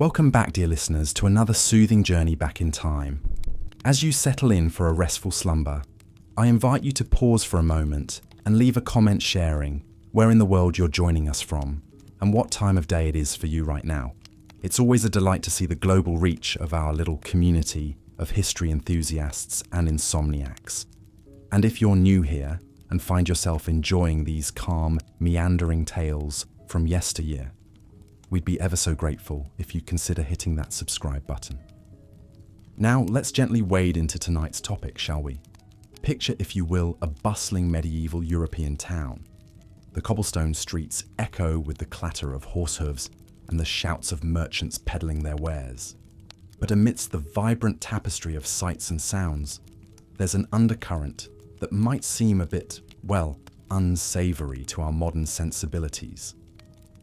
Welcome back, dear listeners, to another soothing journey back in time. As you settle in for a restful slumber, I invite you to pause for a moment and leave a comment sharing where in the world you're joining us from and what time of day it is for you right now. It's always a delight to see the global reach of our little community of history enthusiasts and insomniacs. And if you're new here and find yourself enjoying these calm, meandering tales from yesteryear, we'd be ever so grateful if you consider hitting that subscribe button. Now, let's gently wade into tonight's topic, shall we? Picture, if you will, a bustling medieval European town. The cobblestone streets echo with the clatter of horse hooves and the shouts of merchants peddling their wares. But amidst the vibrant tapestry of sights and sounds, there's an undercurrent that might seem a bit, well, unsavory to our modern sensibilities.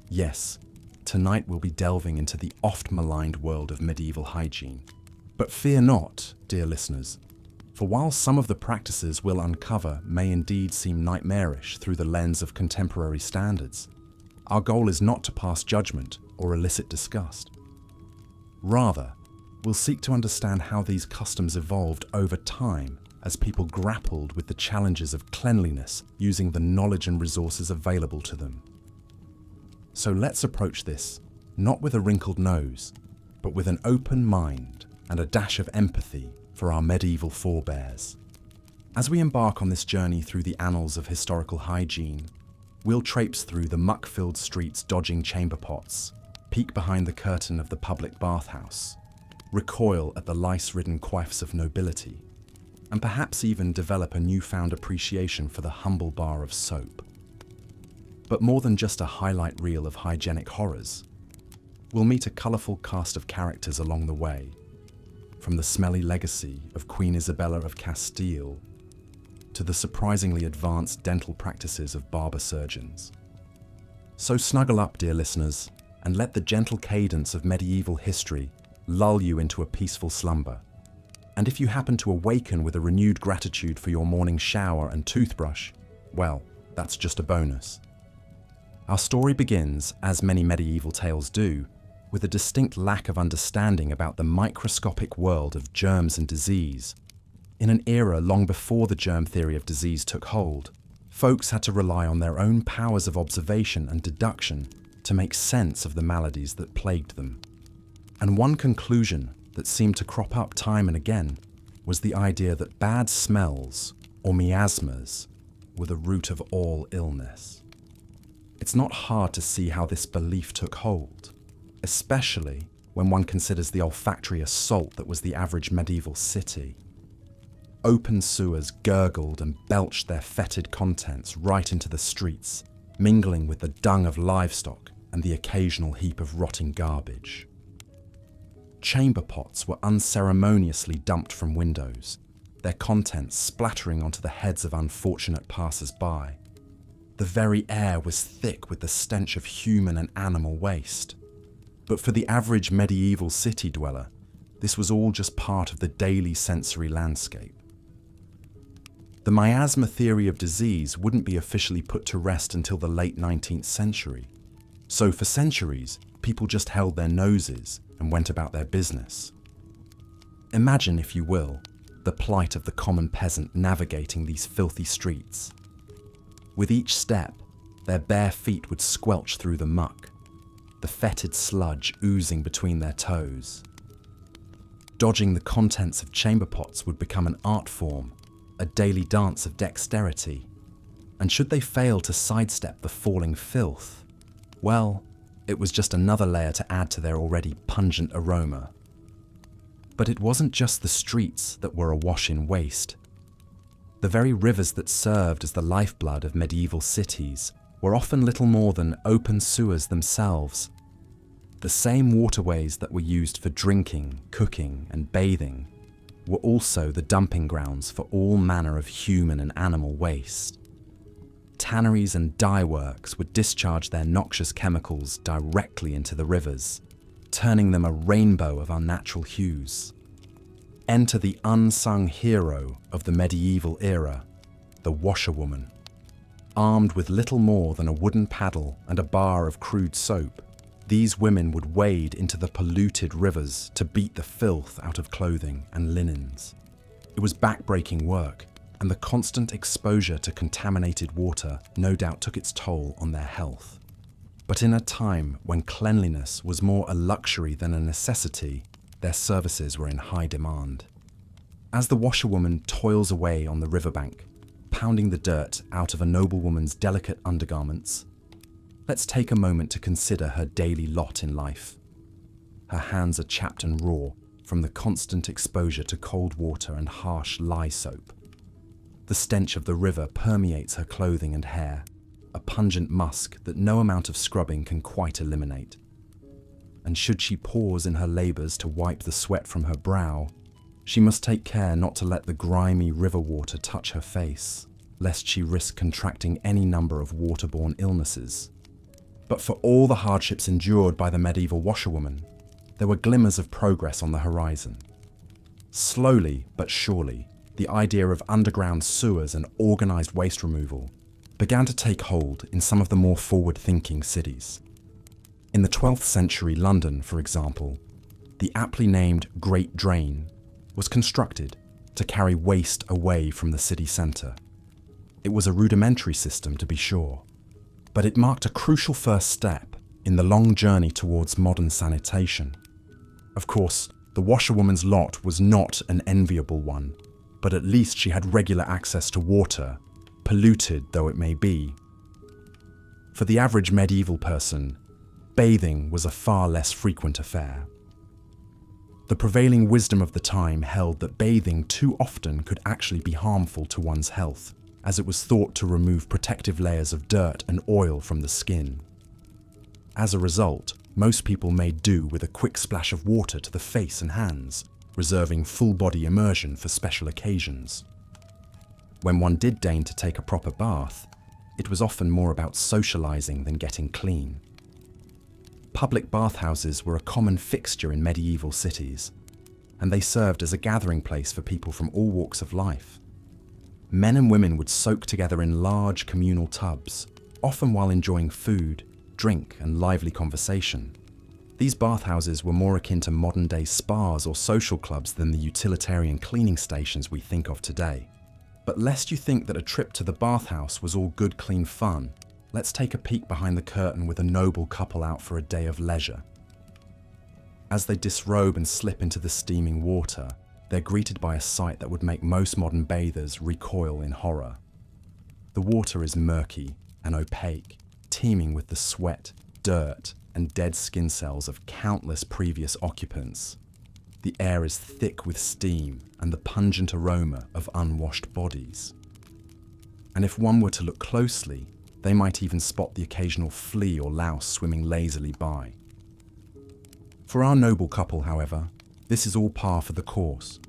Yes, tonight we'll be delving into the oft-maligned world of medieval hygiene. But fear not, dear listeners, for while some of the practices we'll uncover may indeed seem nightmarish through the lens of contemporary standards, our goal is not to pass judgment or elicit disgust. Rather, we'll seek to understand how these customs evolved over time as people grappled with the challenges of cleanliness using the knowledge and resources available to them. So let's approach this, not with a wrinkled nose, but with an open mind and a dash of empathy for our medieval forebears. As we embark on this journey through the annals of historical hygiene, we'll traipse through the muck-filled streets dodging chamber pots, peek behind the curtain of the public bathhouse, recoil at the lice-ridden coifs of nobility, and perhaps even develop a newfound appreciation for the humble bar of soap. But more than just a highlight reel of hygienic horrors, we'll meet a colourful cast of characters along the way, from the smelly legacy of Queen Isabella of Castile to the surprisingly advanced dental practices of barber surgeons. So snuggle up, dear listeners, and let the gentle cadence of medieval history lull you into a peaceful slumber. And if you happen to awaken with a renewed gratitude for your morning shower and toothbrush, well, that's just a bonus. Our story begins, as many medieval tales do, with a distinct lack of understanding about the microscopic world of germs and disease. In an era long before the germ theory of disease took hold, folks had to rely on their own powers of observation and deduction to make sense of the maladies that plagued them. And one conclusion that seemed to crop up time and again was the idea that bad smells, or miasmas, were the root of all illness. It's not hard to see how this belief took hold, especially when one considers the olfactory assault that was the average medieval city. Open sewers gurgled and belched their fetid contents right into the streets, mingling with the dung of livestock and the occasional heap of rotting garbage. Chamber pots were unceremoniously dumped from windows, their contents splattering onto the heads of unfortunate passers-by. The very air was thick with the stench of human and animal waste. But for the average medieval city dweller, this was all just part of the daily sensory landscape. The miasma theory of disease wouldn't be officially put to rest until the late 19th century. So for centuries, people just held their noses and went about their business. Imagine, if you will, the plight of the common peasant navigating these filthy streets. With each step, their bare feet would squelch through the muck, the fetid sludge oozing between their toes. Dodging the contents of chamber pots would become an art form, a daily dance of dexterity. And should they fail to sidestep the falling filth, well, it was just another layer to add to their already pungent aroma. But it wasn't just the streets that were awash in waste. The very rivers that served as the lifeblood of medieval cities were often little more than open sewers themselves. The same waterways that were used for drinking, cooking, and bathing were also the dumping grounds for all manner of human and animal waste. Tanneries and dye works would discharge their noxious chemicals directly into the rivers, turning them a rainbow of unnatural hues. Enter the unsung hero of the medieval era, the washerwoman. Armed with little more than a wooden paddle and a bar of crude soap, These women would wade into the polluted rivers to beat the filth out of clothing and linens. It was backbreaking work, and the constant exposure to contaminated water no doubt took its toll on their health. But in a time when cleanliness was more a luxury than a necessity, their services were in high demand. As the washerwoman toils away on the riverbank, pounding the dirt out of a noblewoman's delicate undergarments, let's take a moment to consider her daily lot in life. Her hands are chapped and raw from the constant exposure to cold water and harsh lye soap. The stench of the river permeates her clothing and hair, a pungent musk that no amount of scrubbing can quite eliminate. And should she pause in her labours to wipe the sweat from her brow, she must take care not to let the grimy river water touch her face, lest she risk contracting any number of waterborne illnesses. But for all the hardships endured by the medieval washerwoman, there were glimmers of progress on the horizon. Slowly but surely, the idea of underground sewers and organised waste removal began to take hold in some of the more forward-thinking cities. In the 12th century London, for example, the aptly named Great Drain was constructed to carry waste away from the city centre. It was a rudimentary system, to be sure, but it marked a crucial first step in the long journey towards modern sanitation. Of course, the washerwoman's lot was not an enviable one, but at least she had regular access to water, polluted though it may be. For the average medieval person, bathing was a far less frequent affair. The prevailing wisdom of the time held that bathing too often could actually be harmful to one's health, as it was thought to remove protective layers of dirt and oil from the skin. As a result, most people made do with a quick splash of water to the face and hands, reserving full-body immersion for special occasions. When one did deign to take a proper bath, it was often more about socializing than getting clean. Public bathhouses were a common fixture in medieval cities, and they served as a gathering place for people from all walks of life. Men and women would soak together in large communal tubs, often while enjoying food, drink, and lively conversation. These bathhouses were more akin to modern-day spas or social clubs than the utilitarian cleaning stations we think of today. But lest you think that a trip to the bathhouse was all good, clean fun, let's take a peek behind the curtain with a noble couple out for a day of leisure. As they disrobe and slip into the steaming water, they're greeted by a sight that would make most modern bathers recoil in horror. The water is murky and opaque, teeming with the sweat, dirt, and dead skin cells of countless previous occupants. The air is thick with steam and the pungent aroma of unwashed bodies. And if one were to look closely, they might even spot the occasional flea or louse swimming lazily by. For our noble couple, however, this is all par for the course.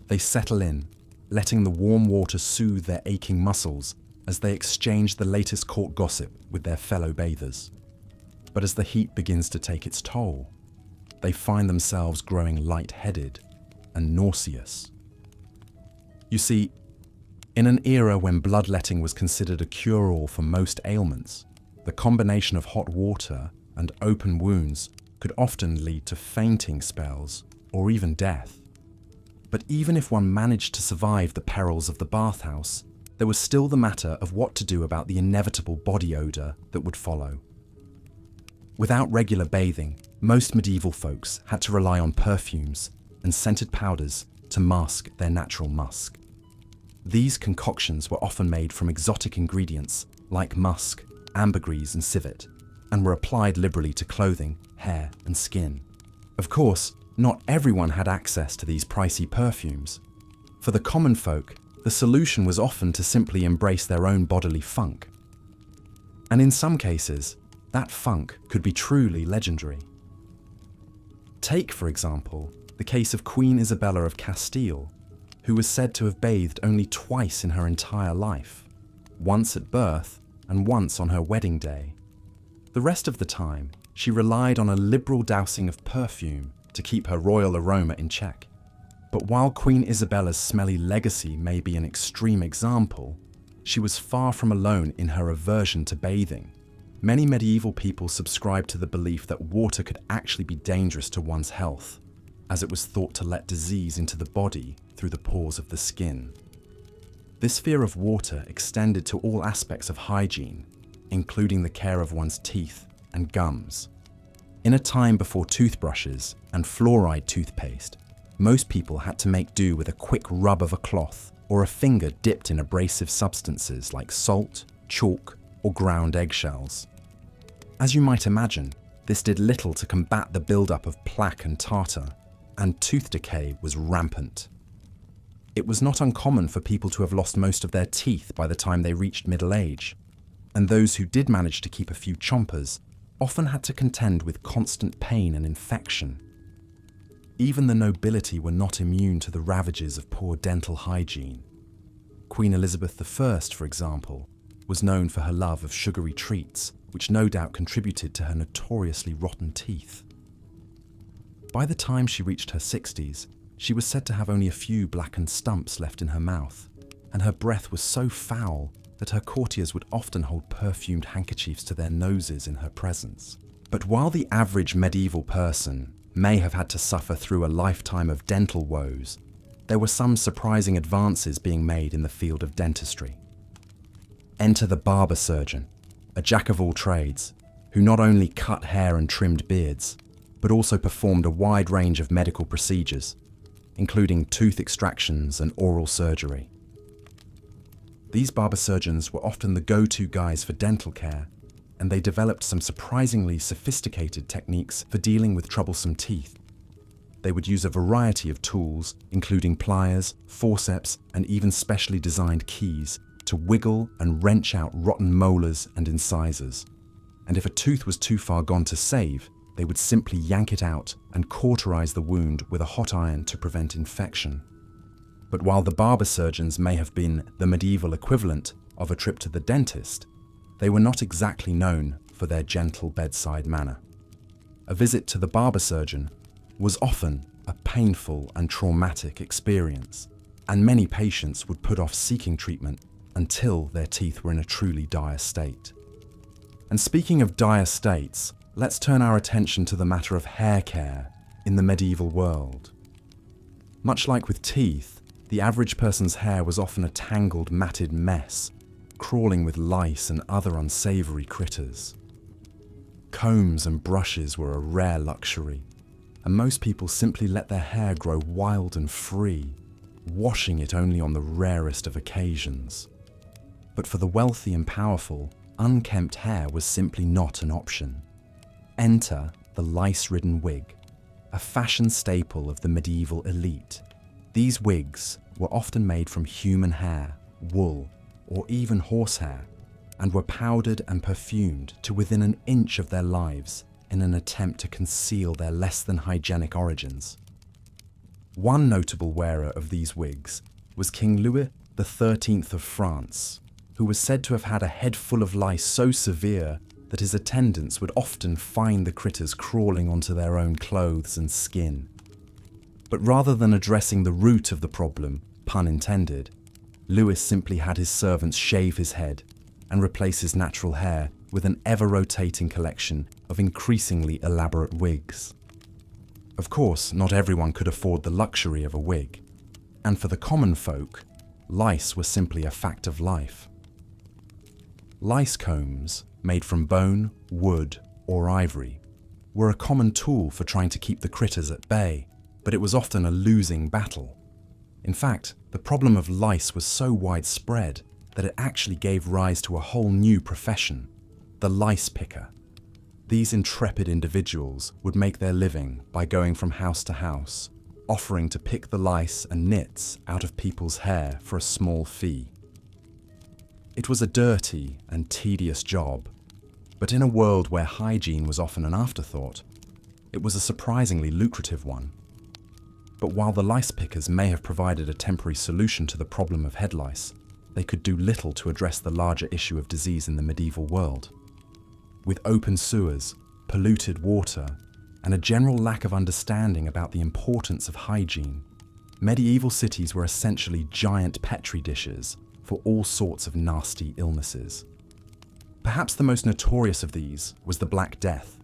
They settle in, letting the warm water soothe their aching muscles as they exchange the latest court gossip with their fellow bathers. But as the heat begins to take its toll, they find themselves growing light-headed and nauseous. You see, in an era when bloodletting was considered a cure-all for most ailments, the combination of hot water and open wounds could often lead to fainting spells or even death. But even if one managed to survive the perils of the bathhouse, there was still the matter of what to do about the inevitable body odour that would follow. Without regular bathing, most medieval folks had to rely on perfumes and scented powders to mask their natural musk. These concoctions were often made from exotic ingredients like musk, ambergris and civet, and were applied liberally to clothing, hair and skin. Of course, not everyone had access to these pricey perfumes. For the common folk, the solution was often to simply embrace their own bodily funk. And in some cases, that funk could be truly legendary. Take, for example, the case of Queen Isabella of Castile, who was said to have bathed only twice in her entire life, once at birth and once on her wedding day. The rest of the time, she relied on a liberal dousing of perfume to keep her royal aroma in check. But while Queen Isabella's smelly legacy may be an extreme example, she was far from alone in her aversion to bathing. Many medieval people subscribed to the belief that water could actually be dangerous to one's health, as it was thought to let disease into the body through the pores of the skin. This fear of water extended to all aspects of hygiene, including the care of one's teeth and gums. In a time before toothbrushes and fluoride toothpaste, most people had to make do with a quick rub of a cloth or a finger dipped in abrasive substances like salt, chalk, or ground eggshells. As you might imagine, this did little to combat the buildup of plaque and tartar, and tooth decay was rampant. It was not uncommon for people to have lost most of their teeth by the time they reached middle age, and those who did manage to keep a few chompers often had to contend with constant pain and infection. Even the nobility were not immune to the ravages of poor dental hygiene. Queen Elizabeth I, for example, was known for her love of sugary treats, which no doubt contributed to her notoriously rotten teeth. By the time she reached her 60s, she was said to have only a few blackened stumps left in her mouth, and her breath was so foul that her courtiers would often hold perfumed handkerchiefs to their noses in her presence. But while the average medieval person may have had to suffer through a lifetime of dental woes, there were some surprising advances being made in the field of dentistry. Enter the barber surgeon, a jack of all trades, who not only cut hair and trimmed beards, but also performed a wide range of medical procedures, including tooth extractions and oral surgery. These barber surgeons were often the go-to guys for dental care, and they developed some surprisingly sophisticated techniques for dealing with troublesome teeth. They would use a variety of tools, including pliers, forceps, and even specially designed keys, to wiggle and wrench out rotten molars and incisors. And if a tooth was too far gone to save, they would simply yank it out and cauterize the wound with a hot iron to prevent infection. But while the barber surgeons may have been the medieval equivalent of a trip to the dentist, they were not exactly known for their gentle bedside manner. A visit to the barber surgeon was often a painful and traumatic experience, and many patients would put off seeking treatment until their teeth were in a truly dire state. And speaking of dire states, let's turn our attention to the matter of hair care in the medieval world. Much like with teeth, the average person's hair was often a tangled, matted mess, crawling with lice and other unsavory critters. Combs and brushes were a rare luxury, and most people simply let their hair grow wild and free, washing it only on the rarest of occasions. But for the wealthy and powerful, unkempt hair was simply not an option. Enter the lice-ridden wig, a fashion staple of the medieval elite. These wigs were often made from human hair, wool, or even horsehair, and were powdered and perfumed to within an inch of their lives in an attempt to conceal their less than hygienic origins. One notable wearer of these wigs was King Louis XIII of France, who was said to have had a head full of lice so severe that his attendants would often find the critters crawling onto their own clothes and skin. But rather than addressing the root of the problem, pun intended, Louis simply had his servants shave his head and replace his natural hair with an ever-rotating collection of increasingly elaborate wigs. Of course, not everyone could afford the luxury of a wig, and for the common folk, lice were simply a fact of life. Lice combs, made from bone, wood, or ivory, were a common tool for trying to keep the critters at bay, but it was often a losing battle. In fact, the problem of lice was so widespread that it actually gave rise to a whole new profession, the lice picker. These intrepid individuals would make their living by going from house to house, offering to pick the lice and nits out of people's hair for a small fee. It was a dirty and tedious job, but in a world where hygiene was often an afterthought, it was a surprisingly lucrative one. But while the lice pickers may have provided a temporary solution to the problem of head lice, they could do little to address the larger issue of disease in the medieval world. With open sewers, polluted water, and a general lack of understanding about the importance of hygiene, medieval cities were essentially giant petri dishes for all sorts of nasty illnesses. Perhaps the most notorious of these was the Black Death,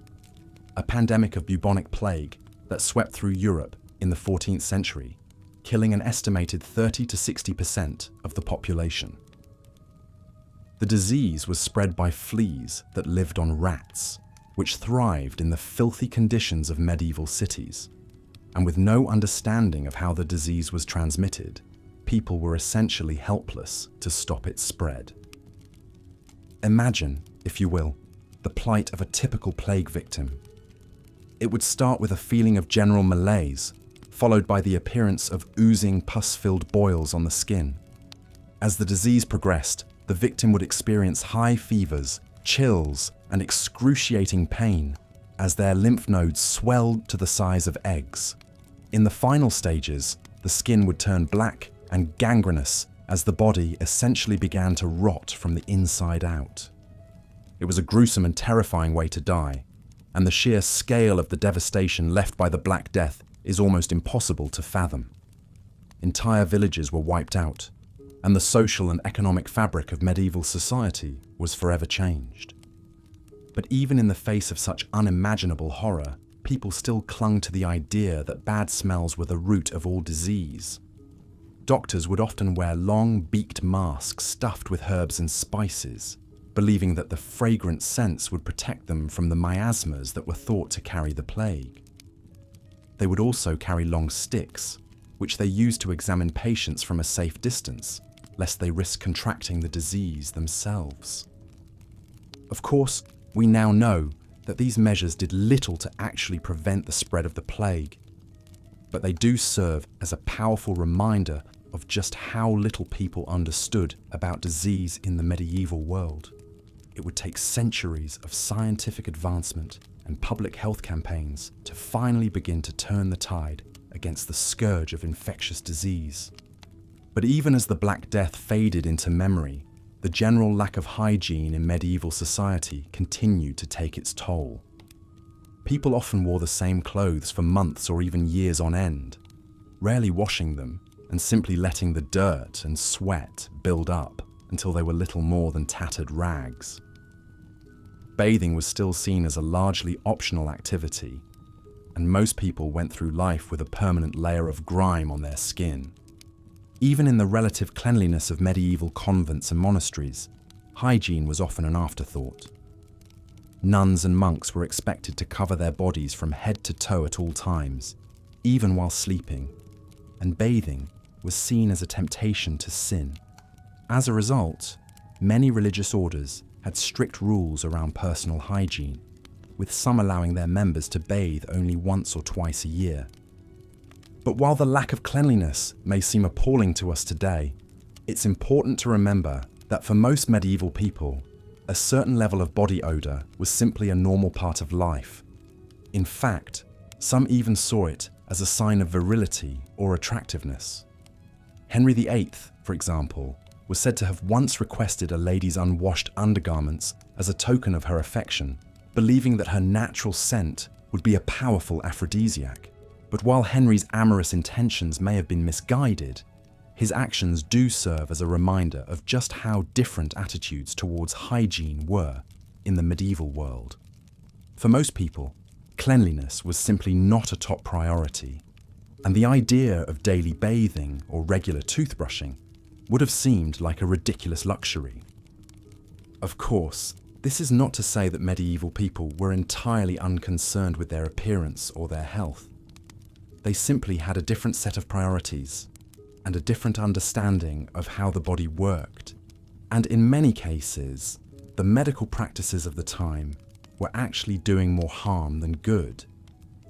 a pandemic of bubonic plague that swept through Europe in the 14th century, killing an estimated 30 to 60% of the population. The disease was spread by fleas that lived on rats, which thrived in the filthy conditions of medieval cities. And with no understanding of how the disease was transmitted, people were essentially helpless to stop its spread. Imagine, if you will, the plight of a typical plague victim. It would start with a feeling of general malaise, followed by the appearance of oozing, pus-filled boils on the skin. As the disease progressed, the victim would experience high fevers, chills, and excruciating pain as their lymph nodes swelled to the size of eggs. In the final stages, the skin would turn black and gangrenous as the body essentially began to rot from the inside out. It was a gruesome and terrifying way to die, and the sheer scale of the devastation left by the Black Death is almost impossible to fathom. Entire villages were wiped out, and the social and economic fabric of medieval society was forever changed. But even in the face of such unimaginable horror, people still clung to the idea that bad smells were the root of all disease. Doctors would often wear long, beaked masks stuffed with herbs and spices, believing that the fragrant scents would protect them from the miasmas that were thought to carry the plague. They would also carry long sticks, which they used to examine patients from a safe distance, lest they risk contracting the disease themselves. Of course, we now know that these measures did little to actually prevent the spread of the plague, but they do serve as a powerful reminder of just how little people understood about disease in the medieval world. It would take centuries of scientific advancement and public health campaigns to finally begin to turn the tide against the scourge of infectious disease. But even as the Black Death faded into memory, the general lack of hygiene in medieval society continued to take its toll. People often wore the same clothes for months or even years on end, rarely washing them and simply letting the dirt and sweat build up until they were little more than tattered rags. Bathing was still seen as a largely optional activity, and most people went through life with a permanent layer of grime on their skin. Even in the relative cleanliness of medieval convents and monasteries, hygiene was often an afterthought. Nuns and monks were expected to cover their bodies from head to toe at all times, even while sleeping, and bathing was seen as a temptation to sin. As a result, many religious orders had strict rules around personal hygiene, with some allowing their members to bathe only once or twice a year. But while the lack of cleanliness may seem appalling to us today, it's important to remember that for most medieval people, a certain level of body odor was simply a normal part of life. In fact, some even saw it as a sign of virility or attractiveness. Henry VIII, for example, was said to have once requested a lady's unwashed undergarments as a token of her affection, believing that her natural scent would be a powerful aphrodisiac. But while Henry's amorous intentions may have been misguided, his actions do serve as a reminder of just how different attitudes towards hygiene were in the medieval world. For most people, cleanliness was simply not a top priority, and the idea of daily bathing or regular toothbrushing would have seemed like a ridiculous luxury. Of course, this is not to say that medieval people were entirely unconcerned with their appearance or their health. They simply had a different set of priorities and a different understanding of how the body worked. And in many cases, the medical practices of the time were actually doing more harm than good.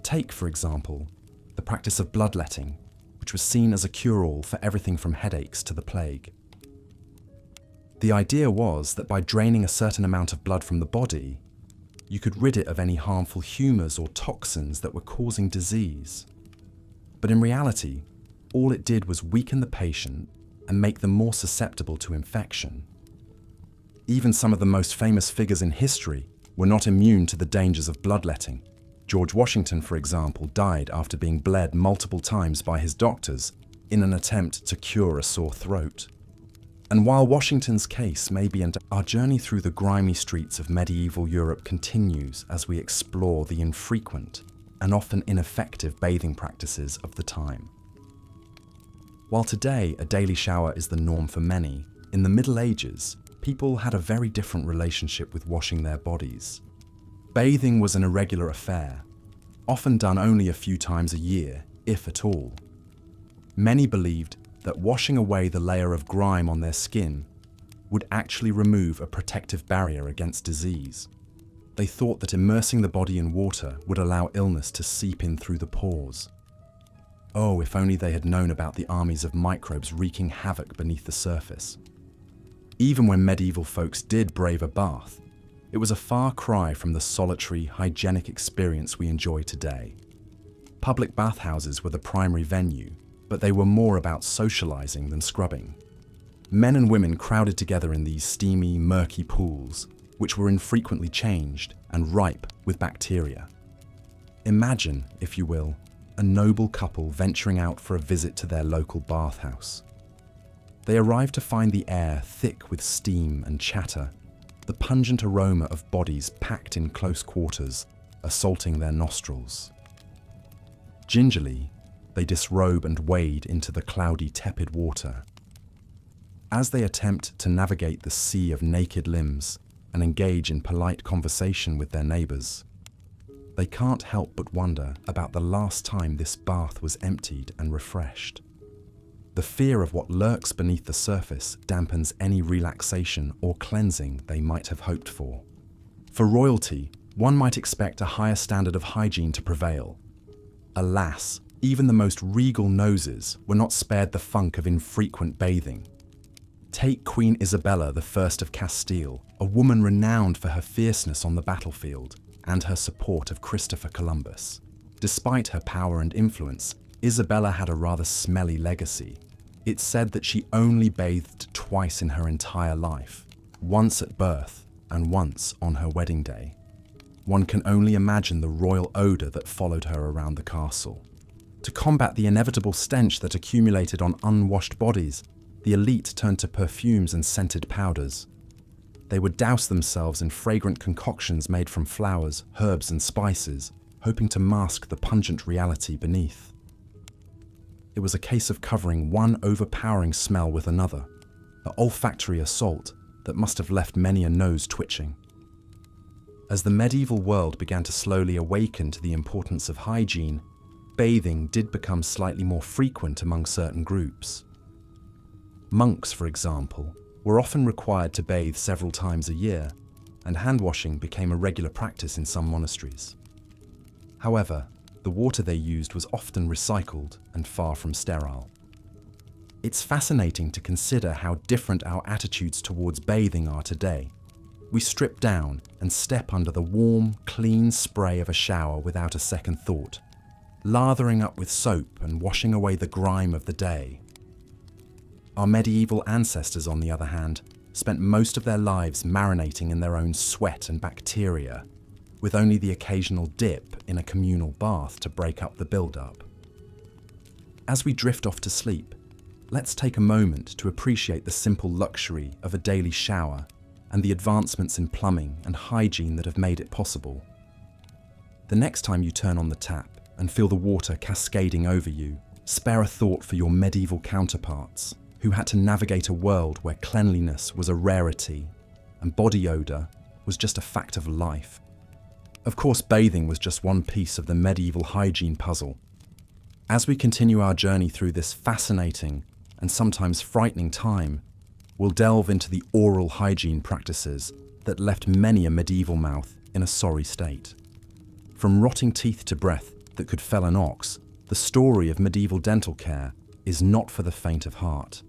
Take, for example, the practice of bloodletting, which was seen as a cure-all for everything from headaches to the plague. The idea was that by draining a certain amount of blood from the body, you could rid it of any harmful humours or toxins that were causing disease. But in reality, all it did was weaken the patient and make them more susceptible to infection. Even some of the most famous figures in history were not immune to the dangers of bloodletting. George Washington, for example, died after being bled multiple times by his doctors in an attempt to cure a sore throat. And while Washington's case may be ended, our journey through the grimy streets of medieval Europe continues as we explore the infrequent and often ineffective bathing practices of the time. While today a daily shower is the norm for many, in the Middle Ages, people had a very different relationship with washing their bodies. Bathing was an irregular affair, often done only a few times a year, if at all. Many believed that washing away the layer of grime on their skin would actually remove a protective barrier against disease. They thought that immersing the body in water would allow illness to seep in through the pores. Oh, if only they had known about the armies of microbes wreaking havoc beneath the surface. Even when medieval folks did brave a bath, it was a far cry from the solitary, hygienic experience we enjoy today. Public bathhouses were the primary venue, but they were more about socializing than scrubbing. Men and women crowded together in these steamy, murky pools, which were infrequently changed and ripe with bacteria. Imagine, if you will, a noble couple venturing out for a visit to their local bathhouse. They arrive to find the air thick with steam and chatter, the pungent aroma of bodies packed in close quarters, assaulting their nostrils. Gingerly, they disrobe and wade into the cloudy, tepid water. As they attempt to navigate the sea of naked limbs and engage in polite conversation with their neighbors, they can't help but wonder about the last time this bath was emptied and refreshed. The fear of what lurks beneath the surface dampens any relaxation or cleansing they might have hoped for. For royalty, one might expect a higher standard of hygiene to prevail. Alas, even the most regal noses were not spared the funk of infrequent bathing. Take Queen Isabella I of Castile, a woman renowned for her fierceness on the battlefield and her support of Christopher Columbus. Despite her power and influence, Isabella had a rather smelly legacy. It's said that she only bathed twice in her entire life, once at birth and once on her wedding day. One can only imagine the royal odour that followed her around the castle. To combat the inevitable stench that accumulated on unwashed bodies, the elite turned to perfumes and scented powders. They would douse themselves in fragrant concoctions made from flowers, herbs and spices, hoping to mask the pungent reality beneath. It was a case of covering one overpowering smell with another, an olfactory assault that must have left many a nose twitching. As the medieval world began to slowly awaken to the importance of hygiene, bathing did become slightly more frequent among certain groups. Monks, for example, were often required to bathe several times a year, and hand-washing became a regular practice in some monasteries. However, the water they used was often recycled and far from sterile. It's fascinating to consider how different our attitudes towards bathing are today. We strip down and step under the warm, clean spray of a shower without a second thought, lathering up with soap and washing away the grime of the day. Our medieval ancestors, on the other hand, spent most of their lives marinating in their own sweat and bacteria, with only the occasional dip in a communal bath to break up the build-up. As we drift off to sleep, let's take a moment to appreciate the simple luxury of a daily shower and the advancements in plumbing and hygiene that have made it possible. The next time you turn on the tap and feel the water cascading over you, spare a thought for your medieval counterparts who had to navigate a world where cleanliness was a rarity and body odour was just a fact of life. Of course, bathing was just one piece of the medieval hygiene puzzle. As we continue our journey through this fascinating and sometimes frightening time, we'll delve into the oral hygiene practices that left many a medieval mouth in a sorry state. From rotting teeth to breath that could fell an ox, the story of medieval dental care is not for the faint of heart.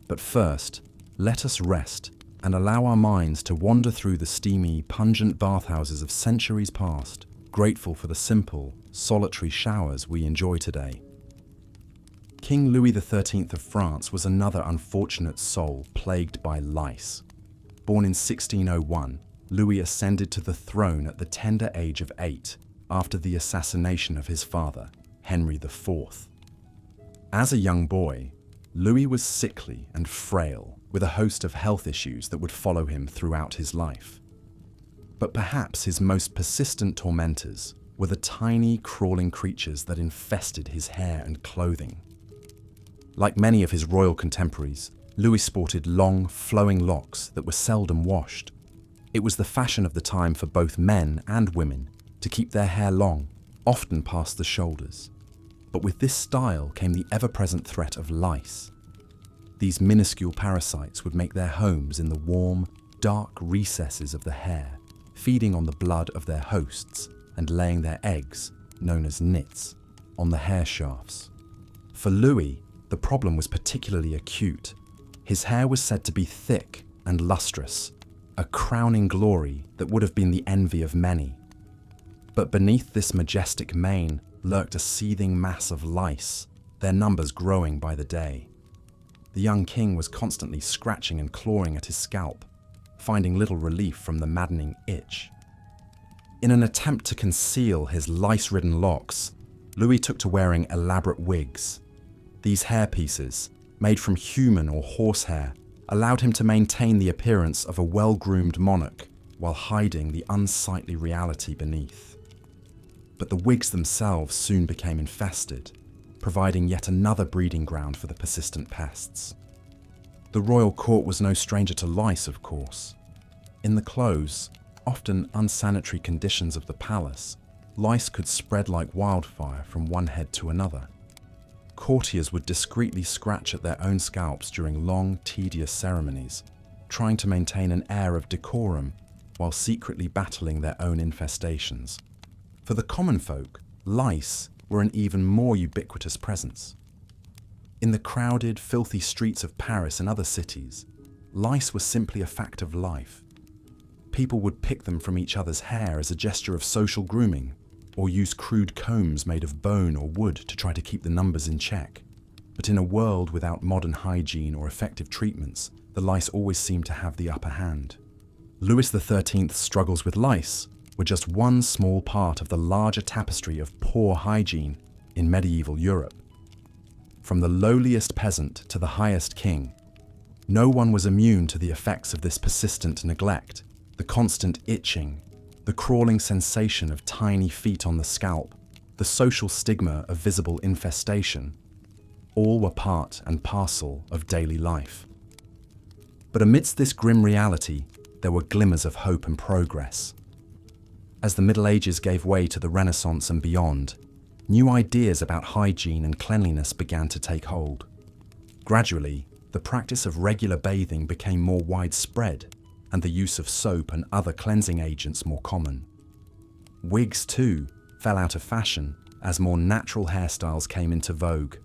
But first, let us rest and allow our minds to wander through the steamy, pungent bathhouses of centuries past, grateful for the simple, solitary showers we enjoy today. King Louis XIII of France was another unfortunate soul plagued by lice. Born in 1601, Louis ascended to the throne at the tender age of 8 after the assassination of his father, Henry IV. As a young boy, Louis was sickly and frail, with a host of health issues that would follow him throughout his life. But perhaps his most persistent tormentors were the tiny, crawling creatures that infested his hair and clothing. Like many of his royal contemporaries, Louis sported long, flowing locks that were seldom washed. It was the fashion of the time for both men and women to keep their hair long, often past the shoulders. But with this style came the ever-present threat of lice. These minuscule parasites would make their homes in the warm, dark recesses of the hair, feeding on the blood of their hosts and laying their eggs, known as nits, on the hair shafts. For Louis, the problem was particularly acute. His hair was said to be thick and lustrous, a crowning glory that would have been the envy of many. But beneath this majestic mane lurked a seething mass of lice, their numbers growing by the day. The young king was constantly scratching and clawing at his scalp, finding little relief from the maddening itch. In an attempt to conceal his lice-ridden locks, Louis took to wearing elaborate wigs. These hairpieces, made from human or horsehair, allowed him to maintain the appearance of a well-groomed monarch while hiding the unsightly reality beneath. But the wigs themselves soon became infested, providing yet another breeding ground for the persistent pests. The royal court was no stranger to lice, of course. In the close, often unsanitary conditions of the palace, lice could spread like wildfire from one head to another. Courtiers would discreetly scratch at their own scalps during long, tedious ceremonies, trying to maintain an air of decorum while secretly battling their own infestations. For the common folk, lice were an even more ubiquitous presence. In the crowded, filthy streets of Paris and other cities, lice were simply a fact of life. People would pick them from each other's hair as a gesture of social grooming, or use crude combs made of bone or wood to try to keep the numbers in check. But in a world without modern hygiene or effective treatments, the lice always seemed to have the upper hand. Louis XIII's struggles with lice were just one small part of the larger tapestry of poor hygiene in medieval Europe. From the lowliest peasant to the highest king, no one was immune to the effects of this persistent neglect, the constant itching, the crawling sensation of tiny feet on the scalp, the social stigma of visible infestation. All were part and parcel of daily life. But amidst this grim reality, there were glimmers of hope and progress. As the Middle Ages gave way to the Renaissance and beyond, new ideas about hygiene and cleanliness began to take hold. Gradually, the practice of regular bathing became more widespread, and the use of soap and other cleansing agents more common. Wigs, too, fell out of fashion as more natural hairstyles came into vogue.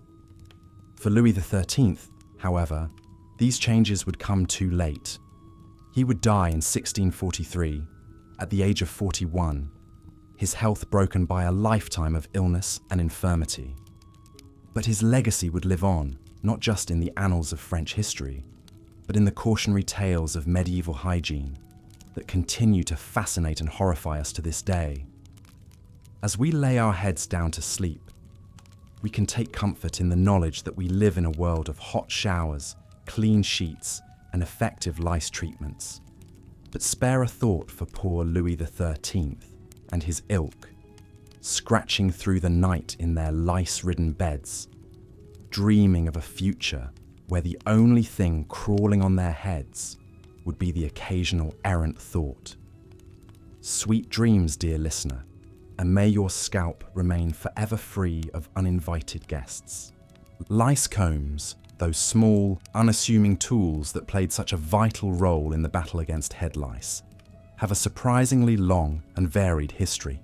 For Louis XIII, however, these changes would come too late. He would die in 1643, at the age of 41, his health broken by a lifetime of illness and infirmity. But his legacy would live on, not just in the annals of French history, but in the cautionary tales of medieval hygiene that continue to fascinate and horrify us to this day. As we lay our heads down to sleep, we can take comfort in the knowledge that we live in a world of hot showers, clean sheets, and effective lice treatments. But spare a thought for poor Louis XIII and his ilk, scratching through the night in their lice-ridden beds, dreaming of a future where the only thing crawling on their heads would be the occasional errant thought. Sweet dreams, dear listener, and may your scalp remain forever free of uninvited guests. Lice combs, those small, unassuming tools that played such a vital role in the battle against head lice, have a surprisingly long and varied history.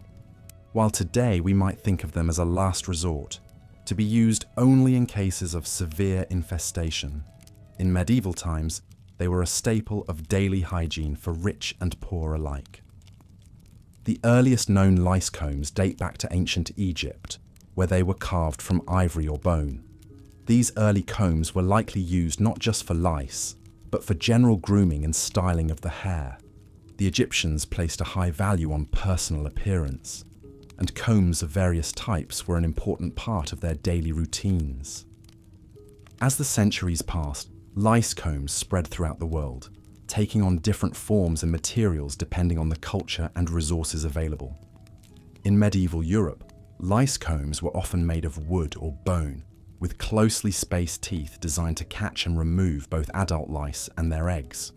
While today we might think of them as a last resort, to be used only in cases of severe infestation, in medieval times they were a staple of daily hygiene for rich and poor alike. The earliest known lice combs date back to ancient Egypt, where they were carved from ivory or bone. These early combs were likely used not just for lice, but for general grooming and styling of the hair. The Egyptians placed a high value on personal appearance, and combs of various types were an important part of their daily routines. As the centuries passed, Lice combs spread throughout the world, taking on different forms and materials depending on the culture and resources available. In medieval Europe, lice combs were often made of wood or bone, with closely spaced teeth designed to catch and remove both adult lice and their eggs.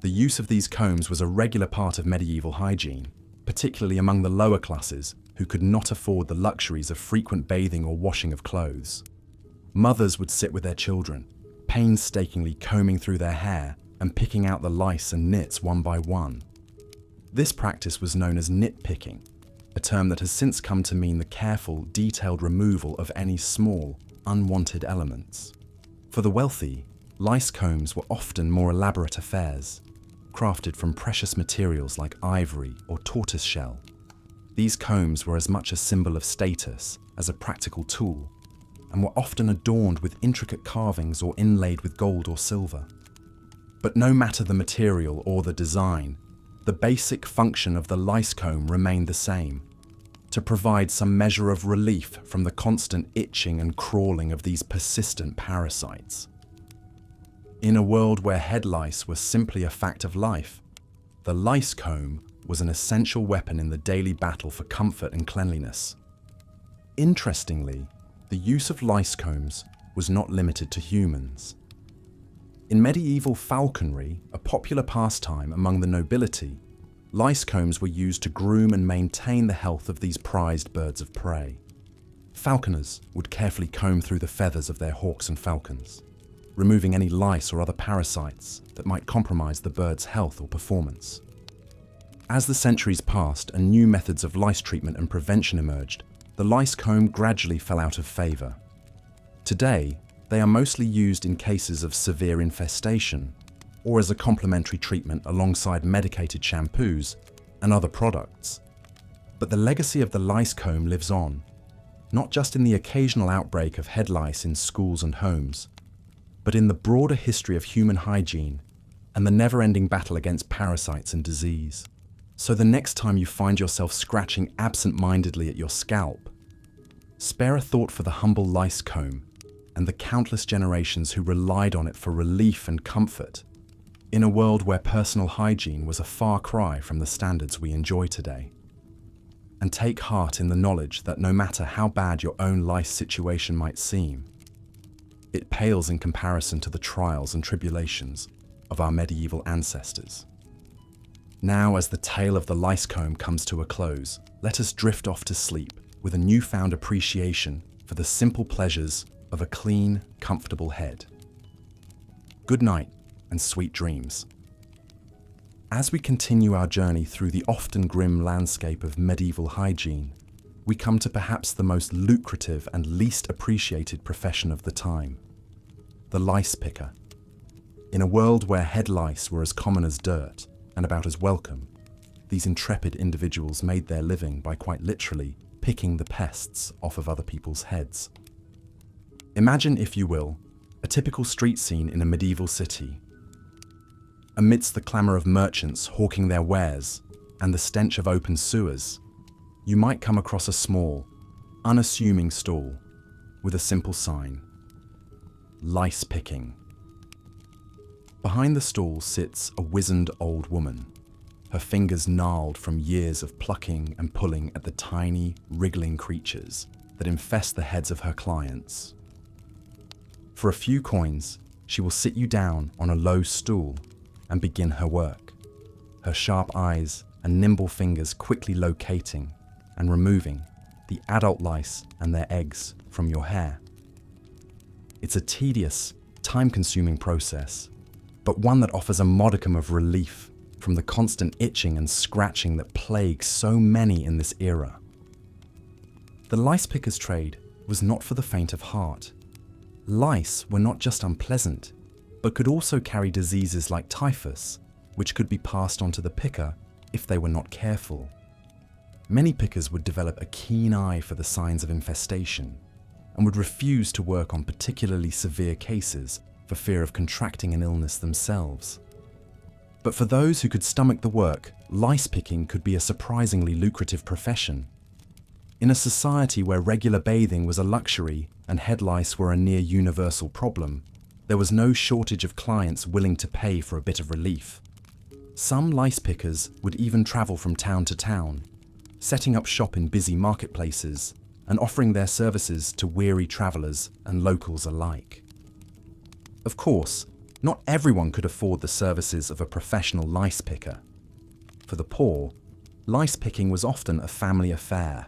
The use of these combs was a regular part of medieval hygiene, particularly among the lower classes who could not afford the luxuries of frequent bathing or washing of clothes. Mothers would sit with their children, painstakingly combing through their hair and picking out the lice and nits one by one. This practice was known as nitpicking, a term that has since come to mean the careful, detailed removal of any small, unwanted elements. For the wealthy, lice combs were often more elaborate affairs, crafted from precious materials like ivory or tortoiseshell. These combs were as much a symbol of status as a practical tool, and were often adorned with intricate carvings or inlaid with gold or silver. But no matter the material or the design, the basic function of the lice comb remained the same: to provide some measure of relief from the constant itching and crawling of these persistent parasites. In a world where head lice were simply a fact of life, the lice comb was an essential weapon in the daily battle for comfort and cleanliness. Interestingly, the use of lice combs was not limited to humans. In medieval falconry, a popular pastime among the nobility, lice combs were used to groom and maintain the health of these prized birds of prey. Falconers would carefully comb through the feathers of their hawks and falcons, removing any lice or other parasites that might compromise the bird's health or performance. As the centuries passed and new methods of lice treatment and prevention emerged, the lice comb gradually fell out of favor. Today, they are mostly used in cases of severe infestation, or as a complementary treatment alongside medicated shampoos and other products. But the legacy of the lice comb lives on, not just in the occasional outbreak of head lice in schools and homes, but in the broader history of human hygiene and the never-ending battle against parasites and disease. So the next time you find yourself scratching absent-mindedly at your scalp, spare a thought for the humble lice comb and the countless generations who relied on it for relief and comfort, in a world where personal hygiene was a far cry from the standards we enjoy today. And take heart in the knowledge that no matter how bad your own lice situation might seem, it pales in comparison to the trials and tribulations of our medieval ancestors. Now, as the tale of the lice comb comes to a close, let us drift off to sleep with a newfound appreciation for the simple pleasures of a clean, comfortable head. Good night and sweet dreams. As we continue our journey through the often grim landscape of medieval hygiene, we come to perhaps the most lucrative and least appreciated profession of the time: the lice picker. In a world where head lice were as common as dirt and about as welcome, these intrepid individuals made their living by quite literally picking the pests off of other people's heads. Imagine, if you will, a typical street scene in a medieval city. Amidst the clamour of merchants hawking their wares and the stench of open sewers, you might come across a small, unassuming stall with a simple sign: lice picking. Behind the stall sits a wizened old woman, her fingers gnarled from years of plucking and pulling at the tiny, wriggling creatures that infest the heads of her clients. For a few coins, she will sit you down on a low stool and begin her work, her sharp eyes and nimble fingers quickly locating and removing the adult lice and their eggs from your hair. It's a tedious, time-consuming process, but one that offers a modicum of relief from the constant itching and scratching that plagues so many in this era. The lice picker's trade was not for the faint of heart. Lice were not just unpleasant, but could also carry diseases like typhus, which could be passed on to the picker if they were not careful. Many pickers would develop a keen eye for the signs of infestation and would refuse to work on particularly severe cases for fear of contracting an illness themselves. But for those who could stomach the work, lice picking could be a surprisingly lucrative profession. In a society where regular bathing was a luxury and head lice were a near universal problem, there was no shortage of clients willing to pay for a bit of relief. Some lice pickers would even travel from town to town, setting up shop in busy marketplaces and offering their services to weary travelers and locals alike. Of course, not everyone could afford the services of a professional lice picker. For the poor, lice picking was often a family affair,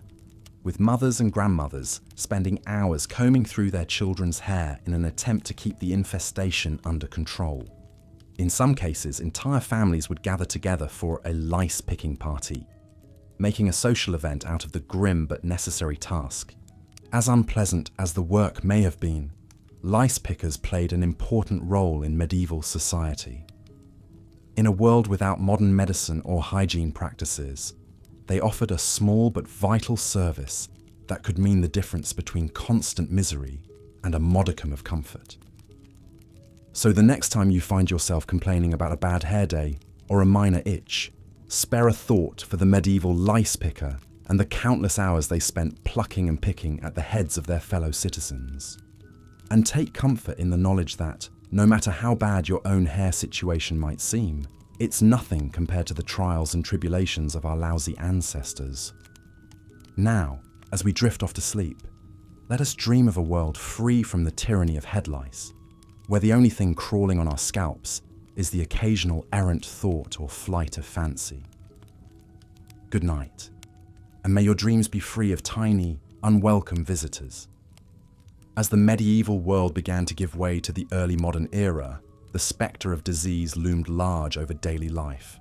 with mothers and grandmothers spending hours combing through their children's hair in an attempt to keep the infestation under control. In some cases, entire families would gather together for a lice picking party, making a social event out of the grim but necessary task. As unpleasant as the work may have been, lice pickers played an important role in medieval society. In a world without modern medicine or hygiene practices, they offered a small but vital service that could mean the difference between constant misery and a modicum of comfort. So the next time you find yourself complaining about a bad hair day or a minor itch, spare a thought for the medieval lice picker and the countless hours they spent plucking and picking at the heads of their fellow citizens. And take comfort in the knowledge that, no matter how bad your own hair situation might seem, it's nothing compared to the trials and tribulations of our lousy ancestors. Now, as we drift off to sleep, let us dream of a world free from the tyranny of head lice, where the only thing crawling on our scalps is the occasional errant thought or flight of fancy. Good night, and may your dreams be free of tiny, unwelcome visitors. As the medieval world began to give way to the early modern era, the spectre of disease loomed large over daily life.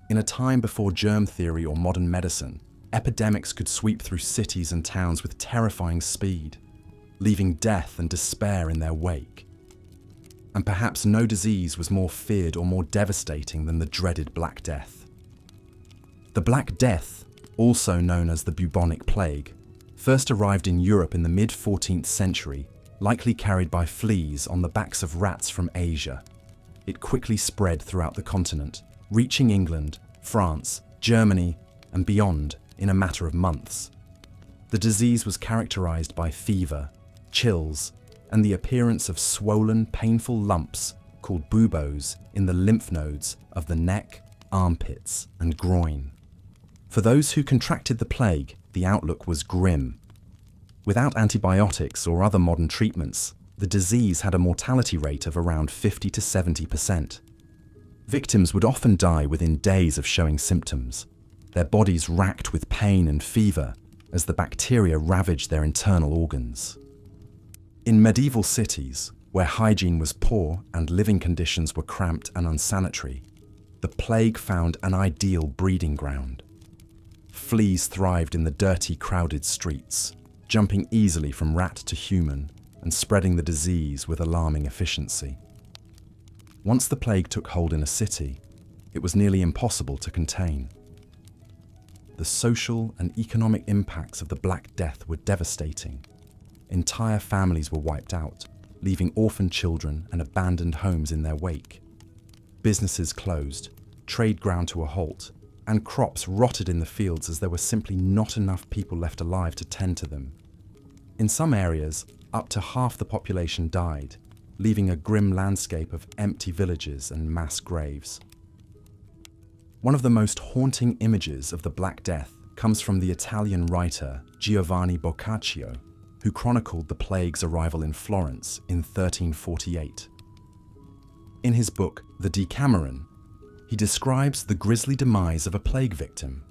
In a time before germ theory or modern medicine, epidemics could sweep through cities and towns with terrifying speed, leaving death and despair in their wake. And perhaps no disease was more feared or more devastating than the dreaded Black Death. The Black Death, also known as the bubonic plague, first arrived in Europe in the mid-14th century, likely carried by fleas on the backs of rats from Asia. It quickly spread throughout the continent, reaching England, France, Germany, and beyond in a matter of months. The disease was characterized by fever, chills, and the appearance of swollen, painful lumps called buboes in the lymph nodes of the neck, armpits, and groin. For those who contracted the plague, the outlook was grim. Without antibiotics or other modern treatments, the disease had a mortality rate of around 50 to 70%. Victims would often die within days of showing symptoms, their bodies racked with pain and fever as the bacteria ravaged their internal organs. In medieval cities, where hygiene was poor and living conditions were cramped and unsanitary, the plague found an ideal breeding ground. Fleas thrived in the dirty, crowded streets, jumping easily from rat to human and spreading the disease with alarming efficiency. Once the plague took hold in a city, it was nearly impossible to contain. The social and economic impacts of the Black Death were devastating. Entire families were wiped out, leaving orphan children and abandoned homes in their wake. Businesses closed, trade ground to a halt, and crops rotted in the fields as there were simply not enough people left alive to tend to them. In some areas, up to half the population died, leaving a grim landscape of empty villages and mass graves. One of the most haunting images of the Black Death comes from the Italian writer Giovanni Boccaccio, who chronicled the plague's arrival in Florence in 1348. In his book, The Decameron, he describes the grisly demise of a plague victim.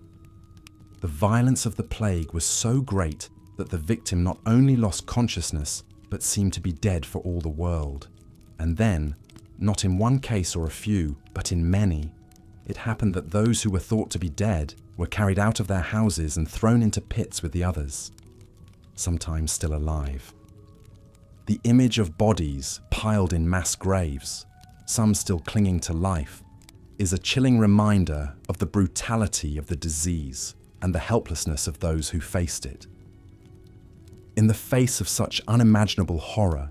The violence of the plague was so great that the victim not only lost consciousness, but seemed to be dead for all the world. And then, not in one case or a few, but in many, it happened that those who were thought to be dead were carried out of their houses and thrown into pits with the others, sometimes still alive. The image of bodies piled in mass graves, some still clinging to life, is a chilling reminder of the brutality of the disease and the helplessness of those who faced it. In the face of such unimaginable horror,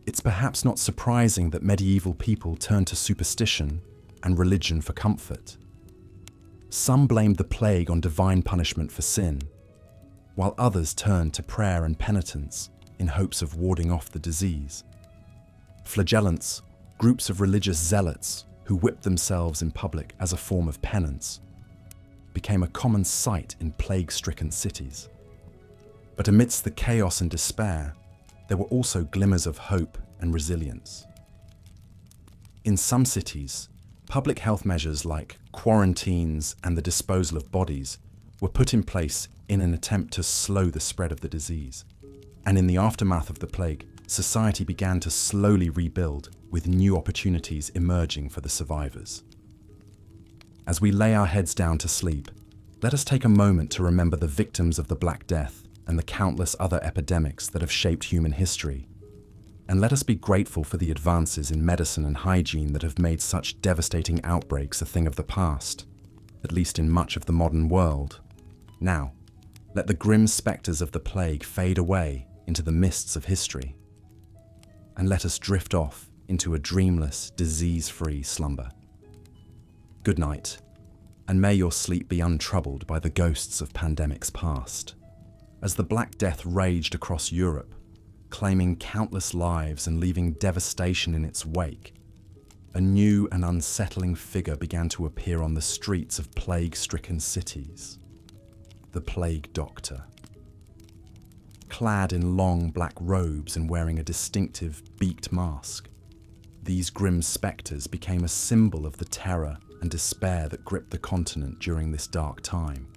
it's perhaps not surprising that medieval people turned to superstition and religion for comfort. Some blamed the plague on divine punishment for sin, while others turned to prayer and penitence in hopes of warding off the disease. Flagellants, groups of religious zealots who whipped themselves in public as a form of penance, became a common sight in plague-stricken cities. But amidst the chaos and despair, there were also glimmers of hope and resilience. In some cities, public health measures like quarantines and the disposal of bodies were put in place in an attempt to slow the spread of the disease. And in the aftermath of the plague, society began to slowly rebuild, with new opportunities emerging for the survivors. As we lay our heads down to sleep, let us take a moment to remember the victims of the Black Death and the countless other epidemics that have shaped human history. And let us be grateful for the advances in medicine and hygiene that have made such devastating outbreaks a thing of the past, at least in much of the modern world. Now, let the grim spectres of the plague fade away into the mists of history, and let us drift off into a dreamless, disease-free slumber. Good night, and may your sleep be untroubled by the ghosts of pandemics past. As the Black Death raged across Europe, claiming countless lives and leaving devastation in its wake, a new and unsettling figure began to appear on the streets of plague-stricken cities: the Plague Doctor. Clad in long black robes and wearing a distinctive beaked mask, these grim spectres became a symbol of the terror and despair that gripped the continent during this dark time.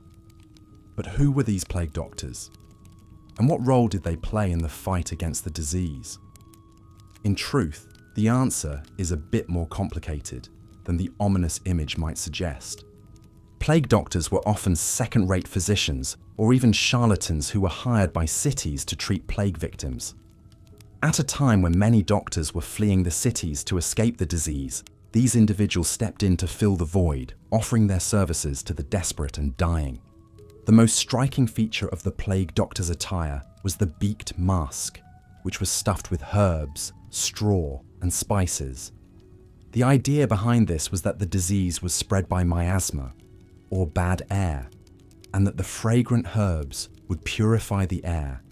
But who were these plague doctors? And what role did they play in the fight against the disease? In truth, the answer is a bit more complicated than the ominous image might suggest. Plague doctors were often second-rate physicians or even charlatans who were hired by cities to treat plague victims. At a time when many doctors were fleeing the cities to escape the disease, these individuals stepped in to fill the void, offering their services to the desperate and dying. The most striking feature of the plague doctor's attire was the beaked mask, which was stuffed with herbs, straw, and spices. The idea behind this was that the disease was spread by miasma, or bad air, and that the fragrant herbs would purify the air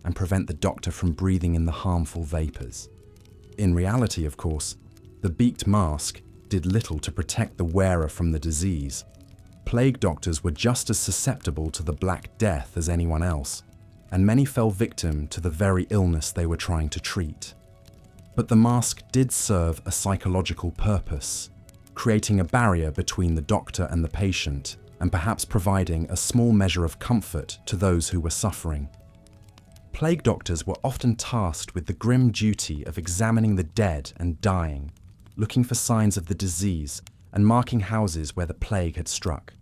and prevent the doctor from breathing in the harmful vapors. In reality, of course, the beaked mask did little to protect the wearer from the disease. Plague doctors were just as susceptible to the Black Death as anyone else, and many fell victim to the very illness they were trying to treat. But the mask did serve a psychological purpose, creating a barrier between the doctor and the patient, and perhaps providing a small measure of comfort to those who were suffering. Plague doctors were often tasked with the grim duty of examining the dead and dying, looking for signs of the disease and marking houses where the plague had struck.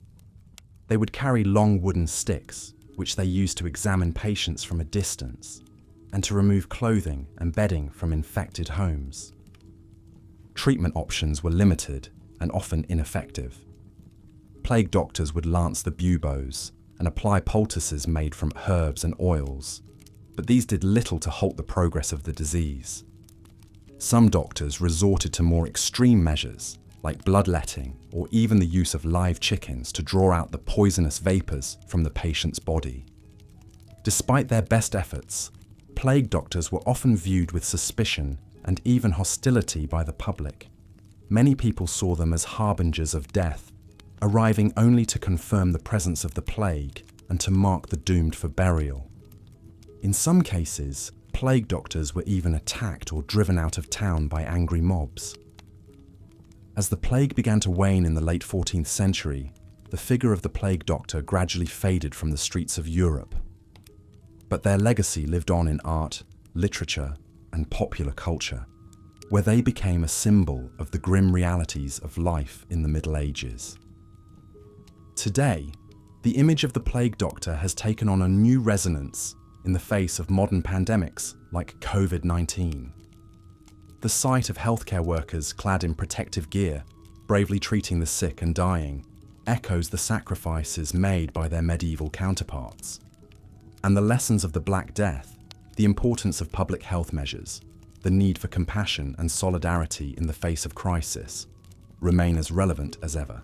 They would carry long wooden sticks, which they used to examine patients from a distance, and to remove clothing and bedding from infected homes. Treatment options were limited and often ineffective. Plague doctors would lance the buboes and apply poultices made from herbs and oils, but these did little to halt the progress of the disease. Some doctors resorted to more extreme measures, like bloodletting or even the use of live chickens to draw out the poisonous vapors from the patient's body. Despite their best efforts, plague doctors were often viewed with suspicion and even hostility by the public. Many people saw them as harbingers of death, arriving only to confirm the presence of the plague and to mark the doomed for burial. In some cases, plague doctors were even attacked or driven out of town by angry mobs. As the plague began to wane in the late 14th century, the figure of the plague doctor gradually faded from the streets of Europe. But their legacy lived on in art, literature, and popular culture, where they became a symbol of the grim realities of life in the Middle Ages. Today, the image of the plague doctor has taken on a new resonance in the face of modern pandemics like COVID-19. The sight of healthcare workers clad in protective gear, bravely treating the sick and dying, echoes the sacrifices made by their medieval counterparts. And the lessons of the Black Death, the importance of public health measures, the need for compassion and solidarity in the face of crisis, remain as relevant as ever.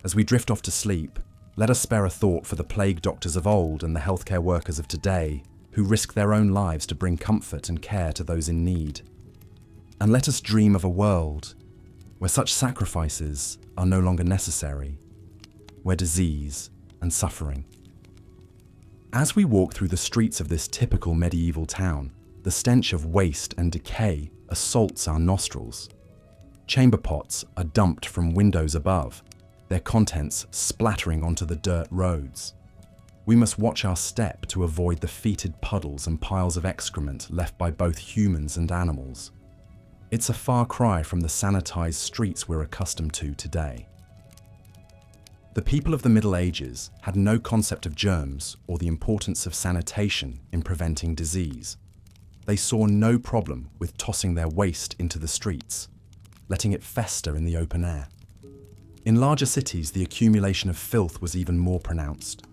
As we drift off to sleep, let us spare a thought for the plague doctors of old and the healthcare workers of today who risk their own lives to bring comfort and care to those in need. And let us dream of a world where such sacrifices are no longer necessary, where disease and suffering. As we walk through the streets of this typical medieval town, the stench of waste and decay assaults our nostrils. Chamber pots are dumped from windows above, their contents splattering onto the dirt roads. We must watch our step to avoid the fetid puddles and piles of excrement left by both humans and animals. It's a far cry from the sanitized streets we're accustomed to today. The people of the Middle Ages had no concept of germs or the importance of sanitation in preventing disease. They saw no problem with tossing their waste into the streets, letting it fester in the open air. In larger cities, the accumulation of filth was even more pronounced.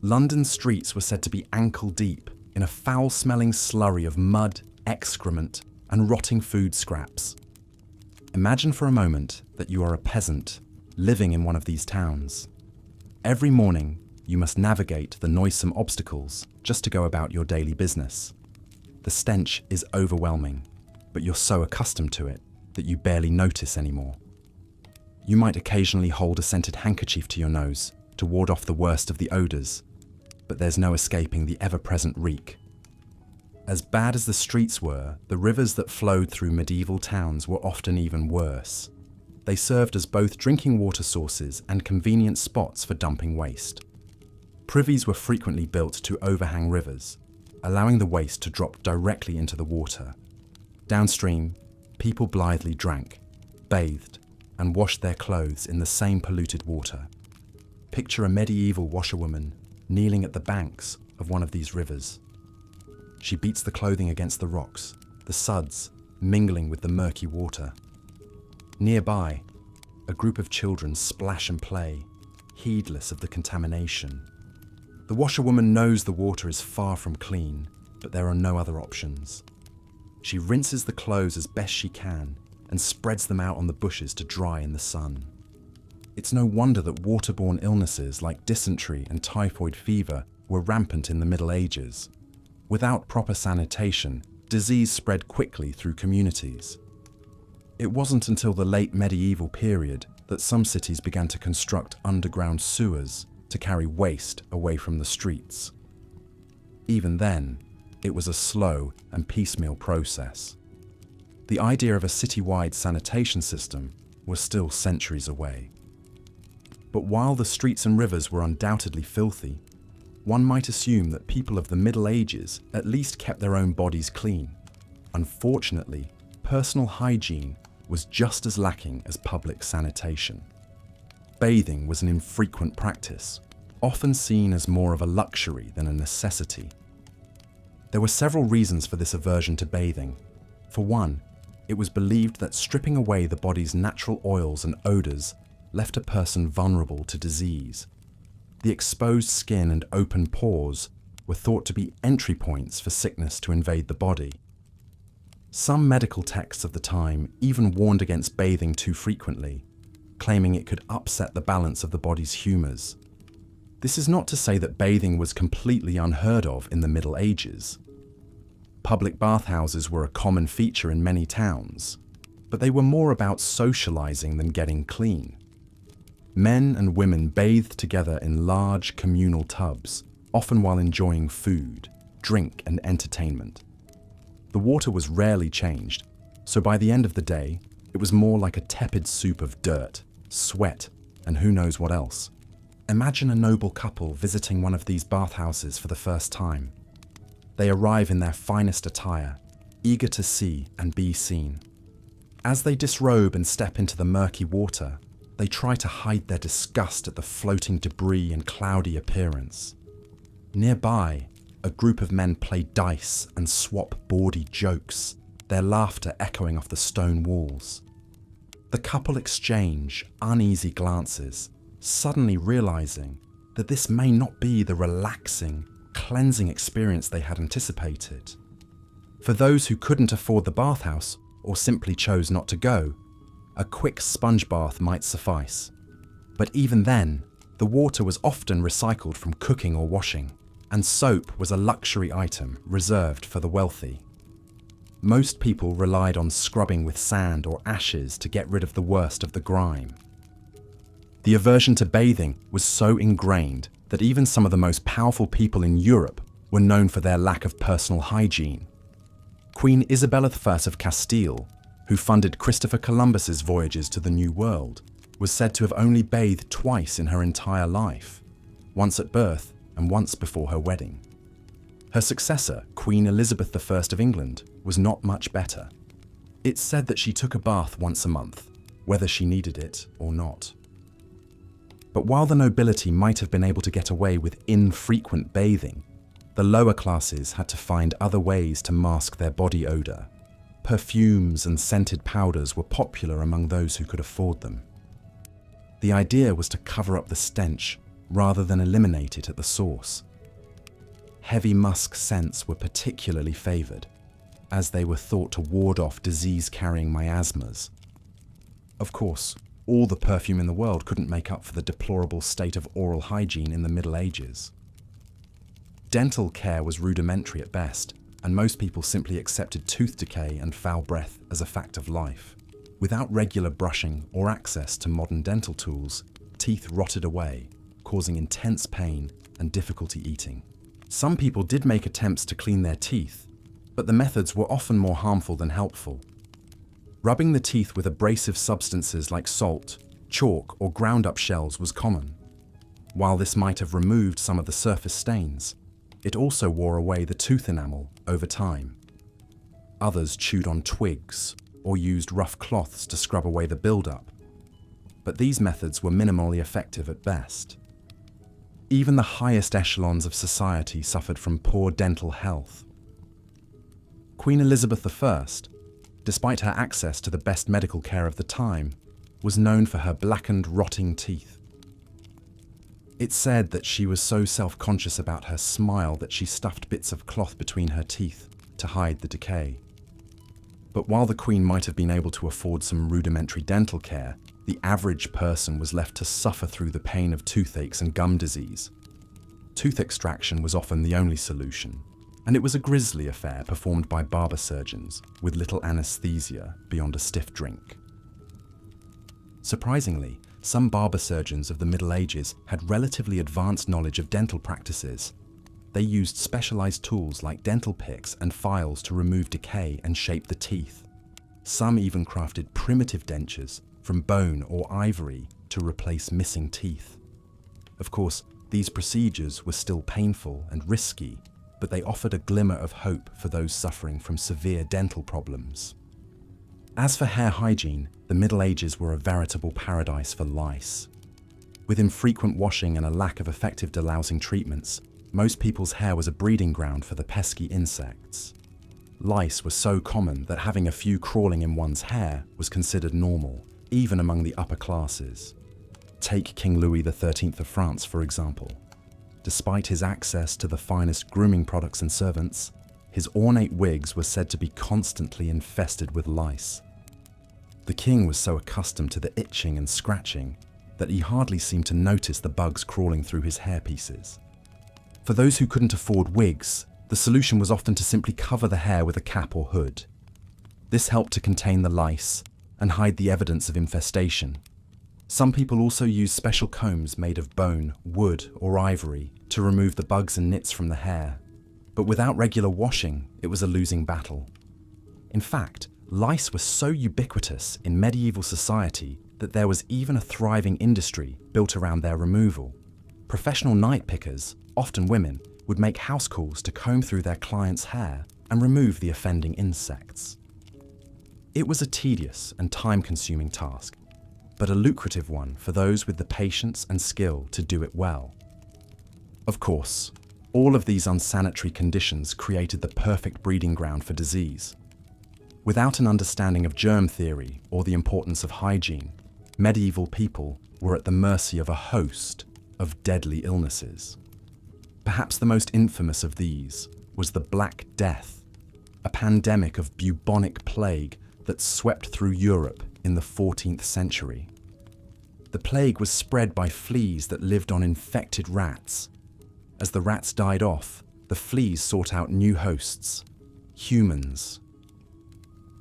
London streets were said to be ankle-deep in a foul-smelling slurry of mud, excrement, and rotting food scraps. Imagine for a moment that you are a peasant living in one of these towns. Every morning, you must navigate the noisome obstacles just to go about your daily business. The stench is overwhelming, but you're so accustomed to it that you barely notice anymore. You might occasionally hold a scented handkerchief to your nose to ward off the worst of the odours, but there's no escaping the ever-present reek. As bad as the streets were, the rivers that flowed through medieval towns were often even worse. They served as both drinking water sources and convenient spots for dumping waste. Privies were frequently built to overhang rivers, allowing the waste to drop directly into the water. Downstream, people blithely drank, bathed, and washed their clothes in the same polluted water. Picture a medieval washerwoman kneeling at the banks of one of these rivers. She beats the clothing against the rocks, the suds mingling with the murky water. Nearby, a group of children splash and play, heedless of the contamination. The washerwoman knows the water is far from clean, but there are no other options. She rinses the clothes as best she can and spreads them out on the bushes to dry in the sun. It's no wonder that waterborne illnesses like dysentery and typhoid fever were rampant in the Middle Ages. Without proper sanitation, disease spread quickly through communities. It wasn't until the late medieval period that some cities began to construct underground sewers to carry waste away from the streets. Even then, it was a slow and piecemeal process. The idea of a citywide sanitation system was still centuries away. But while the streets and rivers were undoubtedly filthy, one might assume that people of the Middle Ages at least kept their own bodies clean. Unfortunately, personal hygiene was just as lacking as public sanitation. Bathing was an infrequent practice, often seen as more of a luxury than a necessity. There were several reasons for this aversion to bathing. For one, it was believed that stripping away the body's natural oils and odours left a person vulnerable to disease. The exposed skin and open pores were thought to be entry points for sickness to invade the body. Some medical texts of the time even warned against bathing too frequently, claiming it could upset the balance of the body's humours. This is not to say that bathing was completely unheard of in the Middle Ages. Public bathhouses were a common feature in many towns, but they were more about socialising than getting clean. Men and women bathed together in large communal tubs, often while enjoying food, drink, and entertainment. The water was rarely changed, so by the end of the day, it was more like a tepid soup of dirt, sweat, and who knows what else. Imagine a noble couple visiting one of these bathhouses for the first time. They arrive in their finest attire, eager to see and be seen. As they disrobe and step into the murky water, they try to hide their disgust at the floating debris and cloudy appearance. Nearby, a group of men play dice and swap bawdy jokes, their laughter echoing off the stone walls. The couple exchange uneasy glances, suddenly realizing that this may not be the relaxing, cleansing experience they had anticipated. For those who couldn't afford the bathhouse or simply chose not to go, a quick sponge bath might suffice. But even then, the water was often recycled from cooking or washing, and soap was a luxury item reserved for the wealthy. Most people relied on scrubbing with sand or ashes to get rid of the worst of the grime. The aversion to bathing was so ingrained that even some of the most powerful people in Europe were known for their lack of personal hygiene. Queen Isabella I of Castile, who funded Christopher Columbus's voyages to the New World, was said to have only bathed twice in her entire life, once at birth and once before her wedding. Her successor, Queen Elizabeth I of England, was not much better. It's said that she took a bath once a month, whether she needed it or not. But while the nobility might have been able to get away with infrequent bathing, the lower classes had to find other ways to mask their body odor. Perfumes and scented powders were popular among those who could afford them. The idea was to cover up the stench rather than eliminate it at the source. Heavy musk scents were particularly favored, as they were thought to ward off disease-carrying miasmas. Of course, all the perfume in the world couldn't make up for the deplorable state of oral hygiene in the Middle Ages. Dental care was rudimentary at best, and most people simply accepted tooth decay and foul breath as a fact of life. Without regular brushing or access to modern dental tools, teeth rotted away, causing intense pain and difficulty eating. Some people did make attempts to clean their teeth, but the methods were often more harmful than helpful. Rubbing the teeth with abrasive substances like salt, chalk, or ground-up shells was common. While this might have removed some of the surface stains, it also wore away the tooth enamel over time. Others chewed on twigs or used rough cloths to scrub away the buildup, but these methods were minimally effective at best. Even the highest echelons of society suffered from poor dental health. Queen Elizabeth I, despite her access to the best medical care of the time, was known for her blackened, rotting teeth. It's said that she was so self-conscious about her smile that she stuffed bits of cloth between her teeth to hide the decay. But while the Queen might have been able to afford some rudimentary dental care, the average person was left to suffer through the pain of toothaches and gum disease. Tooth extraction was often the only solution, and it was a grisly affair performed by barber surgeons with little anesthesia beyond a stiff drink. Surprisingly, some barber surgeons of the Middle Ages had relatively advanced knowledge of dental practices. They used specialized tools like dental picks and files to remove decay and shape the teeth. Some even crafted primitive dentures from bone or ivory to replace missing teeth. Of course, these procedures were still painful and risky, but they offered a glimmer of hope for those suffering from severe dental problems. As for hair hygiene, the Middle Ages were a veritable paradise for lice. With infrequent washing and a lack of effective delousing treatments, most people's hair was a breeding ground for the pesky insects. Lice were so common that having a few crawling in one's hair was considered normal, even among the upper classes. Take King Louis XIII of France, for example. Despite his access to the finest grooming products and servants, his ornate wigs were said to be constantly infested with lice. The king was so accustomed to the itching and scratching that he hardly seemed to notice the bugs crawling through his hairpieces. For those who couldn't afford wigs, the solution was often to simply cover the hair with a cap or hood. This helped to contain the lice and hide the evidence of infestation. Some people also used special combs made of bone, wood, or ivory to remove the bugs and nits from the hair. But without regular washing, it was a losing battle. In fact, lice were so ubiquitous in medieval society that there was even a thriving industry built around their removal. Professional night pickers, often women, would make house calls to comb through their clients' hair and remove the offending insects. It was a tedious and time-consuming task, but a lucrative one for those with the patience and skill to do it well. Of course, all of these unsanitary conditions created the perfect breeding ground for disease. Without an understanding of germ theory or the importance of hygiene, medieval people were at the mercy of a host of deadly illnesses. Perhaps the most infamous of these was the Black Death, a pandemic of bubonic plague that swept through Europe in the 14th century. The plague was spread by fleas that lived on infected rats. As the rats died off, the fleas sought out new hosts, humans.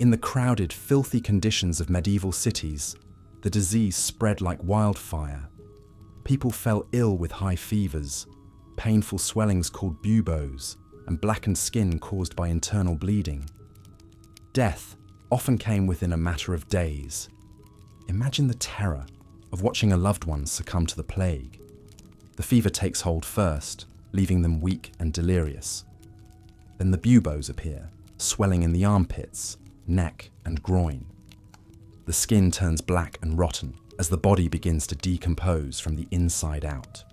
In the crowded, filthy conditions of medieval cities, the disease spread like wildfire. People fell ill with high fevers, painful swellings called buboes, and blackened skin caused by internal bleeding. Death often came within a matter of days. Imagine the terror of watching a loved one succumb to the plague. The fever takes hold first, leaving them weak and delirious. Then the buboes appear, swelling in the armpits, neck, and groin. The skin turns black and rotten as the body begins to decompose from the inside out.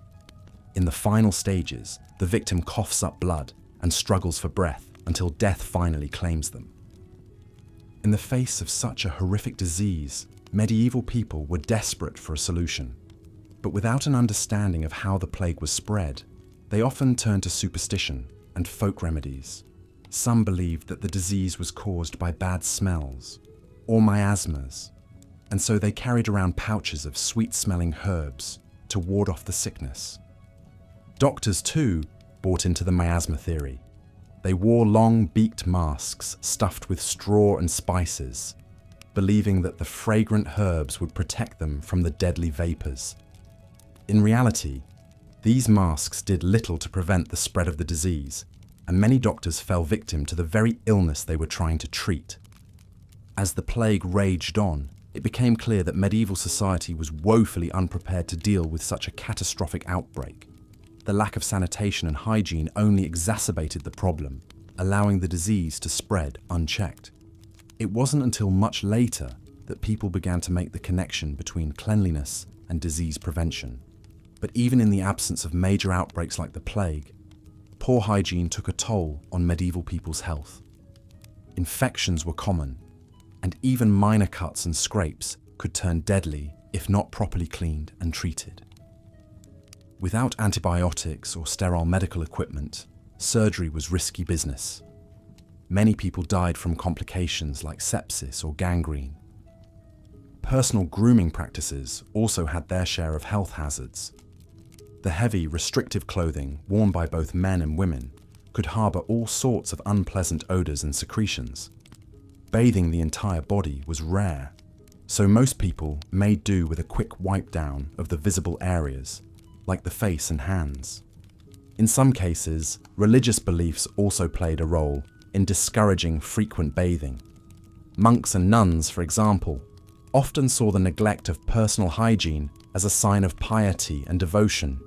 In the final stages, the victim coughs up blood and struggles for breath until death finally claims them. In the face of such a horrific disease, medieval people were desperate for a solution. But without an understanding of how the plague was spread, they often turned to superstition and folk remedies. Some believed that the disease was caused by bad smells or miasmas, and so they carried around pouches of sweet-smelling herbs to ward off the sickness. Doctors, too, bought into the miasma theory. They wore long, beaked masks stuffed with straw and spices, believing that the fragrant herbs would protect them from the deadly vapors. In reality, these masks did little to prevent the spread of the disease, and many doctors fell victim to the very illness they were trying to treat. As the plague raged on, it became clear that medieval society was woefully unprepared to deal with such a catastrophic outbreak. The lack of sanitation and hygiene only exacerbated the problem, allowing the disease to spread unchecked. It wasn't until much later that people began to make the connection between cleanliness and disease prevention. But even in the absence of major outbreaks like the plague, poor hygiene took a toll on medieval people's health. Infections were common, and even minor cuts and scrapes could turn deadly if not properly cleaned and treated. Without antibiotics or sterile medical equipment, surgery was risky business. Many people died from complications like sepsis or gangrene. Personal grooming practices also had their share of health hazards. The heavy, restrictive clothing worn by both men and women could harbor all sorts of unpleasant odors and secretions. Bathing the entire body was rare, so most people made do with a quick wipe down of the visible areas, like the face and hands. In some cases, religious beliefs also played a role in discouraging frequent bathing. Monks and nuns, for example, often saw the neglect of personal hygiene as a sign of piety and devotion.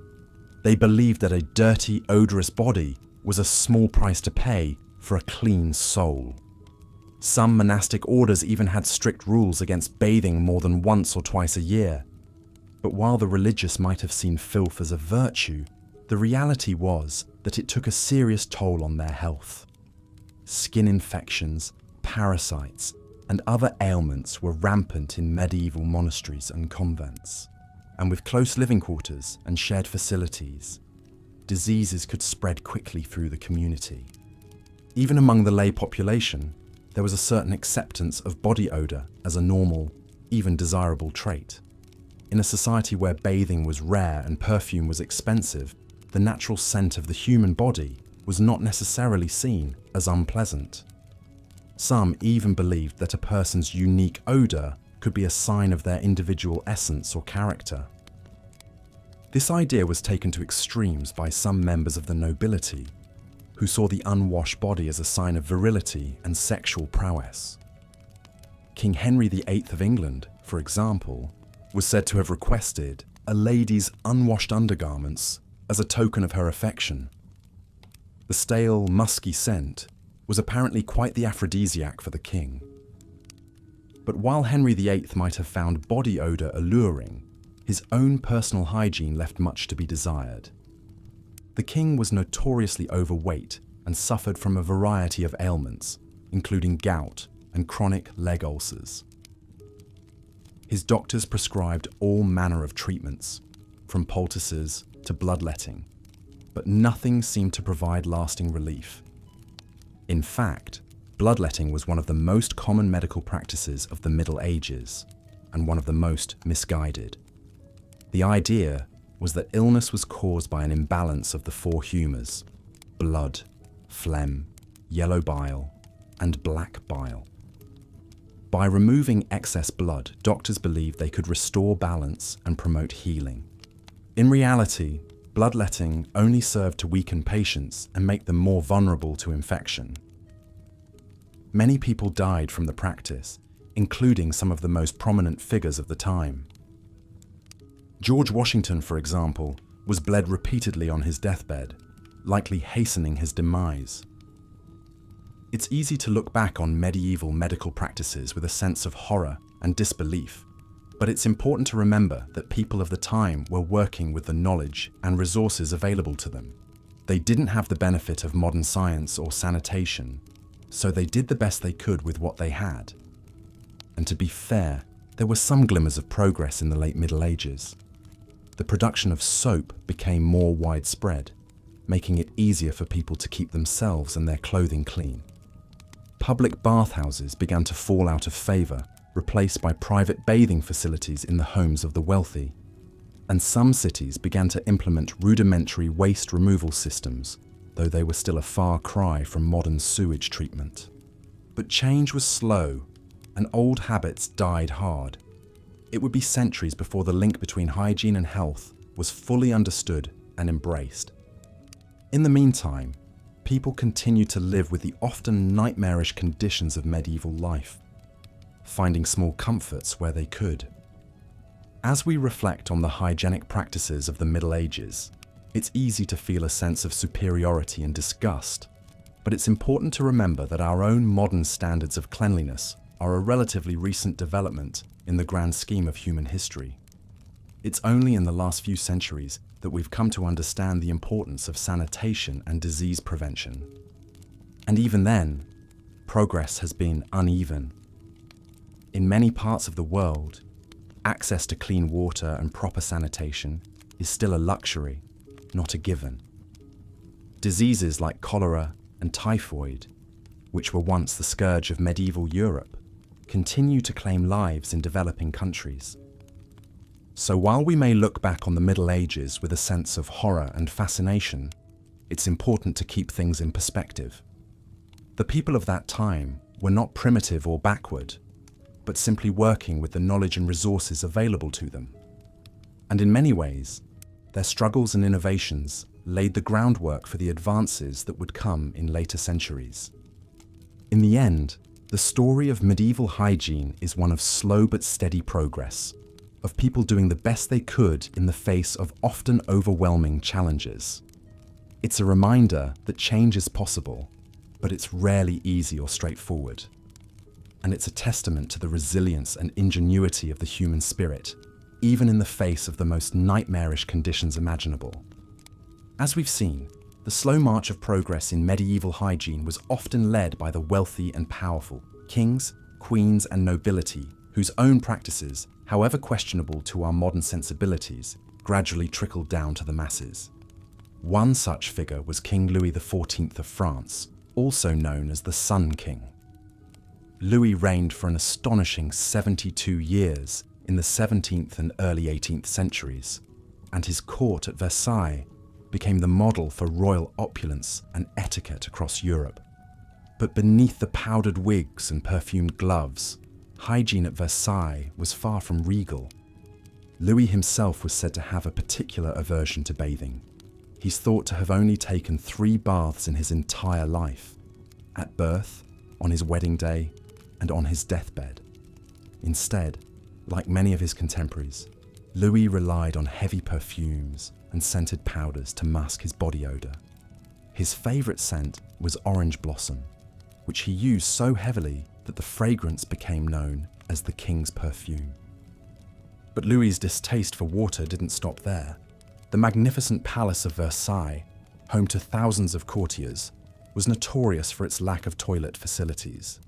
They believed that a dirty, odorous body was a small price to pay for a clean soul. Some monastic orders even had strict rules against bathing more than once or twice a year. But while the religious might have seen filth as a virtue, the reality was that it took a serious toll on their health. Skin infections, parasites, and other ailments were rampant in medieval monasteries and convents. And with close living quarters and shared facilities, diseases could spread quickly through the community. Even among the lay population, there was a certain acceptance of body odor as a normal, even desirable trait. In a society where bathing was rare and perfume was expensive, the natural scent of the human body was not necessarily seen as unpleasant. Some even believed that a person's unique odor could be a sign of their individual essence or character. This idea was taken to extremes by some members of the nobility, who saw the unwashed body as a sign of virility and sexual prowess. King Henry VIII of England, for example, was said to have requested a lady's unwashed undergarments as a token of her affection. The stale, musky scent was apparently quite the aphrodisiac for the king. But while Henry VIII might have found body odor alluring, his own personal hygiene left much to be desired. The king was notoriously overweight and suffered from a variety of ailments, including gout and chronic leg ulcers. His doctors prescribed all manner of treatments, from poultices to bloodletting, but nothing seemed to provide lasting relief. In fact, bloodletting was one of the most common medical practices of the Middle Ages, and one of the most misguided. The idea was that illness was caused by an imbalance of the four humours: blood, phlegm, yellow bile, and black bile. By removing excess blood, doctors believed they could restore balance and promote healing. In reality, bloodletting only served to weaken patients and make them more vulnerable to infection. Many people died from the practice, including some of the most prominent figures of the time. George Washington, for example, was bled repeatedly on his deathbed, likely hastening his demise. It's easy to look back on medieval medical practices with a sense of horror and disbelief, but it's important to remember that people of the time were working with the knowledge and resources available to them. They didn't have the benefit of modern science or sanitation, so they did the best they could with what they had. And to be fair, there were some glimmers of progress in the late Middle Ages. The production of soap became more widespread, making it easier for people to keep themselves and their clothing clean. Public bathhouses began to fall out of favour, replaced by private bathing facilities in the homes of the wealthy. And some cities began to implement rudimentary waste removal systems, though they were still a far cry from modern sewage treatment. But change was slow, and old habits died hard. It would be centuries before the link between hygiene and health was fully understood and embraced. In the meantime, people continued to live with the often nightmarish conditions of medieval life, finding small comforts where they could. As we reflect on the hygienic practices of the Middle Ages, it's easy to feel a sense of superiority and disgust, but it's important to remember that our own modern standards of cleanliness are a relatively recent development in the grand scheme of human history. It's only in the last few centuries that we've come to understand the importance of sanitation and disease prevention. And even then, progress has been uneven. In many parts of the world, access to clean water and proper sanitation is still a luxury, not a given. Diseases like cholera and typhoid, which were once the scourge of medieval Europe, continue to claim lives in developing countries. So while we may look back on the Middle Ages with a sense of horror and fascination, it's important to keep things in perspective. The people of that time were not primitive or backward, but simply working with the knowledge and resources available to them. And in many ways, their struggles and innovations laid the groundwork for the advances that would come in later centuries. In the end, the story of medieval hygiene is one of slow but steady progress, of people doing the best they could in the face of often overwhelming challenges. It's a reminder that change is possible, but it's rarely easy or straightforward. And it's a testament to the resilience and ingenuity of the human spirit, even in the face of the most nightmarish conditions imaginable. As we've seen, the slow march of progress in medieval hygiene was often led by the wealthy and powerful, kings, queens, and nobility, whose own practices, however questionable to our modern sensibilities, gradually trickled down to the masses. One such figure was King Louis XIV of France, also known as the Sun King. Louis reigned for an astonishing 72 years in the 17th and early 18th centuries, and his court at Versailles became the model for royal opulence and etiquette across Europe. But beneath the powdered wigs and perfumed gloves, hygiene at Versailles was far from regal. Louis himself was said to have a particular aversion to bathing. He's thought to have only taken 3 baths in his entire life: at birth, on his wedding day, and on his deathbed. Instead, like many of his contemporaries, Louis relied on heavy perfumes and scented powders to mask his body odor. His favorite scent was orange blossom, which he used so heavily that the fragrance became known as the king's perfume. But Louis's distaste for water didn't stop there. The magnificent palace of Versailles, home to thousands of courtiers, was notorious for its lack of toilet facilities.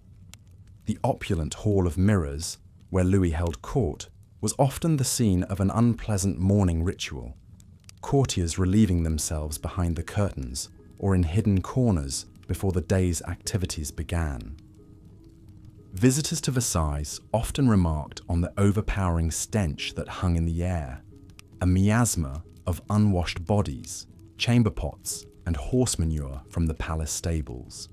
The opulent Hall of Mirrors, where Louis held court, was often the scene of an unpleasant morning ritual, courtiers relieving themselves behind the curtains or in hidden corners before the day's activities began. Visitors to Versailles often remarked on the overpowering stench that hung in the air, a miasma of unwashed bodies, chamber pots, and horse manure from the palace stables.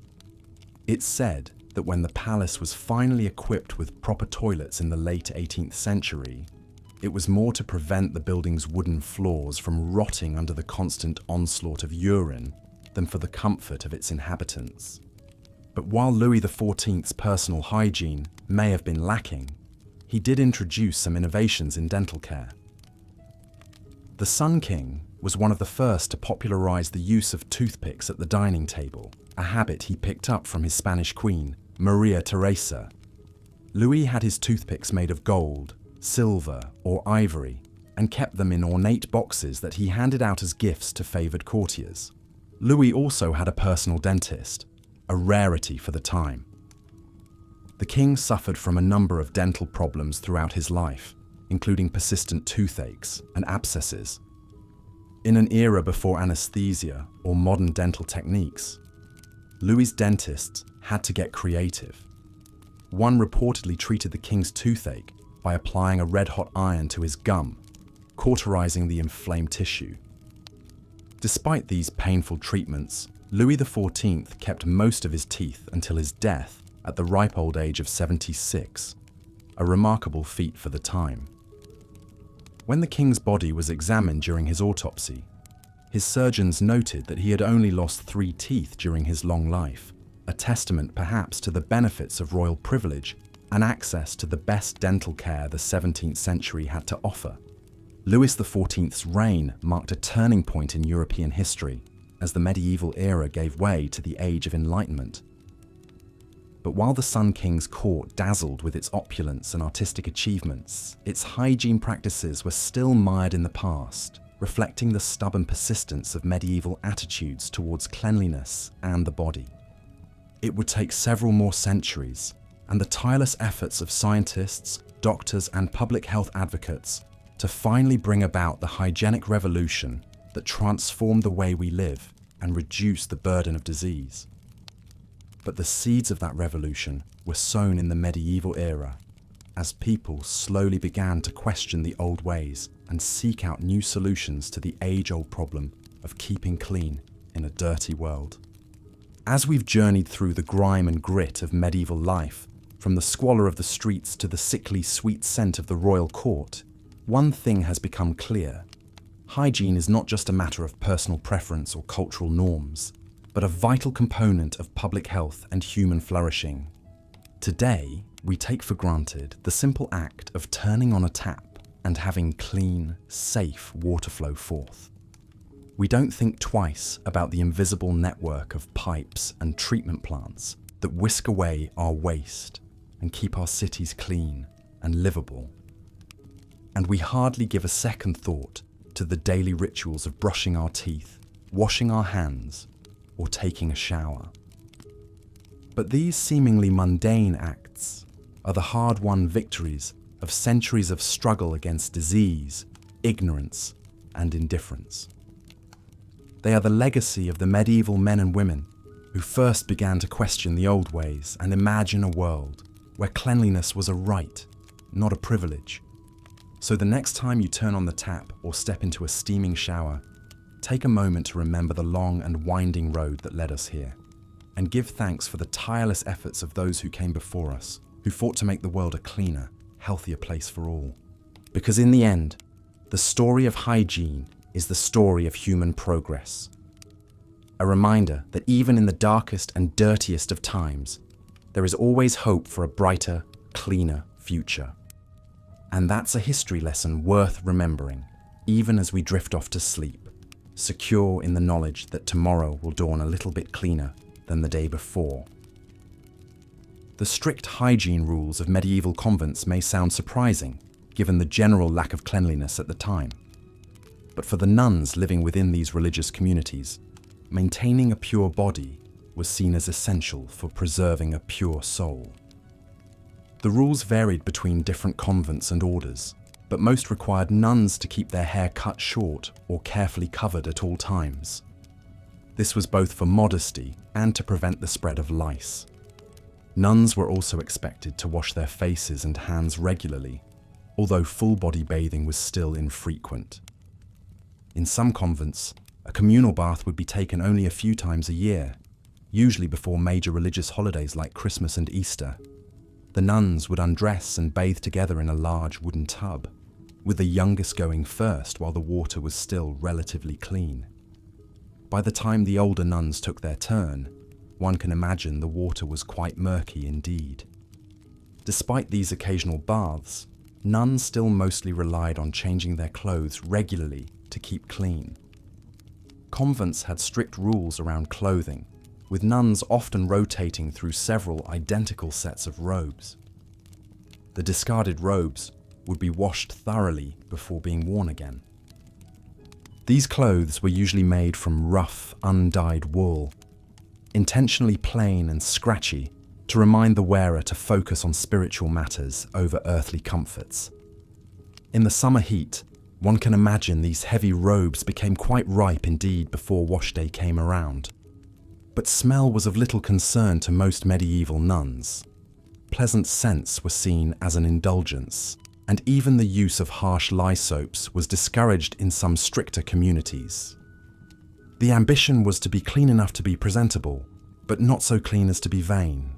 It's said that when the palace was finally equipped with proper toilets in the late 18th century, it was more to prevent the building's wooden floors from rotting under the constant onslaught of urine than for the comfort of its inhabitants. But while Louis XIV's personal hygiene may have been lacking, he did introduce some innovations in dental care. The Sun King was one of the first to popularize the use of toothpicks at the dining table, a habit he picked up from his Spanish queen, Maria Teresa. Louis had his toothpicks made of gold, silver, or ivory, and kept them in ornate boxes that he handed out as gifts to favored courtiers. Louis also had a personal dentist, a rarity for the time. The king suffered from a number of dental problems throughout his life, including persistent toothaches and abscesses. In an era before anesthesia or modern dental techniques, Louis's dentists had to get creative. One reportedly treated the king's toothache by applying a red-hot iron to his gum, cauterizing the inflamed tissue. Despite these painful treatments, Louis XIV kept most of his teeth until his death at the ripe old age of 76, a remarkable feat for the time. When the king's body was examined during his autopsy, his surgeons noted that he had only lost 3 teeth during his long life, a testament perhaps to the benefits of royal privilege and access to the best dental care the 17th century had to offer. Louis XIV's reign marked a turning point in European history as the medieval era gave way to the Age of Enlightenment. But while the Sun King's court dazzled with its opulence and artistic achievements, its hygiene practices were still mired in the past, reflecting the stubborn persistence of medieval attitudes towards cleanliness and the body. It would take several more centuries, and the tireless efforts of scientists, doctors, and public health advocates to finally bring about the hygienic revolution that transformed the way we live and reduced the burden of disease. But the seeds of that revolution were sown in the medieval era, as people slowly began to question the old ways and seek out new solutions to the age-old problem of keeping clean in a dirty world. As we've journeyed through the grime and grit of medieval life, from the squalor of the streets to the sickly sweet scent of the royal court, one thing has become clear. Hygiene is not just a matter of personal preference or cultural norms, but a vital component of public health and human flourishing. Today, we take for granted the simple act of turning on a tap and having clean, safe water flow forth. We don't think twice about the invisible network of pipes and treatment plants that whisk away our waste and keep our cities clean and livable. And we hardly give a second thought to the daily rituals of brushing our teeth, washing our hands, or taking a shower. But these seemingly mundane acts are the hard-won victories of centuries of struggle against disease, ignorance, and indifference. They are the legacy of the medieval men and women who first began to question the old ways and imagine a world where cleanliness was a right, not a privilege. So the next time you turn on the tap or step into a steaming shower, take a moment to remember the long and winding road that led us here, and give thanks for the tireless efforts of those who came before us, who fought to make the world a cleaner, healthier place for all. Because in the end, the story of hygiene is the story of human progress. A reminder that even in the darkest and dirtiest of times, there is always hope for a brighter, cleaner future. And that's a history lesson worth remembering, even as we drift off to sleep, secure in the knowledge that tomorrow will dawn a little bit cleaner than the day before. The strict hygiene rules of medieval convents may sound surprising, given the general lack of cleanliness at the time. But for the nuns living within these religious communities, maintaining a pure body was seen as essential for preserving a pure soul. The rules varied between different convents and orders, but most required nuns to keep their hair cut short or carefully covered at all times. This was both for modesty and to prevent the spread of lice. Nuns were also expected to wash their faces and hands regularly, although full-body bathing was still infrequent. In some convents, a communal bath would be taken only a few times a year, usually before major religious holidays like Christmas and Easter. The nuns would undress and bathe together in a large wooden tub, with the youngest going first while the water was still relatively clean. By the time the older nuns took their turn, one can imagine the water was quite murky indeed. Despite these occasional baths, nuns still mostly relied on changing their clothes regularly to keep clean. Convents had strict rules around clothing, with nuns often rotating through several identical sets of robes. The discarded robes would be washed thoroughly before being worn again. These clothes were usually made from rough, undyed wool, intentionally plain and scratchy to remind the wearer to focus on spiritual matters over earthly comforts. In the summer heat, one can imagine these heavy robes became quite ripe indeed before wash day came around. But smell was of little concern to most medieval nuns. Pleasant scents were seen as an indulgence, and even the use of harsh lye soaps was discouraged in some stricter communities. The ambition was to be clean enough to be presentable, but not so clean as to be vain.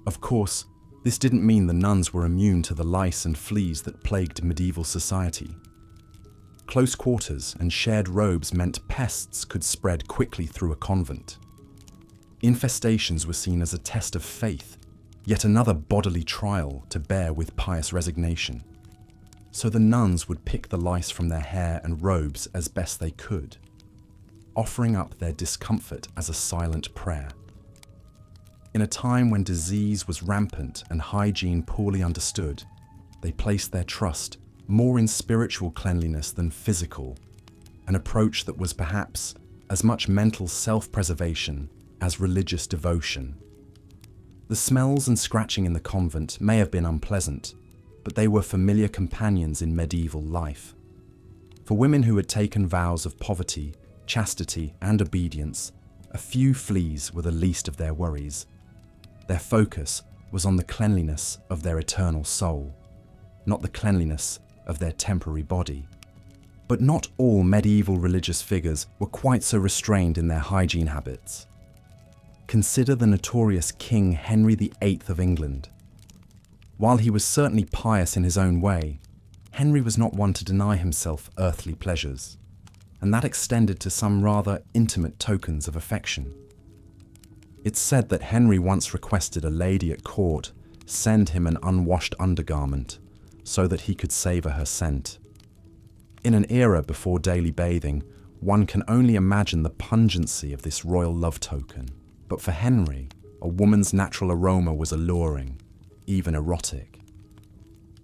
Of course, this didn't mean the nuns were immune to the lice and fleas that plagued medieval society. Close quarters and shared robes meant pests could spread quickly through a convent. Infestations were seen as a test of faith, yet another bodily trial to bear with pious resignation. So the nuns would pick the lice from their hair and robes as best they could, offering up their discomfort as a silent prayer. In a time when disease was rampant and hygiene poorly understood, they placed their trust more in spiritual cleanliness than physical, an approach that was perhaps as much mental self-preservation as religious devotion. The smells and scratching in the convent may have been unpleasant, but they were familiar companions in medieval life. For women who had taken vows of poverty, chastity, and obedience, a few fleas were the least of their worries. Their focus was on the cleanliness of their eternal soul, not the cleanliness of their temporary body. But not all medieval religious figures were quite so restrained in their hygiene habits. Consider the notorious King Henry VIII of England. While he was certainly pious in his own way, Henry was not one to deny himself earthly pleasures, and that extended to some rather intimate tokens of affection. It's said that Henry once requested a lady at court send him an unwashed undergarment so that he could savour her scent. In an era before daily bathing, one can only imagine the pungency of this royal love token. But for Henry, a woman's natural aroma was alluring, even erotic.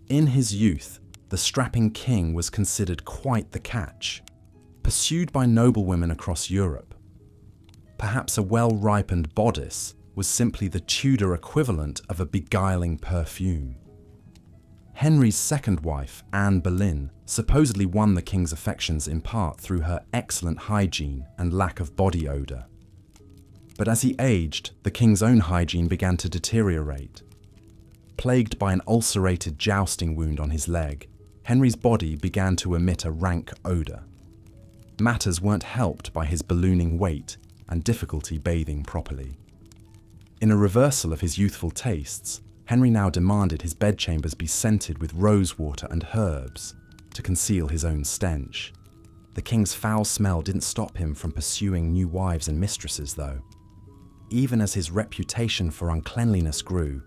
In his youth, the strapping king was considered quite the catch, pursued by noblewomen across Europe. Perhaps a well-ripened bodice was simply the Tudor equivalent of a beguiling perfume. Henry's second wife, Anne Boleyn, supposedly won the king's affections in part through her excellent hygiene and lack of body odour. But as he aged, the king's own hygiene began to deteriorate. Plagued by an ulcerated jousting wound on his leg, Henry's body began to emit a rank odour. Matters weren't helped by his ballooning weight and difficulty bathing properly. In a reversal of his youthful tastes, Henry now demanded his bedchambers be scented with rosewater and herbs to conceal his own stench. The king's foul smell didn't stop him from pursuing new wives and mistresses, though. Even as his reputation for uncleanliness grew,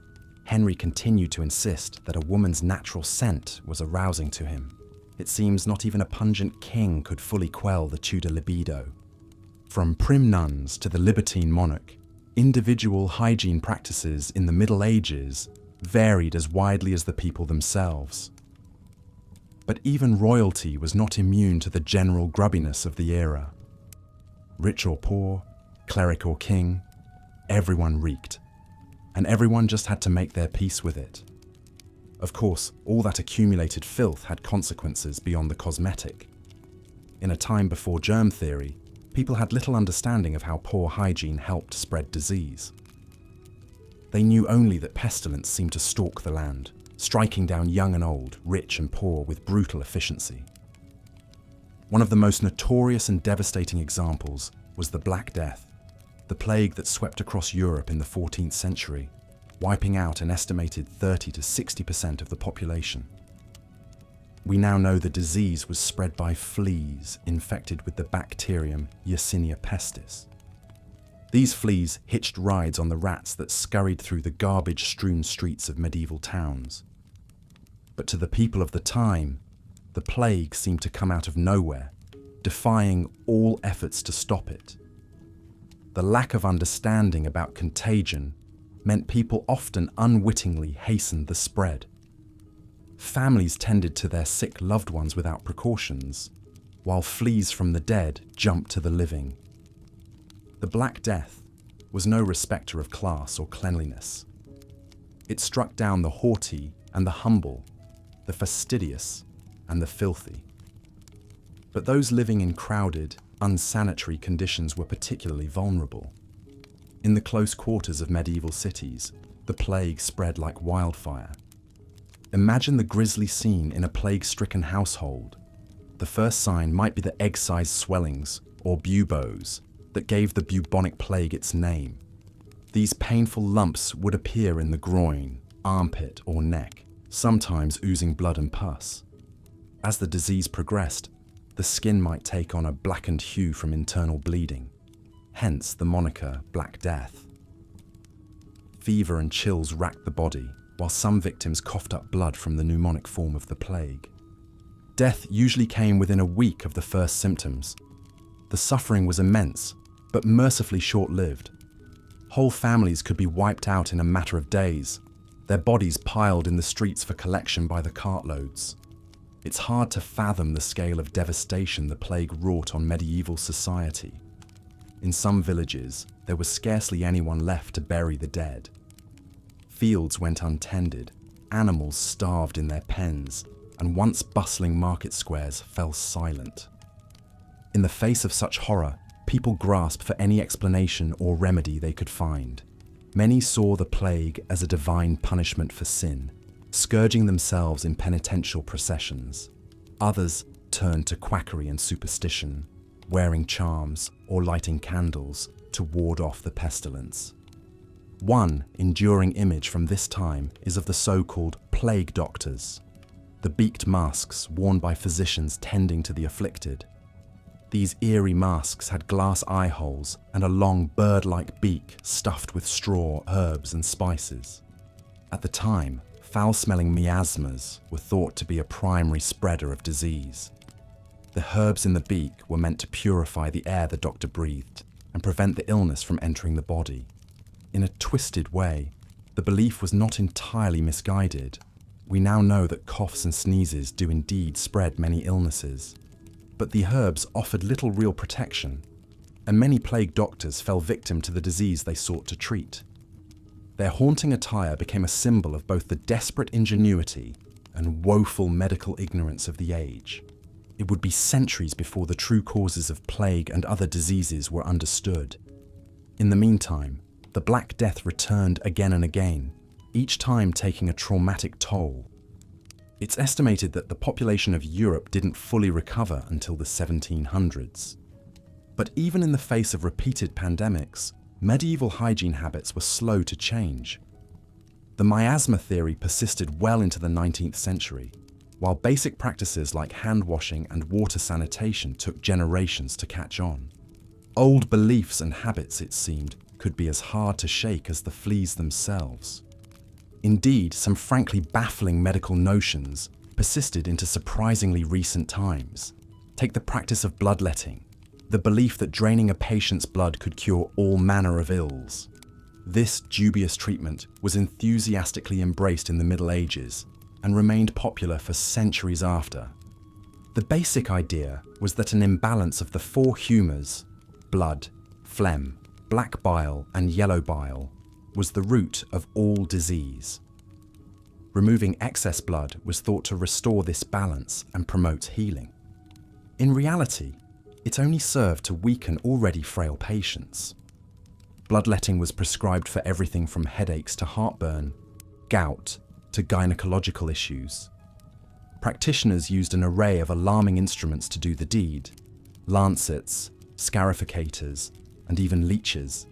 Henry continued to insist that a woman's natural scent was arousing to him. It seems not even a pungent king could fully quell the Tudor libido. From prim nuns to the libertine monarch, individual hygiene practices in the Middle Ages varied as widely as the people themselves. But even royalty was not immune to the general grubbiness of the era. Rich or poor, cleric or king, everyone reeked, and everyone just had to make their peace with it. Of course, all that accumulated filth had consequences beyond the cosmetic. In a time before germ theory, people had little understanding of how poor hygiene helped spread disease. They knew only that pestilence seemed to stalk the land, striking down young and old, rich and poor with brutal efficiency. One of the most notorious and devastating examples was the Black Death, the plague that swept across Europe in the 14th century, wiping out an estimated 30 to 60% of the population. We now know the disease was spread by fleas infected with the bacterium Yersinia pestis. These fleas hitched rides on the rats that scurried through the garbage-strewn streets of medieval towns. But to the people of the time, the plague seemed to come out of nowhere, defying all efforts to stop it. The lack of understanding about contagion meant people often unwittingly hastened the spread. Families tended to their sick loved ones without precautions, while fleas from the dead jumped to the living. The Black Death was no respecter of class or cleanliness. It struck down the haughty and the humble, the fastidious and the filthy. But those living in crowded, unsanitary conditions were particularly vulnerable. In the close quarters of medieval cities, the plague spread like wildfire. Imagine the grisly scene in a plague-stricken household. The first sign might be the egg-sized swellings, or buboes, that gave the bubonic plague its name. These painful lumps would appear in the groin, armpit, or neck, sometimes oozing blood and pus. As the disease progressed, the skin might take on a blackened hue from internal bleeding, hence the moniker Black Death. Fever and chills racked the body, while some victims coughed up blood from the pneumonic form of the plague. Death usually came within a week of the first symptoms. The suffering was immense, but mercifully short-lived. Whole families could be wiped out in a matter of days, their bodies piled in the streets for collection by the cartloads. It's hard to fathom the scale of devastation the plague wrought on medieval society. In some villages, there was scarcely anyone left to bury the dead. Fields went untended, animals starved in their pens, and once bustling market squares fell silent. In the face of such horror, people grasped for any explanation or remedy they could find. Many saw the plague as a divine punishment for sin, scourging themselves in penitential processions. Others turned to quackery and superstition, wearing charms or lighting candles to ward off the pestilence. One enduring image from this time is of the so-called plague doctors, the beaked masks worn by physicians tending to the afflicted. These eerie masks had glass eye holes and a long bird-like beak stuffed with straw, herbs and spices. At the time, foul-smelling miasmas were thought to be a primary spreader of disease. The herbs in the beak were meant to purify the air the doctor breathed and prevent the illness from entering the body. In a twisted way, the belief was not entirely misguided. We now know that coughs and sneezes do indeed spread many illnesses. But the herbs offered little real protection, and many plague doctors fell victim to the disease they sought to treat. Their haunting attire became a symbol of both the desperate ingenuity and woeful medical ignorance of the age. It would be centuries before the true causes of plague and other diseases were understood. In the meantime, the Black Death returned again and again, each time taking a traumatic toll. It's estimated that the population of Europe didn't fully recover until the 1700s. But even in the face of repeated pandemics, medieval hygiene habits were slow to change. The miasma theory persisted well into the 19th century, while basic practices like hand washing and water sanitation took generations to catch on. Old beliefs and habits, it seemed, could be as hard to shake as the fleas themselves. Indeed, some frankly baffling medical notions persisted into surprisingly recent times. Take the practice of bloodletting, the belief that draining a patient's blood could cure all manner of ills. This dubious treatment was enthusiastically embraced in the Middle Ages and remained popular for centuries after. The basic idea was that an imbalance of the four humours, blood, phlegm, black bile and yellow bile, was the root of all disease. Removing excess blood was thought to restore this balance and promote healing. In reality, it only served to weaken already frail patients. Bloodletting was prescribed for everything from headaches to heartburn, gout to gynecological issues. Practitioners used an array of alarming instruments to do the deed: lancets, scarificators, and even leeches,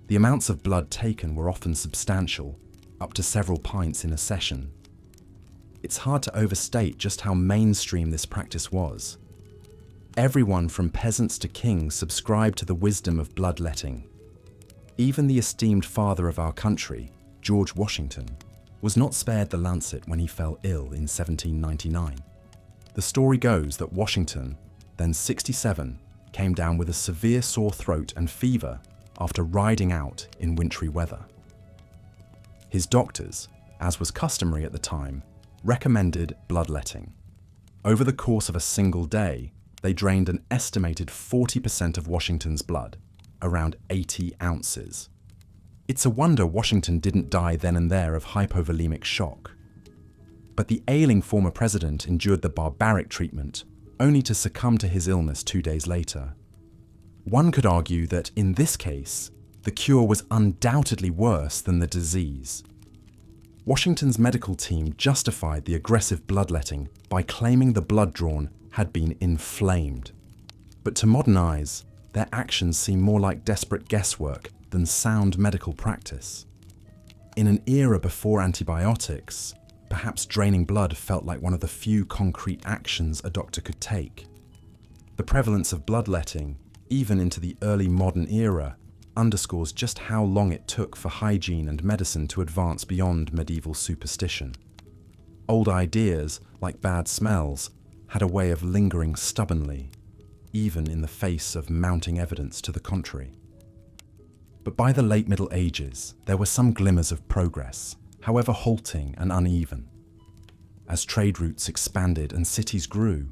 The amounts of blood taken were often substantial, up to several pints in a session. It's hard to overstate just how mainstream this practice was. Everyone from peasants to kings subscribed to the wisdom of bloodletting. Even the esteemed father of our country, George Washington, was not spared the lancet when he fell ill in 1799. The story goes that Washington, then 67, came down with a severe sore throat and fever after riding out in wintry weather. His doctors, as was customary at the time, recommended bloodletting. Over the course of a single day, they drained an estimated 40% of Washington's blood, around 80 ounces. It's a wonder Washington didn't die then and there of hypovolemic shock. But the ailing former president endured the barbaric treatment, only to succumb to his illness 2 days later. One could argue that, in this case, the cure was undoubtedly worse than the disease. Washington's medical team justified the aggressive bloodletting by claiming the blood drawn had been inflamed. But to modern eyes, their actions seem more like desperate guesswork than sound medical practice. In an era before antibiotics, perhaps draining blood felt like one of the few concrete actions a doctor could take. The prevalence of bloodletting, even into the early modern era, underscores just how long it took for hygiene and medicine to advance beyond medieval superstition. Old ideas, like bad smells, had a way of lingering stubbornly, even in the face of mounting evidence to the contrary. But by the late Middle Ages, there were some glimmers of progress, however halting and uneven. As trade routes expanded and cities grew,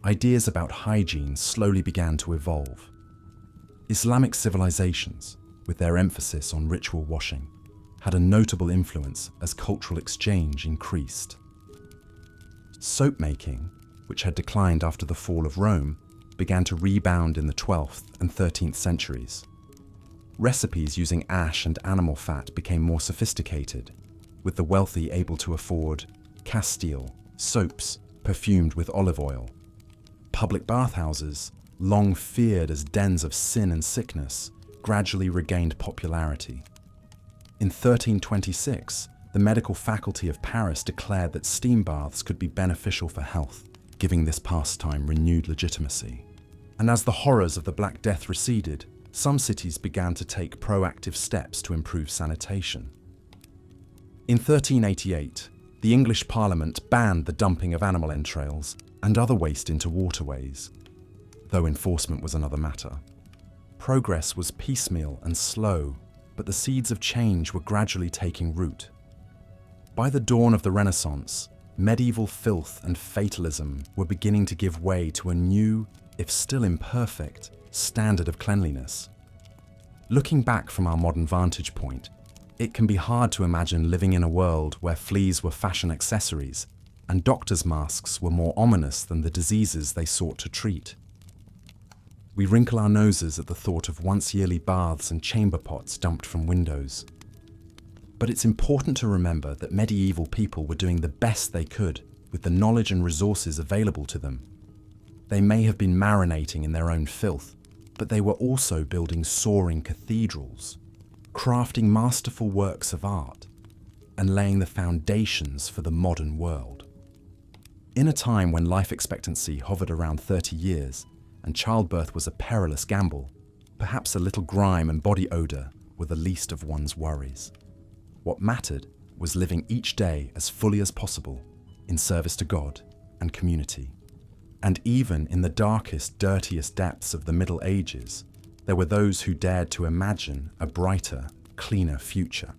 ideas about hygiene slowly began to evolve. Islamic civilizations, with their emphasis on ritual washing, had a notable influence as cultural exchange increased. Soap making, which had declined after the fall of Rome, began to rebound in the 12th and 13th centuries. Recipes using ash and animal fat became more sophisticated, with the wealthy able to afford castile, soaps perfumed with olive oil. Public bathhouses, long feared as dens of sin and sickness, gradually regained popularity. In 1326, the medical faculty of Paris declared that steam baths could be beneficial for health, giving this pastime renewed legitimacy. And as the horrors of the Black Death receded, some cities began to take proactive steps to improve sanitation. In 1388, the English Parliament banned the dumping of animal entrails and other waste into waterways, though enforcement was another matter. Progress was piecemeal and slow, but the seeds of change were gradually taking root. By the dawn of the Renaissance, medieval filth and fatalism were beginning to give way to a new, if still imperfect, standard of cleanliness. Looking back from our modern vantage point, it can be hard to imagine living in a world where fleas were fashion accessories and doctors' masks were more ominous than the diseases they sought to treat. We wrinkle our noses at the thought of once-yearly baths and chamber pots dumped from windows. But it's important to remember that medieval people were doing the best they could with the knowledge and resources available to them. They may have been marinating in their own filth, but they were also building soaring cathedrals, crafting masterful works of art, and laying the foundations for the modern world. In a time when life expectancy hovered around 30 years and childbirth was a perilous gamble, perhaps a little grime and body odour were the least of one's worries. What mattered was living each day as fully as possible in service to God and community. And even in the darkest, dirtiest depths of the Middle Ages, there were those who dared to imagine a brighter, cleaner future.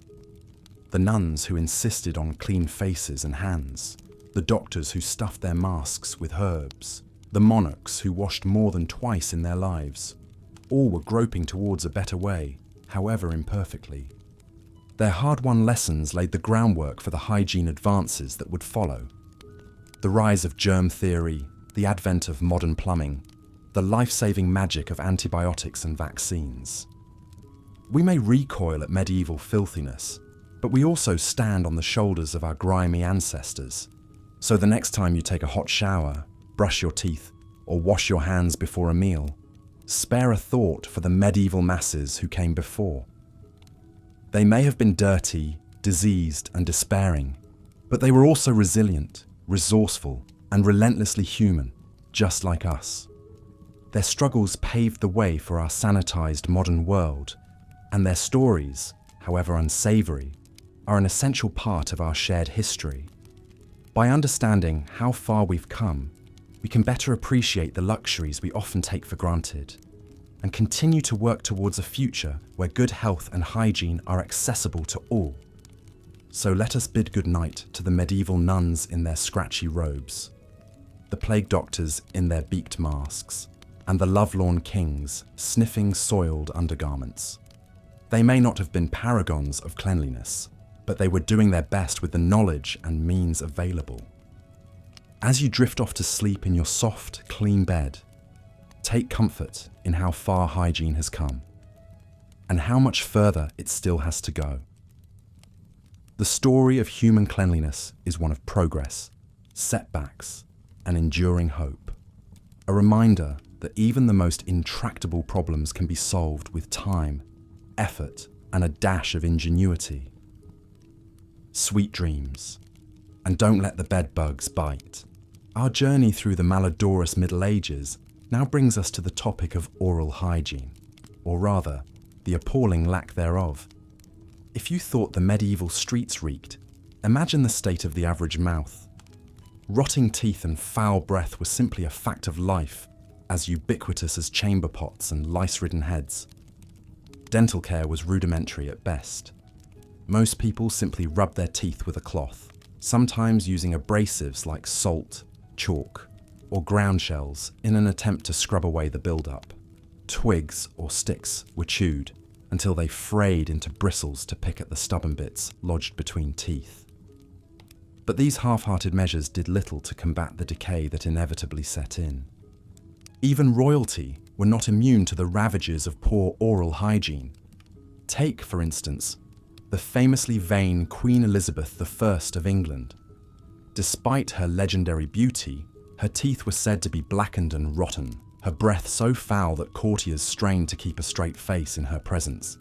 The nuns who insisted on clean faces and hands, the doctors who stuffed their masks with herbs, the monarchs who washed more than twice in their lives, all were groping towards a better way, however imperfectly. Their hard-won lessons laid the groundwork for the hygiene advances that would follow. The rise of germ theory, the advent of modern plumbing, the life-saving magic of antibiotics and vaccines. We may recoil at medieval filthiness, but we also stand on the shoulders of our grimy ancestors. So the next time you take a hot shower, brush your teeth, or wash your hands before a meal, spare a thought for the medieval masses who came before. They may have been dirty, diseased, and despairing, but they were also resilient, resourceful, and relentlessly human, just like us. Their struggles paved the way for our sanitized modern world, and their stories, however unsavory, are an essential part of our shared history. By understanding how far we've come, we can better appreciate the luxuries we often take for granted, and continue to work towards a future where good health and hygiene are accessible to all. So let us bid goodnight to the medieval nuns in their scratchy robes, the plague doctors in their beaked masks, and the lovelorn kings sniffing soiled undergarments. They may not have been paragons of cleanliness, but they were doing their best with the knowledge and means available. As you drift off to sleep in your soft, clean bed, take comfort in how far hygiene has come, and how much further it still has to go. The story of human cleanliness is one of progress, setbacks, and enduring hope. A reminder that even the most intractable problems can be solved with time, effort, and a dash of ingenuity. Sweet dreams, and don't let the bed bugs bite. Our journey through the malodorous Middle Ages now brings us to the topic of oral hygiene, or rather, the appalling lack thereof. If you thought the medieval streets reeked, imagine the state of the average mouth. Rotting teeth and foul breath were simply a fact of life, as ubiquitous as chamber pots and lice-ridden heads. Dental care was rudimentary at best. Most people simply rubbed their teeth with a cloth, sometimes using abrasives like salt, chalk, or ground shells in an attempt to scrub away the buildup. Twigs or sticks were chewed until they frayed into bristles to pick at the stubborn bits lodged between teeth. But these half-hearted measures did little to combat the decay that inevitably set in. Even royalty were not immune to the ravages of poor oral hygiene. Take, for instance, the famously vain Queen Elizabeth I of England. Despite her legendary beauty, her teeth were said to be blackened and rotten, her breath so foul that courtiers strained to keep a straight face in her presence.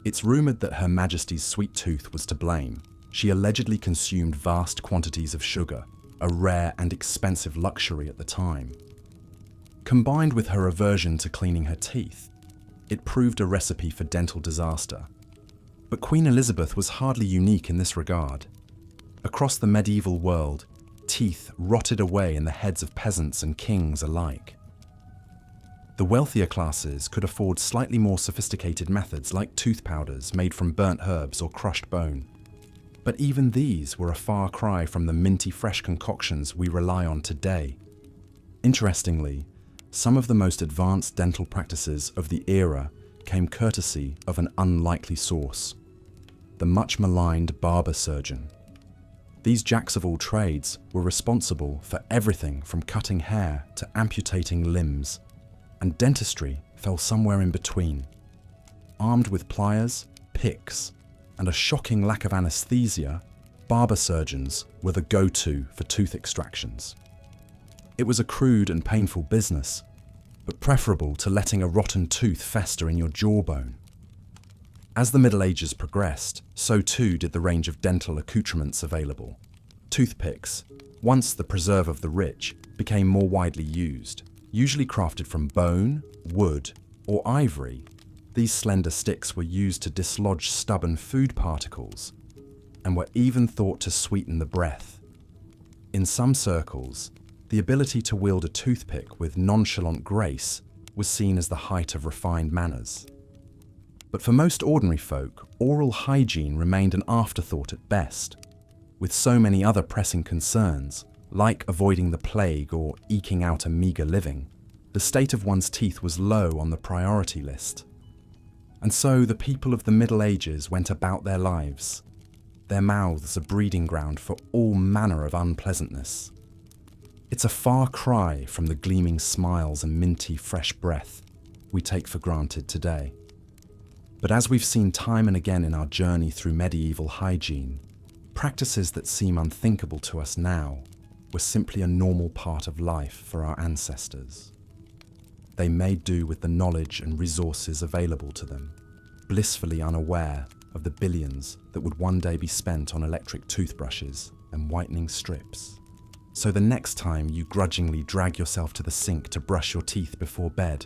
It's rumoured that Her Majesty's sweet tooth was to blame. She allegedly consumed vast quantities of sugar, a rare and expensive luxury at the time. Combined with her aversion to cleaning her teeth, it proved a recipe for dental disaster. But Queen Elizabeth was hardly unique in this regard. Across the medieval world, teeth rotted away in the heads of peasants and kings alike. The wealthier classes could afford slightly more sophisticated methods like tooth powders made from burnt herbs or crushed bone. But even these were a far cry from the minty fresh concoctions we rely on today. Interestingly, some of the most advanced dental practices of the era came courtesy of an unlikely source: the much maligned barber surgeon. These jacks of all trades were responsible for everything from cutting hair to amputating limbs, and dentistry fell somewhere in between. Armed with pliers, picks, and a shocking lack of anesthesia, barber surgeons were the go-to for tooth extractions. It was a crude and painful business, but preferable to letting a rotten tooth fester in your jawbone. As the Middle Ages progressed, so too did the range of dental accoutrements available. Toothpicks, once the preserve of the rich, became more widely used. Usually crafted from bone, wood, or ivory, these slender sticks were used to dislodge stubborn food particles, and were even thought to sweeten the breath. In some circles, the ability to wield a toothpick with nonchalant grace was seen as the height of refined manners. But for most ordinary folk, oral hygiene remained an afterthought at best. With so many other pressing concerns, like avoiding the plague or eking out a meagre living, the state of one's teeth was low on the priority list. And so the people of the Middle Ages went about their lives, their mouths a breeding ground for all manner of unpleasantness. It's a far cry from the gleaming smiles and minty fresh breath we take for granted today. But as we've seen time and again in our journey through medieval hygiene, practices that seem unthinkable to us now were simply a normal part of life for our ancestors. They made do with the knowledge and resources available to them, blissfully unaware of the billions that would one day be spent on electric toothbrushes and whitening strips. So the next time you grudgingly drag yourself to the sink to brush your teeth before bed,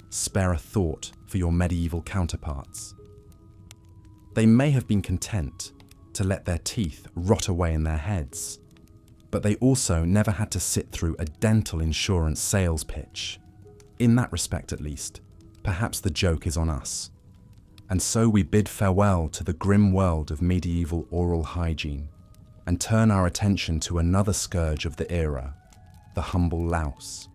spare a thought for your medieval counterparts. They may have been content to let their teeth rot away in their heads, but they also never had to sit through a dental insurance sales pitch. In that respect, at least, perhaps the joke is on us. And so we bid farewell to the grim world of medieval oral hygiene and turn our attention to another scourge of the era, the humble louse.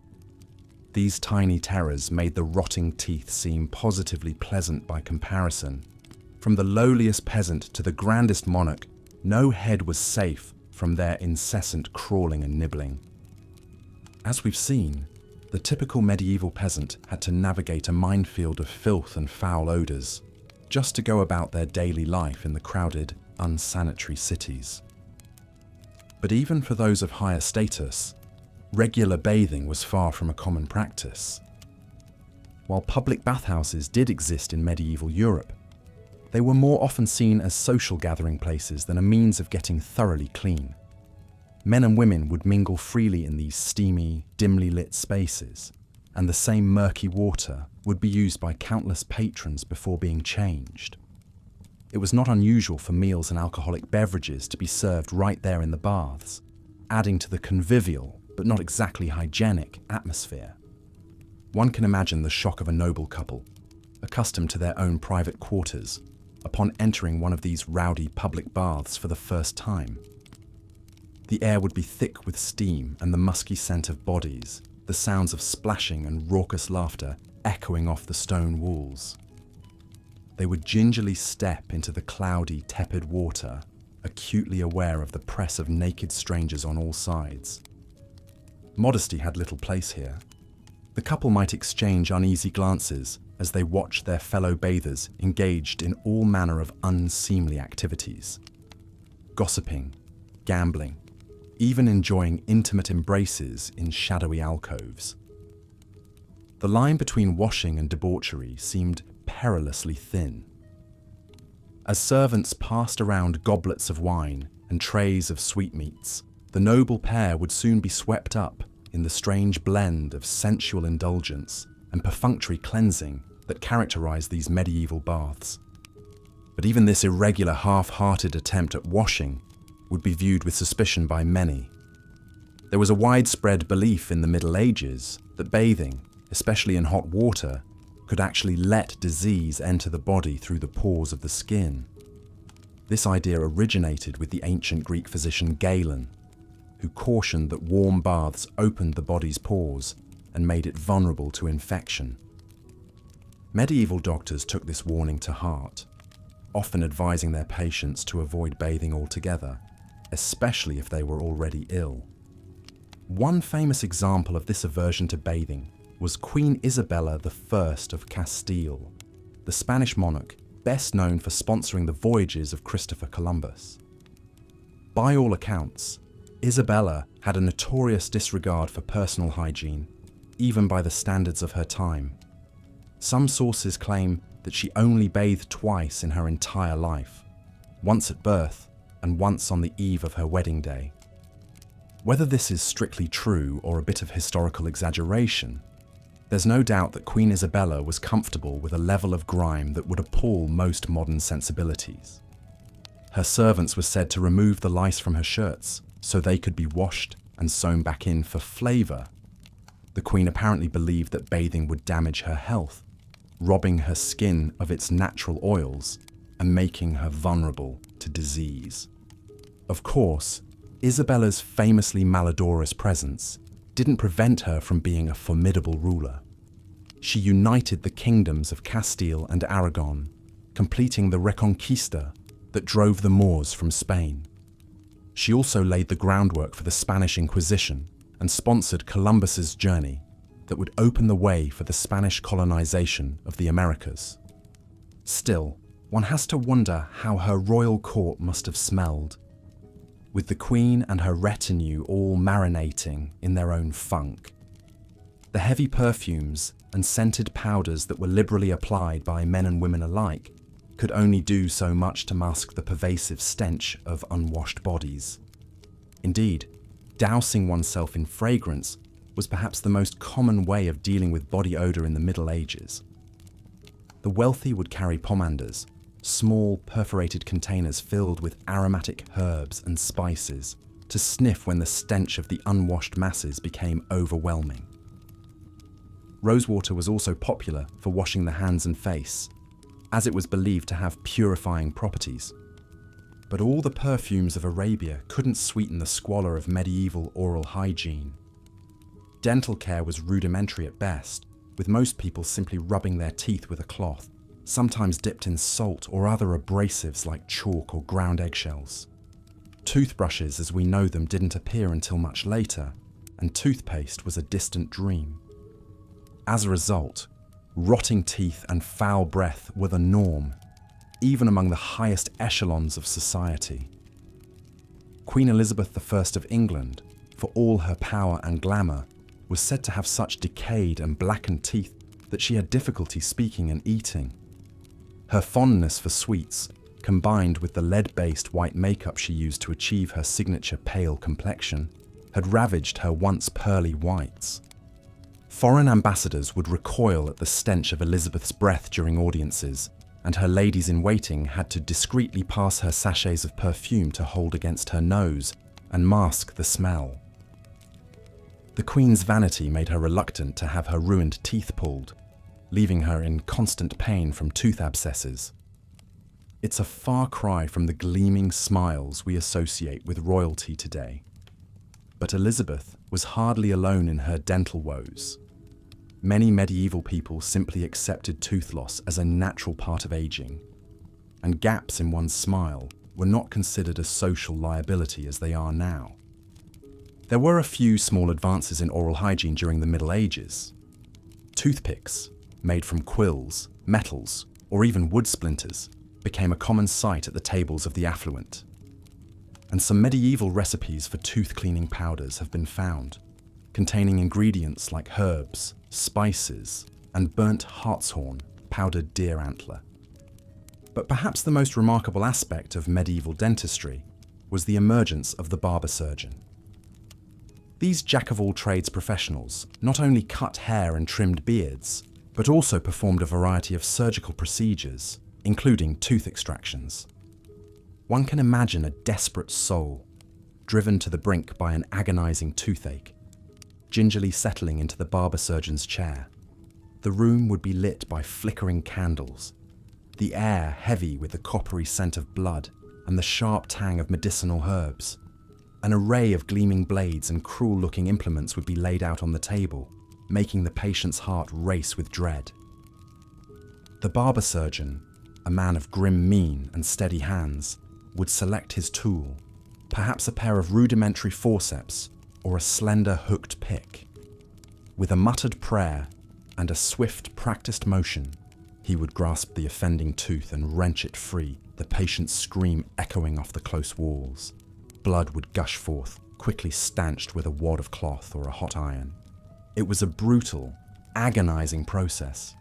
These tiny terrors made the rotting teeth seem positively pleasant by comparison. From the lowliest peasant to the grandest monarch, no head was safe from their incessant crawling and nibbling. As we've seen, the typical medieval peasant had to navigate a minefield of filth and foul odours just to go about their daily life in the crowded, unsanitary cities. But even for those of higher status, regular bathing was far from a common practice. While public bathhouses did exist in medieval Europe, they were more often seen as social gathering places than a means of getting thoroughly clean. Men and women would mingle freely in these steamy, dimly lit spaces, and the same murky water would be used by countless patrons before being changed. It was not unusual for meals and alcoholic beverages to be served right there in the baths, adding to the convivial, but not exactly hygienic, atmosphere. One can imagine the shock of a noble couple, accustomed to their own private quarters, upon entering one of these rowdy public baths for the first time. The air would be thick with steam and the musky scent of bodies, the sounds of splashing and raucous laughter echoing off the stone walls. They would gingerly step into the cloudy, tepid water, acutely aware of the press of naked strangers on all sides. Modesty had little place here. The couple might exchange uneasy glances as they watched their fellow bathers engaged in all manner of unseemly activities. Gossiping, gambling, even enjoying intimate embraces in shadowy alcoves. The line between washing and debauchery seemed perilously thin. As servants passed around goblets of wine and trays of sweetmeats, the noble pair would soon be swept up in the strange blend of sensual indulgence and perfunctory cleansing that characterized these medieval baths. But even this irregular, half-hearted attempt at washing would be viewed with suspicion by many. There was a widespread belief in the Middle Ages that bathing, especially in hot water, could actually let disease enter the body through the pores of the skin. This idea originated with the ancient Greek physician Galen, who cautioned that warm baths opened the body's pores and made it vulnerable to infection. Medieval doctors took this warning to heart, often advising their patients to avoid bathing altogether, especially if they were already ill. One famous example of this aversion to bathing was Queen Isabella I of Castile, the Spanish monarch best known for sponsoring the voyages of Christopher Columbus. By all accounts, Isabella had a notorious disregard for personal hygiene, even by the standards of her time. Some sources claim that she only bathed twice in her entire life, once at birth and once on the eve of her wedding day. Whether this is strictly true or a bit of historical exaggeration, there's no doubt that Queen Isabella was comfortable with a level of grime that would appall most modern sensibilities. Her servants were said to remove the lice from her shirts so they could be washed and sewn back in for flavour. The Queen apparently believed that bathing would damage her health, robbing her skin of its natural oils and making her vulnerable to disease. Of course, Isabella's famously malodorous presence didn't prevent her from being a formidable ruler. She united the kingdoms of Castile and Aragon, completing the Reconquista that drove the Moors from Spain. She also laid the groundwork for the Spanish Inquisition and sponsored Columbus's journey that would open the way for the Spanish colonization of the Americas. Still, one has to wonder how her royal court must have smelled, with the Queen and her retinue all marinating in their own funk. The heavy perfumes and scented powders that were liberally applied by men and women alike could only do so much to mask the pervasive stench of unwashed bodies. Indeed, dousing oneself in fragrance was perhaps the most common way of dealing with body odor in the Middle Ages. The wealthy would carry pomanders, small perforated containers filled with aromatic herbs and spices, to sniff when the stench of the unwashed masses became overwhelming. Rosewater was also popular for washing the hands and face, as it was believed to have purifying properties. But all the perfumes of Arabia couldn't sweeten the squalor of medieval oral hygiene. Dental care was rudimentary at best, with most people simply rubbing their teeth with a cloth, sometimes dipped in salt or other abrasives like chalk or ground eggshells. Toothbrushes as we know them didn't appear until much later, and toothpaste was a distant dream. As a result, rotting teeth and foul breath were the norm, even among the highest echelons of society. Queen Elizabeth I of England, for all her power and glamour, was said to have such decayed and blackened teeth that she had difficulty speaking and eating. Her fondness for sweets, combined with the lead-based white makeup she used to achieve her signature pale complexion, had ravaged her once pearly whites. Foreign ambassadors would recoil at the stench of Elizabeth's breath during audiences, and her ladies-in-waiting had to discreetly pass her sachets of perfume to hold against her nose and mask the smell. The Queen's vanity made her reluctant to have her ruined teeth pulled, leaving her in constant pain from tooth abscesses. It's a far cry from the gleaming smiles we associate with royalty today. But Elizabeth was hardly alone in her dental woes. Many medieval people simply accepted tooth loss as a natural part of aging, and gaps in one's smile were not considered a social liability as they are now. There were a few small advances in oral hygiene during the Middle Ages. Toothpicks, made from quills, metals, or even wood splinters, became a common sight at the tables of the affluent. And some medieval recipes for tooth cleaning powders have been found, containing ingredients like herbs, spices, and burnt hartshorn, powdered deer antler. But perhaps the most remarkable aspect of medieval dentistry was the emergence of the barber surgeon. These jack-of-all-trades professionals not only cut hair and trimmed beards, but also performed a variety of surgical procedures, including tooth extractions. One can imagine a desperate soul, driven to the brink by an agonizing toothache, gingerly settling into the barber surgeon's chair. The room would be lit by flickering candles, the air heavy with the coppery scent of blood and the sharp tang of medicinal herbs. An array of gleaming blades and cruel-looking implements would be laid out on the table, making the patient's heart race with dread. The barber surgeon, a man of grim mien and steady hands, would select his tool, perhaps a pair of rudimentary forceps or a slender hooked pick. With a muttered prayer and a swift, practiced motion, he would grasp the offending tooth and wrench it free, the patient's scream echoing off the close walls. Blood would gush forth, quickly stanched with a wad of cloth or a hot iron. It was a brutal, agonizing process,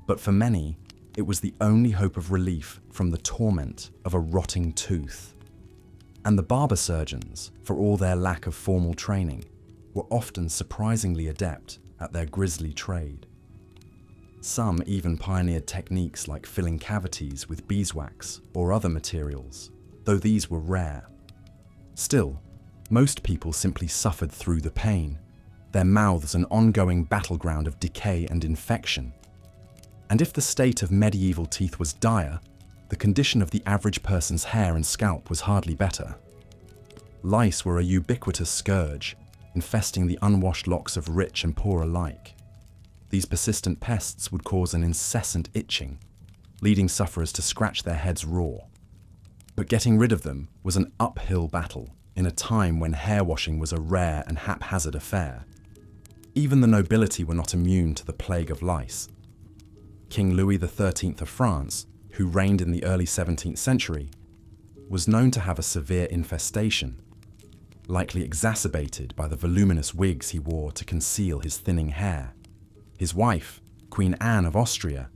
but for many, it was the only hope of relief from the torment of a rotting tooth. And the barber surgeons, for all their lack of formal training, were often surprisingly adept at their grisly trade. Some even pioneered techniques like filling cavities with beeswax or other materials, though these were rare. Still, most people simply suffered through the pain, their mouths an ongoing battleground of decay and infection. And if the state of medieval teeth was dire, the condition of the average person's hair and scalp was hardly better. Lice were a ubiquitous scourge, infesting the unwashed locks of rich and poor alike. These persistent pests would cause an incessant itching, leading sufferers to scratch their heads raw. But getting rid of them was an uphill battle in a time when hair washing was a rare and haphazard affair. Even the nobility were not immune to the plague of lice. King Louis XIII of France, who reigned in the early 17th century, was known to have a severe infestation, likely exacerbated by the voluminous wigs he wore to conceal his thinning hair. His wife, Queen Anne of Austria,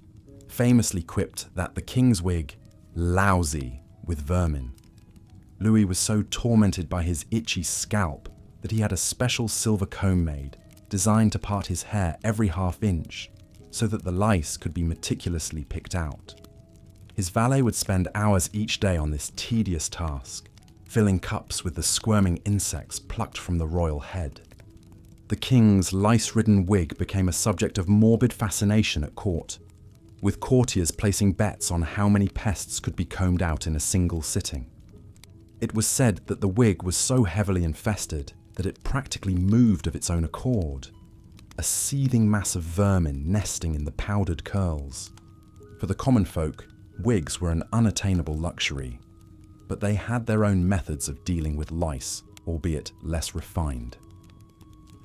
famously quipped that the king's wig lousy with vermin. Louis was so tormented by his itchy scalp that he had a special silver comb made, designed to part his hair every half-inch, so that the lice could be meticulously picked out. His valet would spend hours each day on this tedious task, filling cups with the squirming insects plucked from the royal head. The king's lice-ridden wig became a subject of morbid fascination at court, with courtiers placing bets on how many pests could be combed out in a single sitting. It was said that the wig was so heavily infested that it practically moved of its own accord, a seething mass of vermin nesting in the powdered curls. For the common folk, wigs were an unattainable luxury, but they had their own methods of dealing with lice, albeit less refined.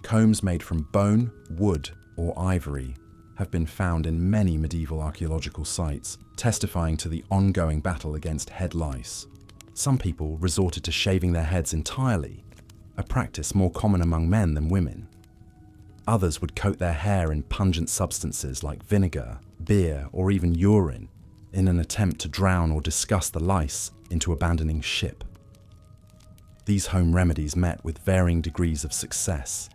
Combs made from bone, wood, or ivory have been found in many medieval archaeological sites, testifying to the ongoing battle against head lice. Some people resorted to shaving their heads entirely, a practice more common among men than women. Others would coat their hair in pungent substances like vinegar, beer, or even urine in an attempt to drown or disgust the lice into abandoning ship. These home remedies met with varying degrees of success.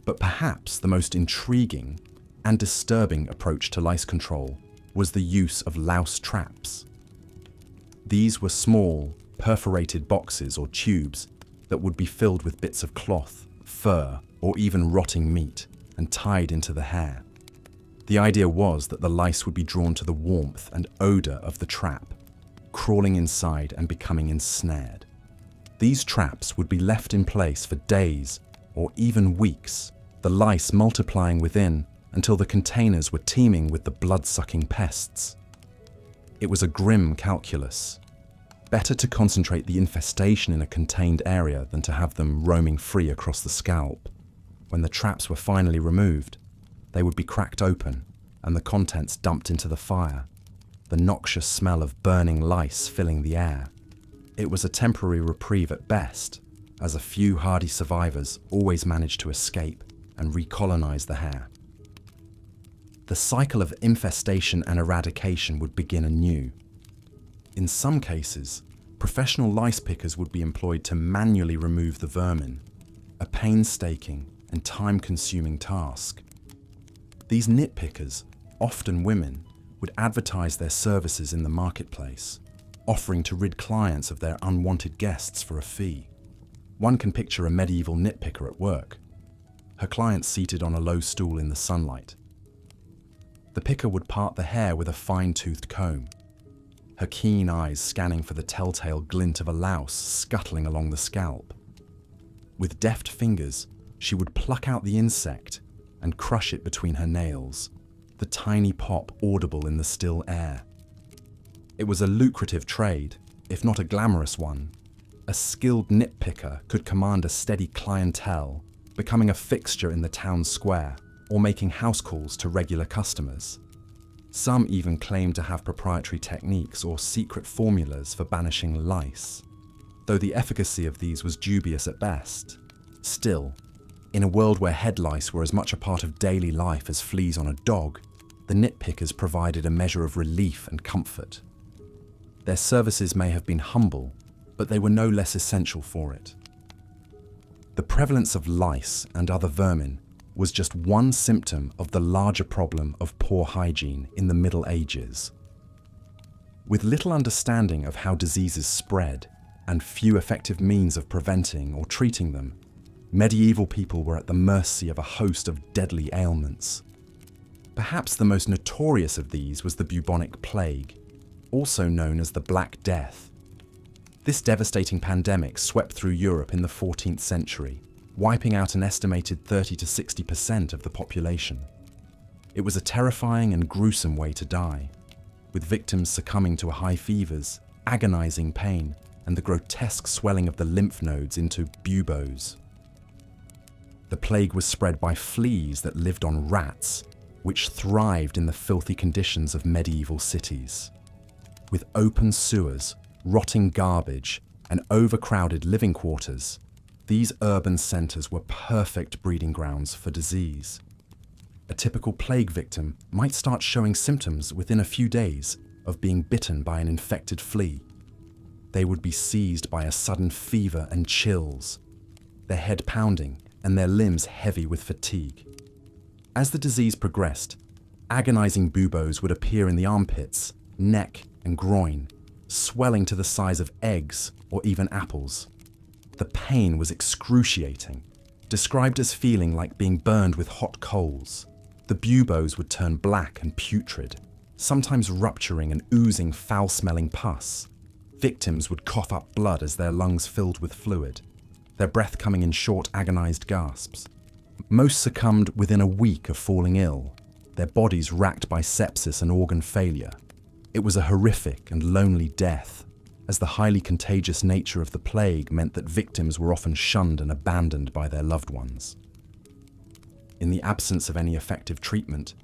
But perhaps the most intriguing and disturbing approach to lice control was the use of louse traps. These were small, perforated boxes or tubes that would be filled with bits of cloth, fur, or even rotting meat and tied into the hair. The idea was that the lice would be drawn to the warmth and odor of the trap, crawling inside and becoming ensnared. These traps would be left in place for days or even weeks, the lice multiplying within until the containers were teeming with the blood-sucking pests. It was a grim calculus. Better to concentrate the infestation in a contained area than to have them roaming free across the scalp. When the traps were finally removed, they would be cracked open and the contents dumped into the fire, the noxious smell of burning lice filling the air. It was a temporary reprieve at best, as a few hardy survivors always managed to escape and recolonize the hair. The cycle of infestation and eradication would begin anew. In some cases, professional lice pickers would be employed to manually remove the vermin, a painstaking and time-consuming task. These nitpickers, often women, would advertise their services in the marketplace, offering to rid clients of their unwanted guests for a fee. One can picture a medieval nitpicker at work, her client seated on a low stool in the sunlight. The picker would part the hair with a fine-toothed comb, her keen eyes scanning for the telltale glint of a louse scuttling along the scalp. With deft fingers, she would pluck out the insect and crush it between her nails, the tiny pop audible in the still air. It was a lucrative trade, if not a glamorous one. A skilled nitpicker could command a steady clientele, becoming a fixture in the town square or making house calls to regular customers. Some even claimed to have proprietary techniques or secret formulas for banishing lice, though the efficacy of these was dubious at best. Still, in a world where head lice were as much a part of daily life as fleas on a dog, the nitpickers provided a measure of relief and comfort. Their services may have been humble, but they were no less essential for it. The prevalence of lice and other vermin was just one symptom of the larger problem of poor hygiene in the Middle Ages. With little understanding of how diseases spread and few effective means of preventing or treating them, medieval people were at the mercy of a host of deadly ailments. Perhaps the most notorious of these was the bubonic plague, also known as the Black Death. This devastating pandemic swept through Europe in the 14th century, wiping out an estimated 30 to 60% of the population. It was a terrifying and gruesome way to die, with victims succumbing to high fevers, agonizing pain, and the grotesque swelling of the lymph nodes into buboes. The plague was spread by fleas that lived on rats, which thrived in the filthy conditions of medieval cities. With open sewers, rotting garbage, and overcrowded living quarters, these urban centres were perfect breeding grounds for disease. A typical plague victim might start showing symptoms within a few days of being bitten by an infected flea. They would be seized by a sudden fever and chills, their head pounding and their limbs heavy with fatigue. As the disease progressed, agonizing buboes would appear in the armpits, neck, and groin, swelling to the size of eggs or even apples. The pain was excruciating, described as feeling like being burned with hot coals. The buboes would turn black and putrid, sometimes rupturing and oozing foul-smelling pus. Victims would cough up blood as their lungs filled with fluid, their breath coming in short, agonized gasps. Most succumbed within a week of falling ill, their bodies racked by sepsis and organ failure. It was a horrific and lonely death, as the highly contagious nature of the plague meant that victims were often shunned and abandoned by their loved ones. In the absence of any effective treatment,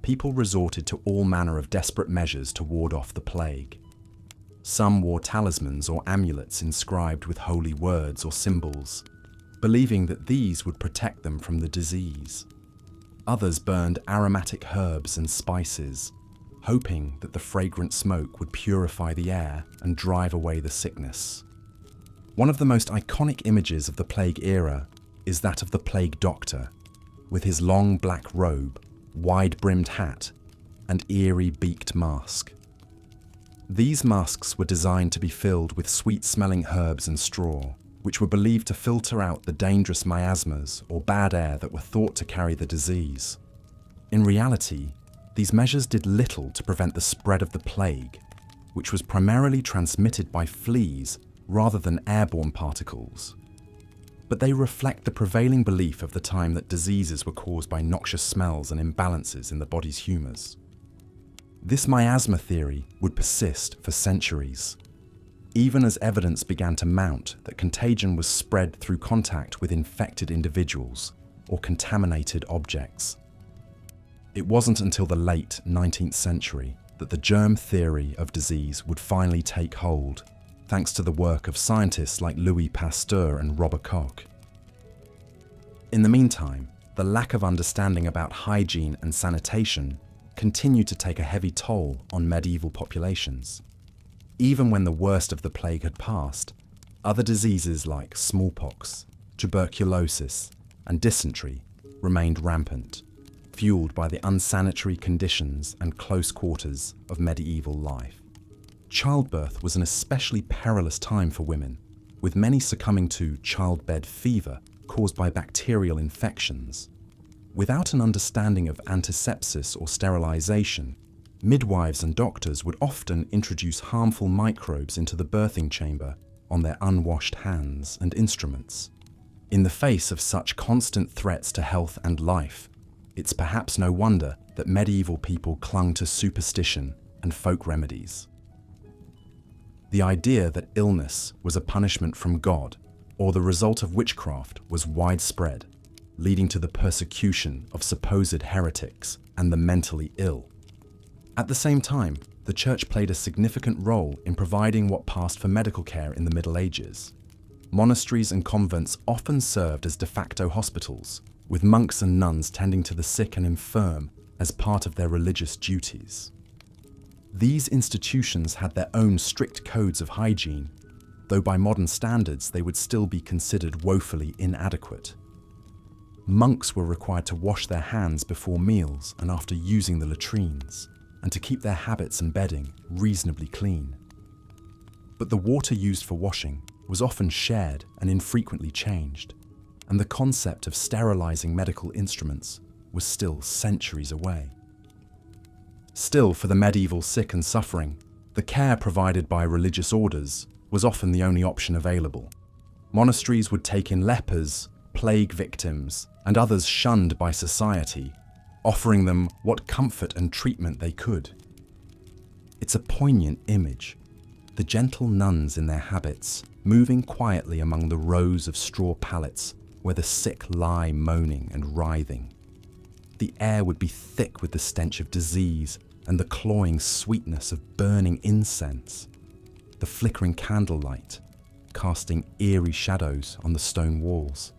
people resorted to all manner of desperate measures to ward off the plague. Some wore talismans or amulets inscribed with holy words or symbols, believing that these would protect them from the disease. Others burned aromatic herbs and spices, hoping that the fragrant smoke would purify the air and drive away the sickness. One of the most iconic images of the plague era is that of the plague doctor, with his long black robe, wide-brimmed hat, and eerie beaked mask. These masks were designed to be filled with sweet-smelling herbs and straw, which were believed to filter out the dangerous miasmas or bad air that were thought to carry the disease. In reality, these measures did little to prevent the spread of the plague, which was primarily transmitted by fleas rather than airborne particles. But they reflect the prevailing belief of the time that diseases were caused by noxious smells and imbalances in the body's humours. This miasma theory would persist for centuries, even as evidence began to mount that contagion was spread through contact with infected individuals or contaminated objects. It wasn't until the late 19th century that the germ theory of disease would finally take hold, thanks to the work of scientists like Louis Pasteur and Robert Koch. In the meantime, the lack of understanding about hygiene and sanitation continued to take a heavy toll on medieval populations. Even when the worst of the plague had passed, other diseases like smallpox, tuberculosis, and dysentery remained rampant, fueled by the unsanitary conditions and close quarters of medieval life. Childbirth was an especially perilous time for women, with many succumbing to childbed fever caused by bacterial infections. Without an understanding of antisepsis or sterilization, midwives and doctors would often introduce harmful microbes into the birthing chamber on their unwashed hands and instruments. In the face of such constant threats to health and life, it's perhaps no wonder that medieval people clung to superstition and folk remedies. The idea that illness was a punishment from God or the result of witchcraft was widespread, leading to the persecution of supposed heretics and the mentally ill. At the same time, the Church played a significant role in providing what passed for medical care in the Middle Ages. Monasteries and convents often served as de facto hospitals, with monks and nuns tending to the sick and infirm as part of their religious duties. These institutions had their own strict codes of hygiene, though by modern standards they would still be considered woefully inadequate. Monks were required to wash their hands before meals and after using the latrines, and to keep their habits and bedding reasonably clean. But the water used for washing was often shared and infrequently changed, and the concept of sterilizing medical instruments was still centuries away. Still, for the medieval sick and suffering, the care provided by religious orders was often the only option available. Monasteries would take in lepers, plague victims, and others shunned by society, offering them what comfort and treatment they could. It's a poignant image. The gentle nuns in their habits, moving quietly among the rows of straw pallets where the sick lie moaning and writhing. The air would be thick with the stench of disease and the cloying sweetness of burning incense. The flickering candlelight, casting eerie shadows on the stone walls.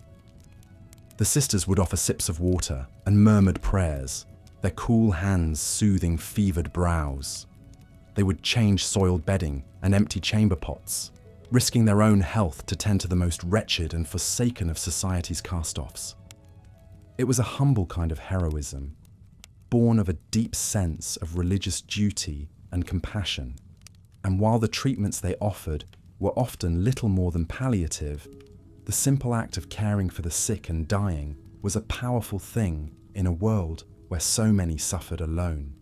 The sisters would offer sips of water and murmured prayers, their cool hands soothing fevered brows. They would change soiled bedding and empty chamber pots, risking their own health to tend to the most wretched and forsaken of society's cast-offs. It was a humble kind of heroism, born of a deep sense of religious duty and compassion. And while the treatments they offered were often little more than palliative, the simple act of caring for the sick and dying was a powerful thing in a world where so many suffered alone.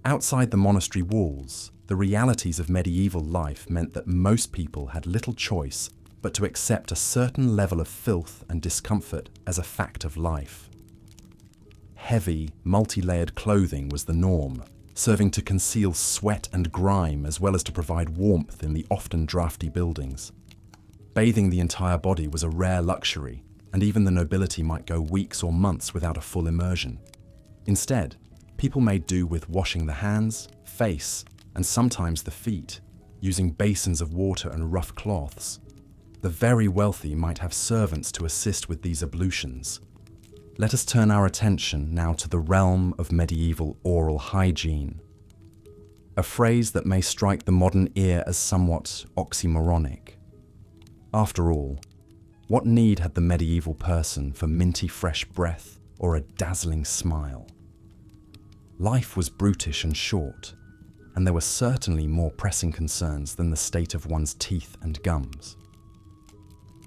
Outside the monastery walls, the realities of medieval life meant that most people had little choice but to accept a certain level of filth and discomfort as a fact of life. Heavy, multi-layered clothing was the norm, serving to conceal sweat and grime as well as to provide warmth in the often drafty buildings. Bathing the entire body was a rare luxury, and even the nobility might go weeks or months without a full immersion. Instead, people made do with washing the hands, face, and sometimes the feet, using basins of water and rough cloths. The very wealthy might have servants to assist with these ablutions. Let us turn our attention now to the realm of medieval oral hygiene, a phrase that may strike the modern ear as somewhat oxymoronic. After all, what need had the medieval person for minty fresh breath or a dazzling smile? Life was brutish and short, and there were certainly more pressing concerns than the state of one's teeth and gums.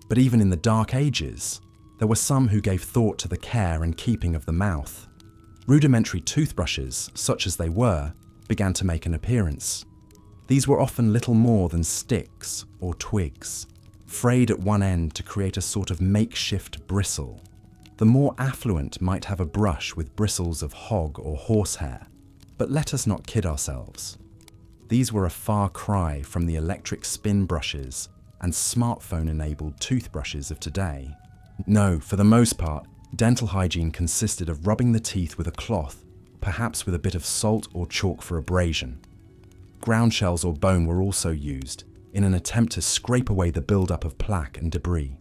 But even in the Dark Ages, there were some who gave thought to the care and keeping of the mouth. Rudimentary toothbrushes, such as they were, began to make an appearance. These were often little more than sticks or twigs, frayed at one end to create a sort of makeshift bristle. The more affluent might have a brush with bristles of hog or horsehair, but let us not kid ourselves. These were a far cry from the electric spin brushes and smartphone-enabled toothbrushes of today. No, for the most part, dental hygiene consisted of rubbing the teeth with a cloth, perhaps with a bit of salt or chalk for abrasion. Ground shells or bone were also used, in an attempt to scrape away the build-up of plaque and debris.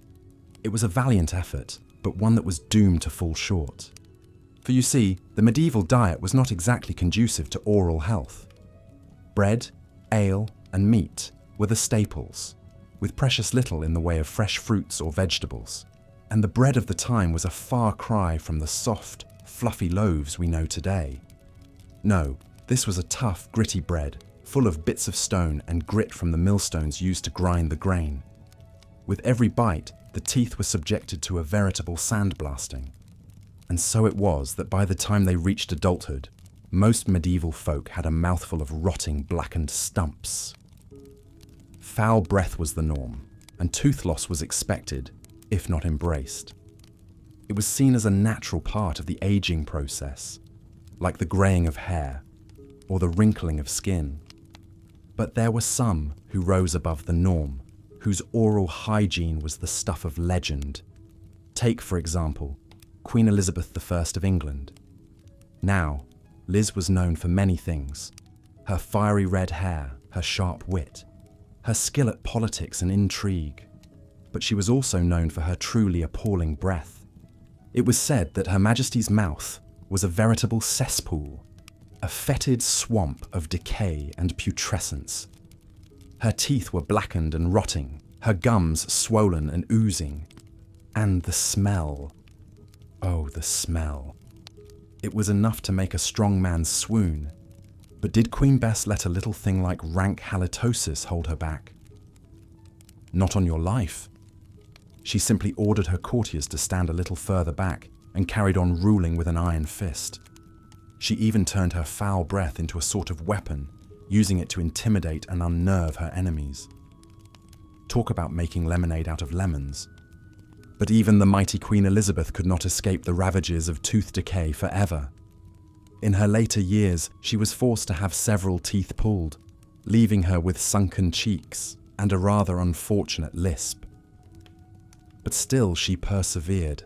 It was a valiant effort, but one that was doomed to fall short. For you see, the medieval diet was not exactly conducive to oral health. Bread, ale, and meat were the staples, with precious little in the way of fresh fruits or vegetables. And the bread of the time was a far cry from the soft, fluffy loaves we know today. No, this was a tough, gritty bread, full of bits of stone and grit from the millstones used to grind the grain. With every bite, the teeth were subjected to a veritable sandblasting. And so it was that by the time they reached adulthood, most medieval folk had a mouthful of rotting, blackened stumps. Foul breath was the norm, and tooth loss was expected, if not embraced. It was seen as a natural part of the aging process, like the greying of hair or the wrinkling of skin. But there were some who rose above the norm, whose oral hygiene was the stuff of legend. Take, for example, Queen Elizabeth I of England. Now, Liz was known for many things: her fiery red hair, her sharp wit, her skill at politics and intrigue. But she was also known for her truly appalling breath. It was said that Her Majesty's mouth was a veritable cesspool, a fetid swamp of decay and putrescence. Her teeth were blackened and rotting, her gums swollen and oozing. And the smell. Oh, the smell. It was enough to make a strong man swoon. But did Queen Bess let a little thing like rank halitosis hold her back? Not on your life. She simply ordered her courtiers to stand a little further back and carried on ruling with an iron fist. She even turned her foul breath into a sort of weapon, using it to intimidate and unnerve her enemies. Talk about making lemonade out of lemons. But even the mighty Queen Elizabeth could not escape the ravages of tooth decay forever. In her later years, she was forced to have several teeth pulled, leaving her with sunken cheeks and a rather unfortunate lisp. But still she persevered,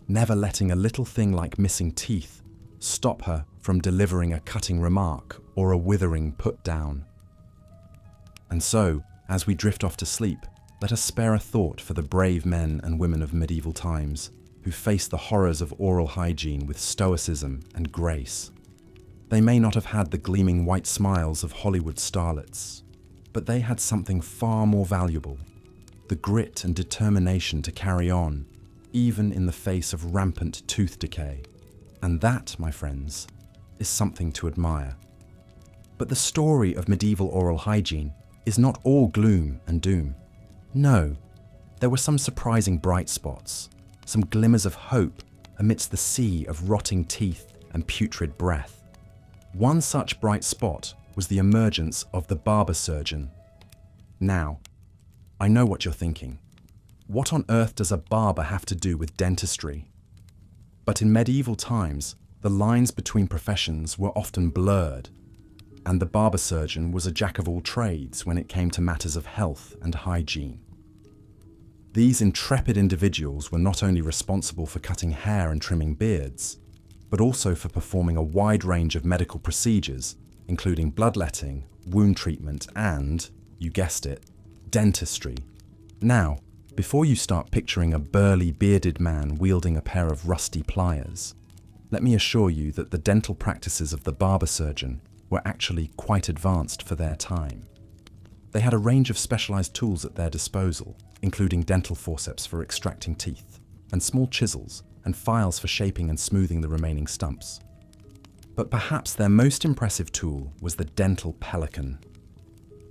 never letting a little thing like missing teeth stop her from delivering a cutting remark or a withering put-down. And so, as we drift off to sleep, let us spare a thought for the brave men and women of medieval times who faced the horrors of oral hygiene with stoicism and grace. They may not have had the gleaming white smiles of Hollywood starlets, but they had something far more valuable: the grit and determination to carry on, even in the face of rampant tooth decay. And that, my friends, is something to admire. But the story of medieval oral hygiene is not all gloom and doom. No, there were some surprising bright spots, some glimmers of hope amidst the sea of rotting teeth and putrid breath. One such bright spot was the emergence of the barber surgeon. Now, I know what you're thinking. What on earth does a barber have to do with dentistry? But in medieval times, the lines between professions were often blurred, and the barber surgeon was a jack of all trades when it came to matters of health and hygiene. These intrepid individuals were not only responsible for cutting hair and trimming beards, but also for performing a wide range of medical procedures, including bloodletting, wound treatment, and, you guessed it, dentistry. Now, before you start picturing a burly, bearded man wielding a pair of rusty pliers, let me assure you that the dental practices of the barber surgeon were actually quite advanced for their time. They had a range of specialized tools at their disposal, including dental forceps for extracting teeth, and small chisels and files for shaping and smoothing the remaining stumps. But perhaps their most impressive tool was the dental pelican.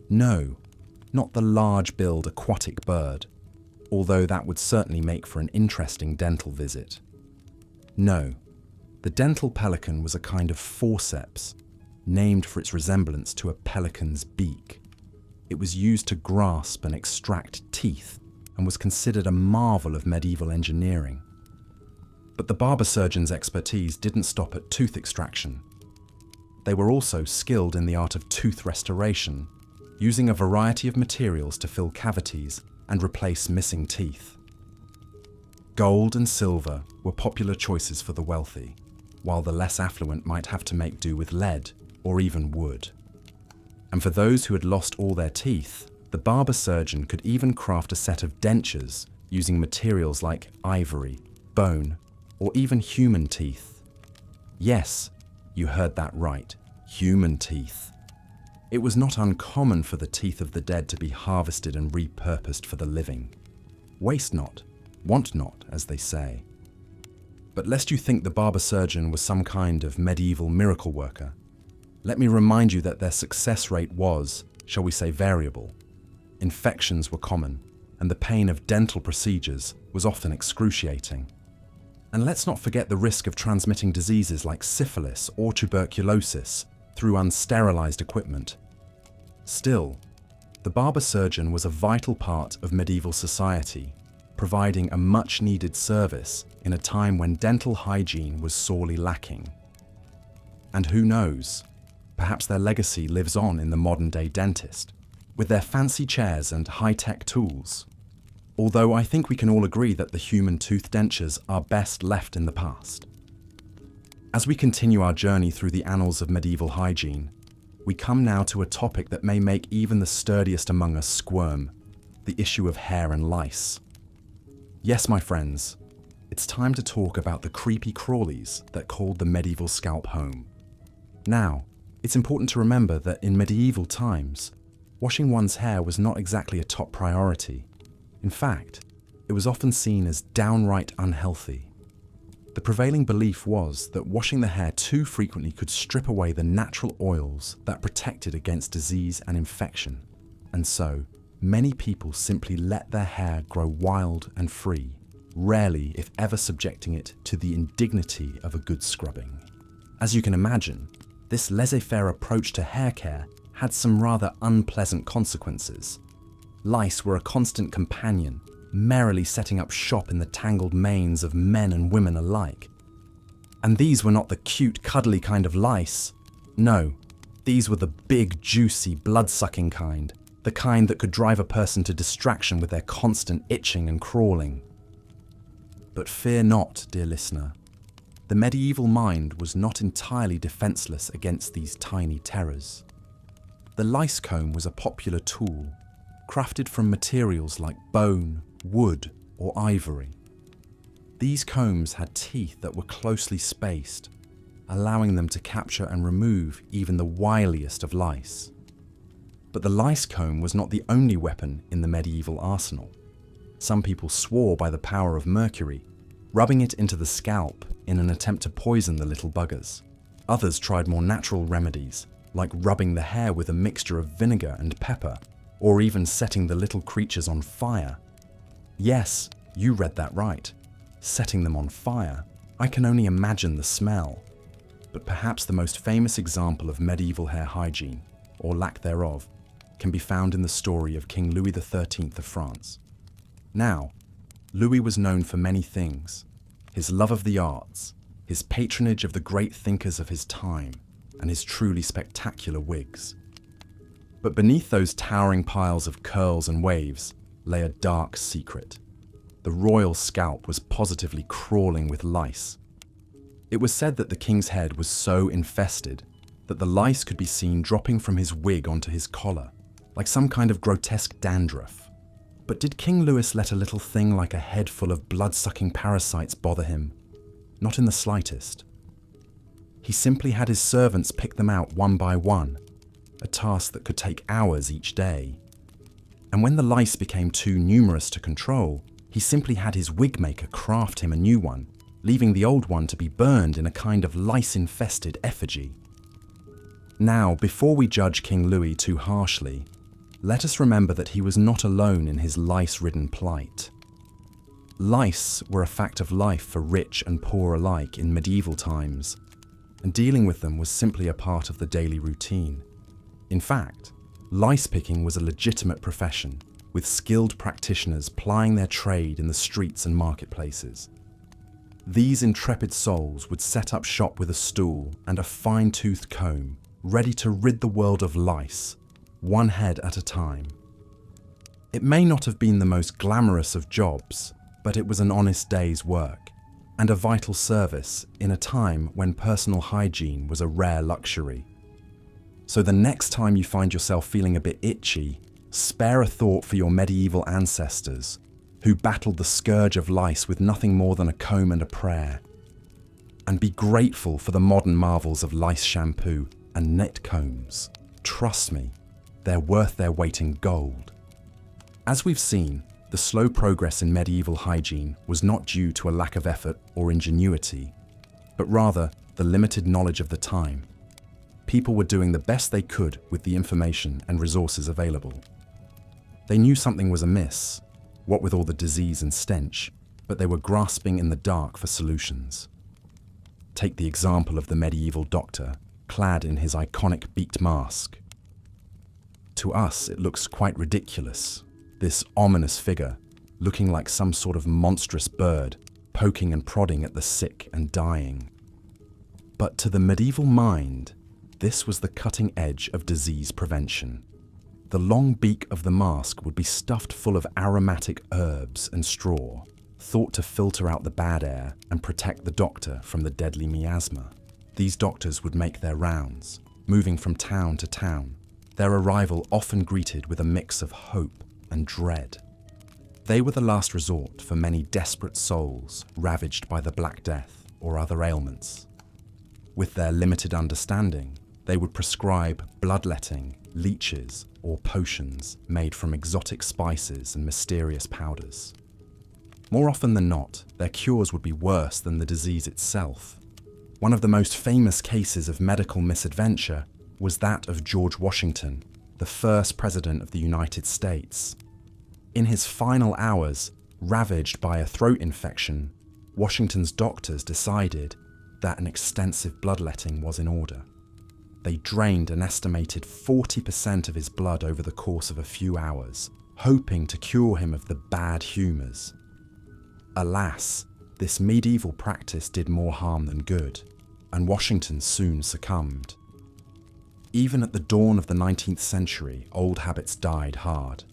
No, not the large-billed aquatic bird, although that would certainly make for an interesting dental visit. No, the dental pelican was a kind of forceps, named for its resemblance to a pelican's beak. It was used to grasp and extract teeth and was considered a marvel of medieval engineering. But the barber surgeon's expertise didn't stop at tooth extraction. They were also skilled in the art of tooth restoration, using a variety of materials to fill cavities and replace missing teeth. Gold and silver were popular choices for the wealthy, while the less affluent might have to make do with lead or even wood. And for those who had lost all their teeth, the barber surgeon could even craft a set of dentures using materials like ivory, bone, or even human teeth. Yes, you heard that right, human teeth. It was not uncommon for the teeth of the dead to be harvested and repurposed for the living. Waste not, want not, as they say. But lest you think the barber surgeon was some kind of medieval miracle worker, let me remind you that their success rate was, shall we say, variable. Infections were common, and the pain of dental procedures was often excruciating. And let's not forget the risk of transmitting diseases like syphilis or tuberculosis through unsterilized equipment. Still, the barber surgeon was a vital part of medieval society, providing a much-needed service in a time when dental hygiene was sorely lacking. And who knows, perhaps their legacy lives on in the modern-day dentist, with their fancy chairs and high-tech tools. Although I think we can all agree that the human tooth dentures are best left in the past. As we continue our journey through the annals of medieval hygiene, we come now to a topic that may make even the sturdiest among us squirm: the issue of hair and lice. Yes, my friends, it's time to talk about the creepy crawlies that called the medieval scalp home. Now, it's important to remember that in medieval times, washing one's hair was not exactly a top priority. In fact, it was often seen as downright unhealthy. The prevailing belief was that washing the hair too frequently could strip away the natural oils that protected against disease and infection, and so many people simply let their hair grow wild and free, rarely if ever subjecting it to the indignity of a good scrubbing. As you can imagine, this laissez-faire approach to hair care had some rather unpleasant consequences. Lice were a constant companion, merrily setting up shop in the tangled manes of men and women alike. And these were not the cute, cuddly kind of lice. No, these were the big, juicy, blood-sucking kind, the kind that could drive a person to distraction with their constant itching and crawling. But fear not, dear listener. The medieval mind was not entirely defenseless against these tiny terrors. The lice comb was a popular tool, crafted from materials like bone, wood, or ivory. These combs had teeth that were closely spaced, allowing them to capture and remove even the wiliest of lice. But the lice comb was not the only weapon in the medieval arsenal. Some people swore by the power of mercury, rubbing it into the scalp in an attempt to poison the little buggers. Others tried more natural remedies, like rubbing the hair with a mixture of vinegar and pepper, or even setting the little creatures on fire. Yes, you read that right. Setting them on fire. I can only imagine the smell. But perhaps the most famous example of medieval hair hygiene, or lack thereof, can be found in the story of King Louis XIII of France. Now, Louis was known for many things: his love of the arts, his patronage of the great thinkers of his time, and his truly spectacular wigs. But beneath those towering piles of curls and waves lay a dark secret. The royal scalp was positively crawling with lice. It was said that the king's head was so infested that the lice could be seen dropping from his wig onto his collar, like some kind of grotesque dandruff. But did King Louis let a little thing like a head full of blood-sucking parasites bother him? Not in the slightest. He simply had his servants pick them out one by one, a task that could take hours each day. And when the lice became too numerous to control, he simply had his wig maker craft him a new one, leaving the old one to be burned in a kind of lice-infested effigy. Now, before we judge King Louis too harshly, let us remember that he was not alone in his lice-ridden plight. Lice were a fact of life for rich and poor alike in medieval times, and dealing with them was simply a part of the daily routine. In fact, lice picking was a legitimate profession, with skilled practitioners plying their trade in the streets and marketplaces. These intrepid souls would set up shop with a stool and a fine-toothed comb, ready to rid the world of lice, one head at a time. It may not have been the most glamorous of jobs, but it was an honest day's work, and a vital service in a time when personal hygiene was a rare luxury. So the next time you find yourself feeling a bit itchy, spare a thought for your medieval ancestors, who battled the scourge of lice with nothing more than a comb and a prayer. And be grateful for the modern marvels of lice shampoo and net combs. Trust me, they're worth their weight in gold. As we've seen, the slow progress in medieval hygiene was not due to a lack of effort or ingenuity, but rather the limited knowledge of the time. People were doing the best they could with the information and resources available. They knew something was amiss, what with all the disease and stench, but they were grasping in the dark for solutions. Take the example of the medieval doctor, clad in his iconic beaked mask. To us, it looks quite ridiculous, this ominous figure, looking like some sort of monstrous bird, poking and prodding at the sick and dying. But to the medieval mind, this was the cutting edge of disease prevention. The long beak of the mask would be stuffed full of aromatic herbs and straw, thought to filter out the bad air and protect the doctor from the deadly miasma. These doctors would make their rounds, moving from town to town, their arrival often greeted with a mix of hope and dread. They were the last resort for many desperate souls ravaged by the Black Death or other ailments. With their limited understanding, they would prescribe bloodletting, leeches, or potions made from exotic spices and mysterious powders. More often than not, their cures would be worse than the disease itself. One of the most famous cases of medical misadventure was that of George Washington, the first president of the United States. In his final hours, ravaged by a throat infection, Washington's doctors decided that an extensive bloodletting was in order. They drained an estimated 40% of his blood over the course of a few hours, hoping to cure him of the bad humours. Alas, this medieval practice did more harm than good, and Washington soon succumbed. Even at the dawn of the 19th century, old habits died hard.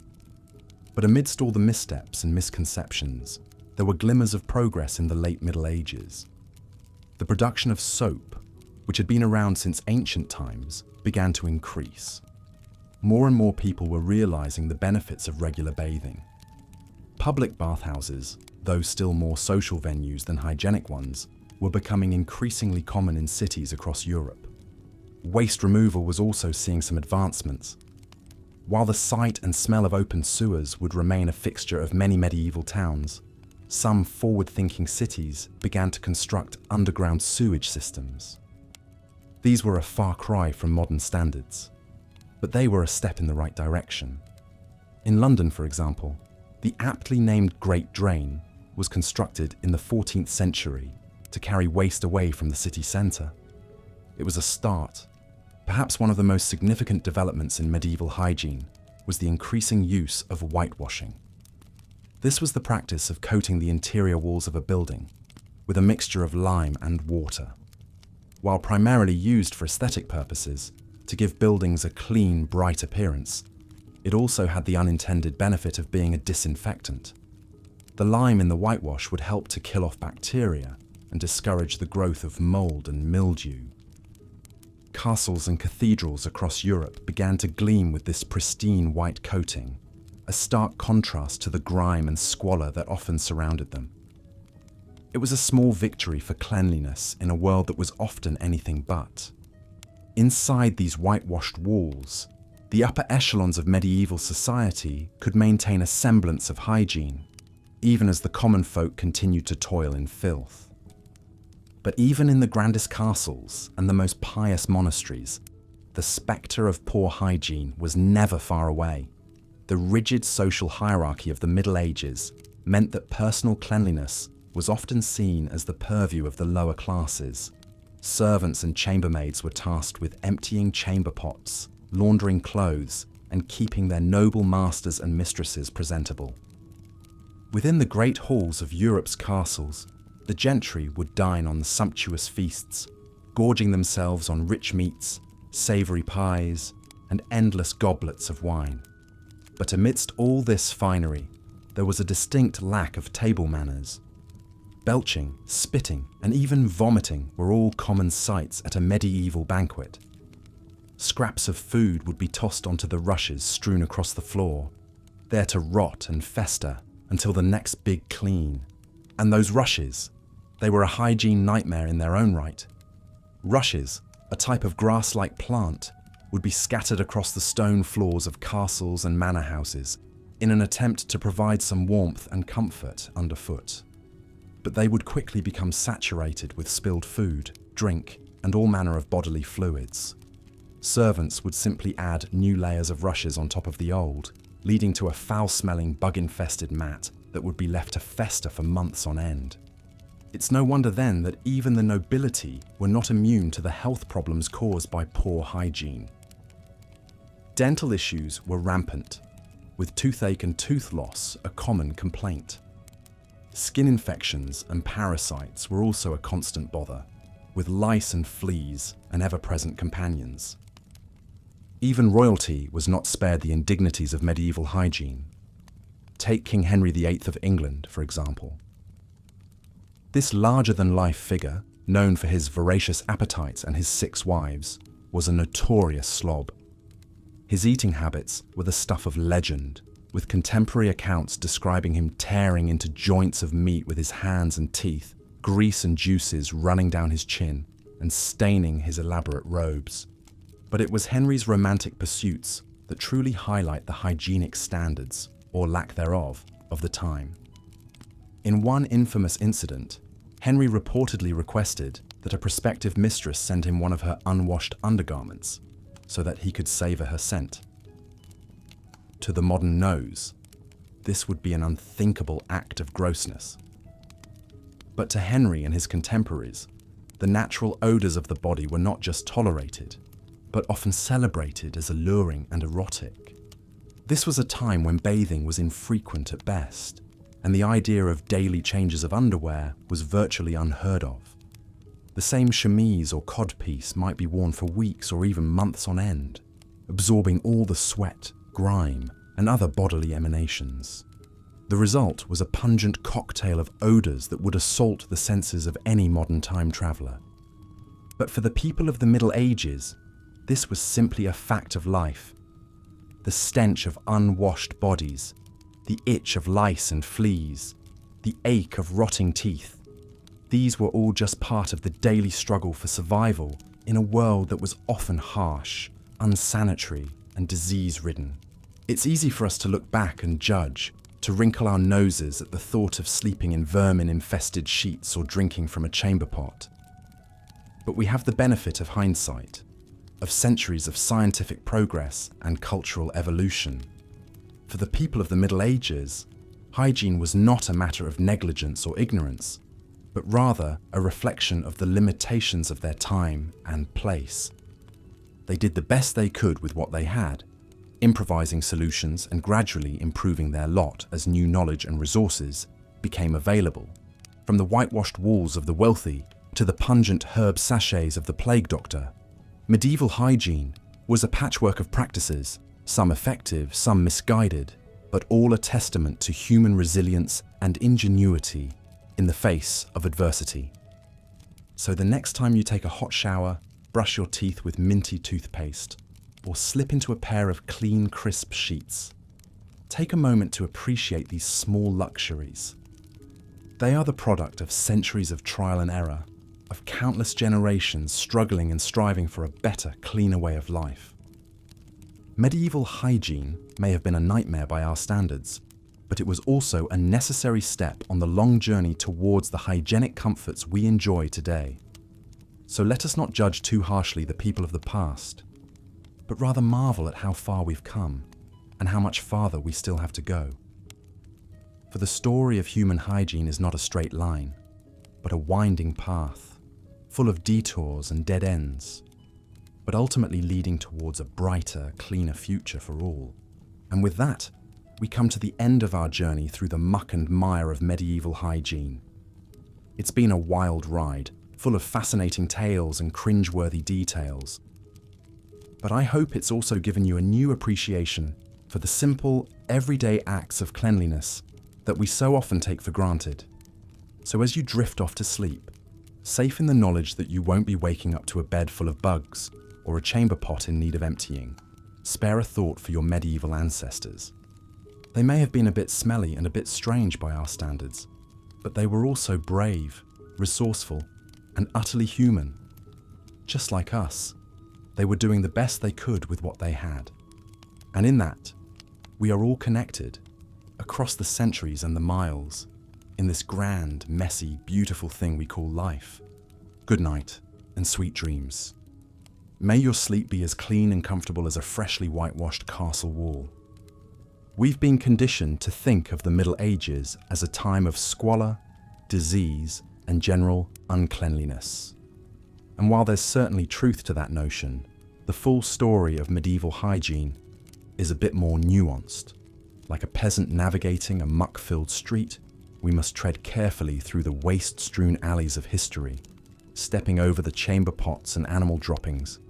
But amidst all the missteps and misconceptions, there were glimmers of progress in the late Middle Ages. The production of soap, which had been around since ancient times, began to increase. More and more people were realizing the benefits of regular bathing. Public bathhouses, though still more social venues than hygienic ones, were becoming increasingly common in cities across Europe. Waste removal was also seeing some advancements. While the sight and smell of open sewers would remain a fixture of many medieval towns, some forward-thinking cities began to construct underground sewage systems. These were a far cry from modern standards, but they were a step in the right direction. In London, for example, the aptly named Great Drain was constructed in the 14th century to carry waste away from the city centre. It was a start. Perhaps one of the most significant developments in medieval hygiene was the increasing use of whitewashing. This was the practice of coating the interior walls of a building with a mixture of lime and water. While primarily used for aesthetic purposes, to give buildings a clean, bright appearance, it also had the unintended benefit of being a disinfectant. The lime in the whitewash would help to kill off bacteria and discourage the growth of mold and mildew. Castles and cathedrals across Europe began to gleam with this pristine white coating, a stark contrast to the grime and squalor that often surrounded them. It was a small victory for cleanliness in a world that was often anything but. Inside these whitewashed walls, the upper echelons of medieval society could maintain a semblance of hygiene, even as the common folk continued to toil in filth. But even in the grandest castles and the most pious monasteries, the spectre of poor hygiene was never far away. The rigid social hierarchy of the Middle Ages meant that personal cleanliness was often seen as the purview of the lower classes. Servants and chambermaids were tasked with emptying chamber pots, laundering clothes, and keeping their noble masters and mistresses presentable. Within the great halls of Europe's castles, the gentry would dine on the sumptuous feasts, gorging themselves on rich meats, savoury pies, and endless goblets of wine. But amidst all this finery, there was a distinct lack of table manners. Belching, spitting, and even vomiting were all common sights at a medieval banquet. Scraps of food would be tossed onto the rushes strewn across the floor, there to rot and fester until the next big clean. And those rushes, they were a hygiene nightmare in their own right. Rushes, a type of grass-like plant, would be scattered across the stone floors of castles and manor houses in an attempt to provide some warmth and comfort underfoot. But they would quickly become saturated with spilled food, drink, and all manner of bodily fluids. Servants would simply add new layers of rushes on top of the old, leading to a foul-smelling, bug-infested mat that would be left to fester for months on end. It's no wonder then that even the nobility were not immune to the health problems caused by poor hygiene. Dental issues were rampant, with toothache and tooth loss a common complaint. Skin infections and parasites were also a constant bother, with lice and fleas an ever-present companions. Even royalty was not spared the indignities of medieval hygiene. Take King Henry VIII of England, for example. This larger-than-life figure, known for his voracious appetites and his 6 wives, was a notorious slob. His eating habits were the stuff of legend, with contemporary accounts describing him tearing into joints of meat with his hands and teeth, grease and juices running down his chin, and staining his elaborate robes. But it was Henry's romantic pursuits that truly highlight the hygienic standards, or lack thereof, of the time. In one infamous incident, Henry reportedly requested that a prospective mistress send him one of her unwashed undergarments, so that he could savour her scent. To the modern nose, this would be an unthinkable act of grossness. But to Henry and his contemporaries, the natural odours of the body were not just tolerated, but often celebrated as alluring and erotic. This was a time when bathing was infrequent at best, and the idea of daily changes of underwear was virtually unheard of. The same chemise or codpiece might be worn for weeks or even months on end, absorbing all the sweat, grime, and other bodily emanations. The result was a pungent cocktail of odours that would assault the senses of any modern time traveller. But for the people of the Middle Ages, this was simply a fact of life. The stench of unwashed bodies, the itch of lice and fleas, the ache of rotting teeth. these were all just part of the daily struggle for survival in a world that was often harsh, unsanitary, and disease-ridden. It's easy for us to look back and judge, to wrinkle our noses at the thought of sleeping in vermin-infested sheets or drinking from a chamber pot. But we have the benefit of hindsight, of centuries of scientific progress and cultural evolution. For the people of the Middle Ages, hygiene was not a matter of negligence or ignorance, but rather a reflection of the limitations of their time and place. They did the best they could with what they had, improvising solutions and gradually improving their lot as new knowledge and resources became available. From the whitewashed walls of the wealthy to the pungent herb sachets of the plague doctor, medieval hygiene was a patchwork of practices, some effective, some misguided, but all a testament to human resilience and ingenuity in the face of adversity. So the next time you take a hot shower, brush your teeth with minty toothpaste, or slip into a pair of clean, crisp sheets, take a moment to appreciate these small luxuries. They are the product of centuries of trial and error, of countless generations struggling and striving for a better, cleaner way of life. Medieval hygiene may have been a nightmare by our standards, but it was also a necessary step on the long journey towards the hygienic comforts we enjoy today. So let us not judge too harshly the people of the past, but rather marvel at how far we've come and how much farther we still have to go. For the story of human hygiene is not a straight line, but a winding path, full of detours and dead ends, but ultimately leading towards a brighter, cleaner future for all. And with that, we come to the end of our journey through the muck and mire of medieval hygiene. It's been a wild ride, full of fascinating tales and cringe-worthy details. But I hope it's also given you a new appreciation for the simple, everyday acts of cleanliness that we so often take for granted. So as you drift off to sleep, safe in the knowledge that you won't be waking up to a bed full of bugs or a chamber pot in need of emptying, spare a thought for your medieval ancestors. They may have been a bit smelly and a bit strange by our standards, but they were also brave, resourceful, and utterly human. Just like us, they were doing the best they could with what they had. And in that, we are all connected, across the centuries and the miles, in this grand, messy, beautiful thing we call life. Good night, and sweet dreams. May your sleep be as clean and comfortable as a freshly whitewashed castle wall. We've been conditioned to think of the Middle Ages as a time of squalor, disease, and general uncleanliness. And while there's certainly truth to that notion, the full story of medieval hygiene is a bit more nuanced. Like a peasant navigating a muck-filled street, we must tread carefully through the waste-strewn alleys of history, stepping over the chamber pots and animal droppings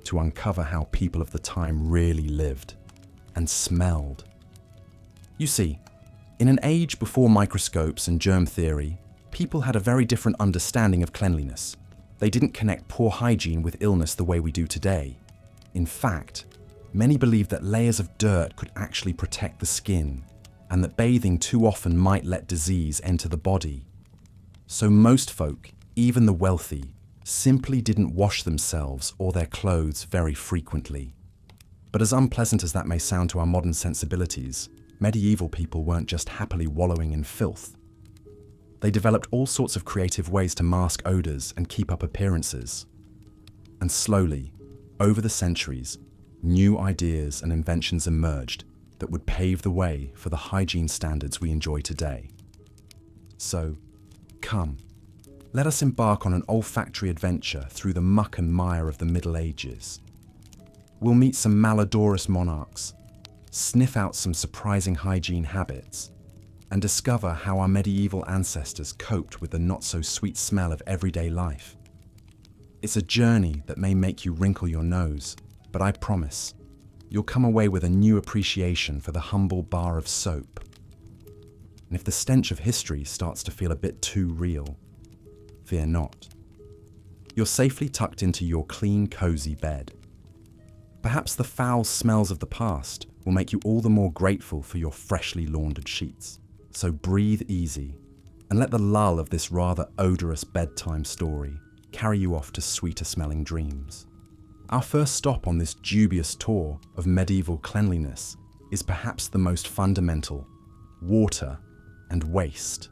to uncover how people of the time really lived and smelled. You see, in an age before microscopes and germ theory, people had a very different understanding of cleanliness. They didn't connect poor hygiene with illness the way we do today. In fact, many believed that layers of dirt could actually protect the skin, and that bathing too often might let disease enter the body. So most folk, even the wealthy, simply didn't wash themselves or their clothes very frequently. But as unpleasant as that may sound to our modern sensibilities, medieval people weren't just happily wallowing in filth. They developed all sorts of creative ways to mask odors and keep up appearances. And slowly, over the centuries, new ideas and inventions emerged that would pave the way for the hygiene standards we enjoy today. So, come, let us embark on an olfactory adventure through the muck and mire of the Middle Ages. We'll meet some malodorous monarchs, sniff out some surprising hygiene habits, and discover how our medieval ancestors coped with the not-so-sweet smell of everyday life. It's a journey that may make you wrinkle your nose, but I promise, you'll come away with a new appreciation for the humble bar of soap. And if the stench of history starts to feel a bit too real, fear not. You're safely tucked into your clean, cozy bed. Perhaps the foul smells of the past will make you all the more grateful for your freshly laundered sheets. So breathe easy and let the lull of this rather odorous bedtime story carry you off to sweeter smelling dreams. Our first stop on this dubious tour of medieval cleanliness is perhaps the most fundamental: water and waste.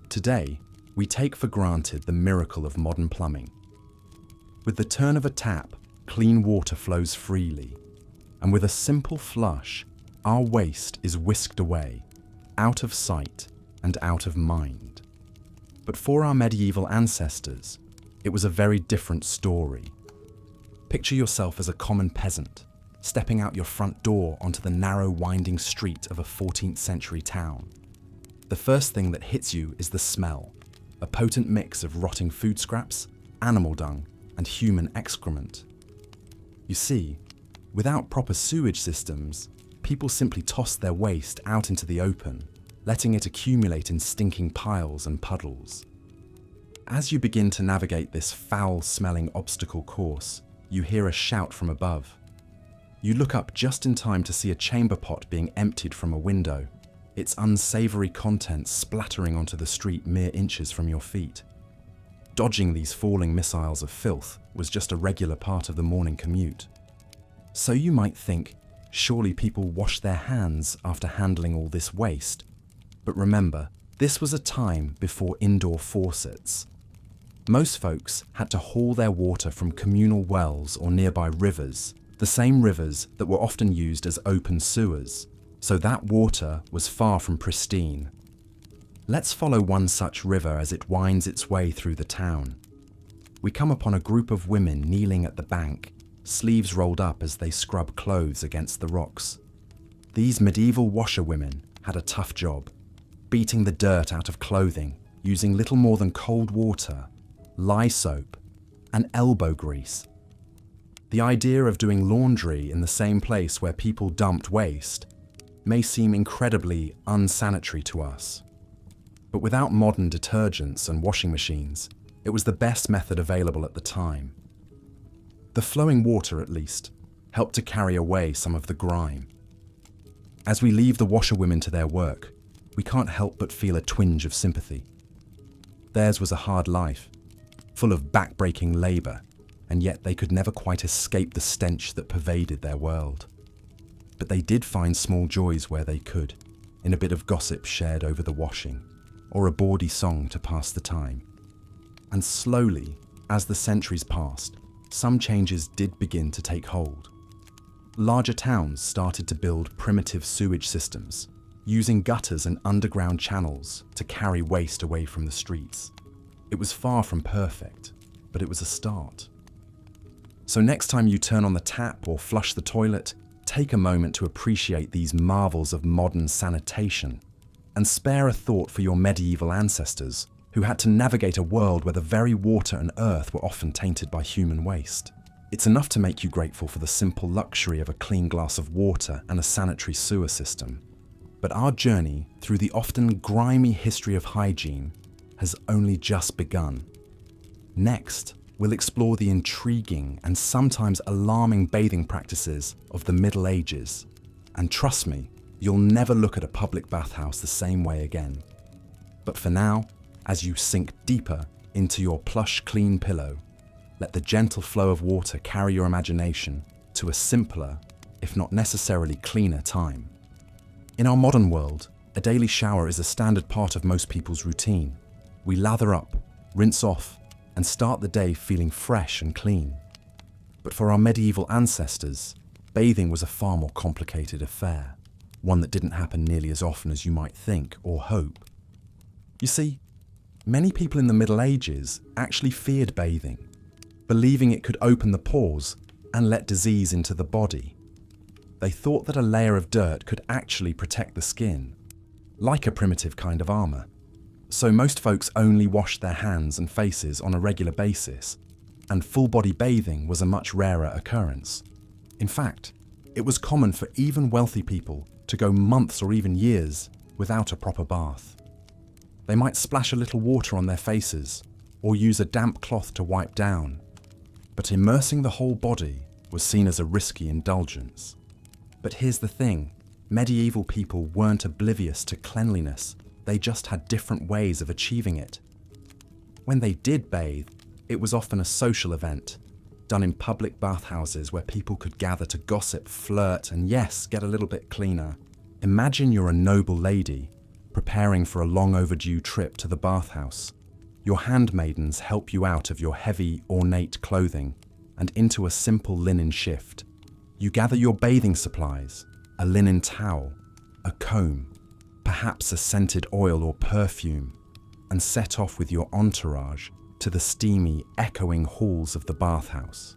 Today, we take for granted the miracle of modern plumbing. With the turn of a tap, clean water flows freely, and with a simple flush, our waste is whisked away, out of sight and out of mind. But for our medieval ancestors, it was a very different story. Picture yourself as a common peasant, stepping out your front door onto the narrow, winding street of a 14th century town. The first thing that hits you is the smell, a potent mix of rotting food scraps, animal dung, and human excrement. You see, without proper sewage systems, people simply tossed their waste out into the open, letting it accumulate in stinking piles and puddles. As you begin to navigate this foul-smelling obstacle course, you hear a shout from above. You look up just in time to see a chamber pot being emptied from a window, its unsavory contents splattering onto the street mere inches from your feet. Dodging these falling missiles of filth was just a regular part of the morning commute. So you might think, surely people wash their hands after handling all this waste. But remember, this was a time before indoor faucets. Most folks had to haul their water from communal wells or nearby rivers, the same rivers that were often used as open sewers, so that water was far from pristine. Let's follow one such river as it winds its way through the town. We come upon a group of women kneeling at the bank, sleeves rolled up as they scrub clothes against the rocks. These medieval washerwomen had a tough job, beating the dirt out of clothing using little more than cold water, lye soap, and elbow grease. The idea of doing laundry in the same place where people dumped waste may seem incredibly unsanitary to us. But without modern detergents and washing machines, it was the best method available at the time. The flowing water, at least, helped to carry away some of the grime. As we leave the washerwomen to their work, we can't help but feel a twinge of sympathy. Theirs was a hard life, full of back-breaking labour, and yet they could never quite escape the stench that pervaded their world. But they did find small joys where they could, in a bit of gossip shared over the washing, or a bawdy song to pass the time. And slowly, as the centuries passed, some changes did begin to take hold. Larger towns started to build primitive sewage systems, using gutters and underground channels to carry waste away from the streets. It was far from perfect, but it was a start. So next time you turn on the tap or flush the toilet, take a moment to appreciate these marvels of modern sanitation, and spare a thought for your medieval ancestors who had to navigate a world where the very water and earth were often tainted by human waste. It's enough to make you grateful for the simple luxury of a clean glass of water and a sanitary sewer system. But our journey through the often grimy history of hygiene has only just begun. Next, we'll explore the intriguing and sometimes alarming bathing practices of the Middle Ages. And trust me, you'll never look at a public bathhouse the same way again. But for now, as you sink deeper into your plush, clean pillow, let the gentle flow of water carry your imagination to a simpler, if not necessarily cleaner time. In our modern world, a daily shower is a standard part of most people's routine. We lather up, rinse off, and start the day feeling fresh and clean. But for our medieval ancestors, bathing was a far more complicated affair, one that didn't happen nearly as often as you might think or hope. You see, many people in the Middle Ages actually feared bathing, believing it could open the pores and let disease into the body. They thought that a layer of dirt could actually protect the skin, like a primitive kind of armour. So most folks only washed their hands and faces on a regular basis, and full-body bathing was a much rarer occurrence. In fact, it was common for even wealthy people to go months or even years without a proper bath. They might splash a little water on their faces or use a damp cloth to wipe down, but immersing the whole body was seen as a risky indulgence. But here's the thing, medieval people weren't oblivious to cleanliness. They just had different ways of achieving it. When they did bathe, it was often a social event, done in public bathhouses where people could gather to gossip, flirt, and yes, get a little bit cleaner. Imagine you're a noble lady preparing for a long overdue trip to the bathhouse. Your handmaidens help you out of your heavy, ornate clothing and into a simple linen shift. You gather your bathing supplies, a linen towel, a comb, perhaps a scented oil or perfume, and set off with your entourage to the steamy, echoing halls of the bathhouse.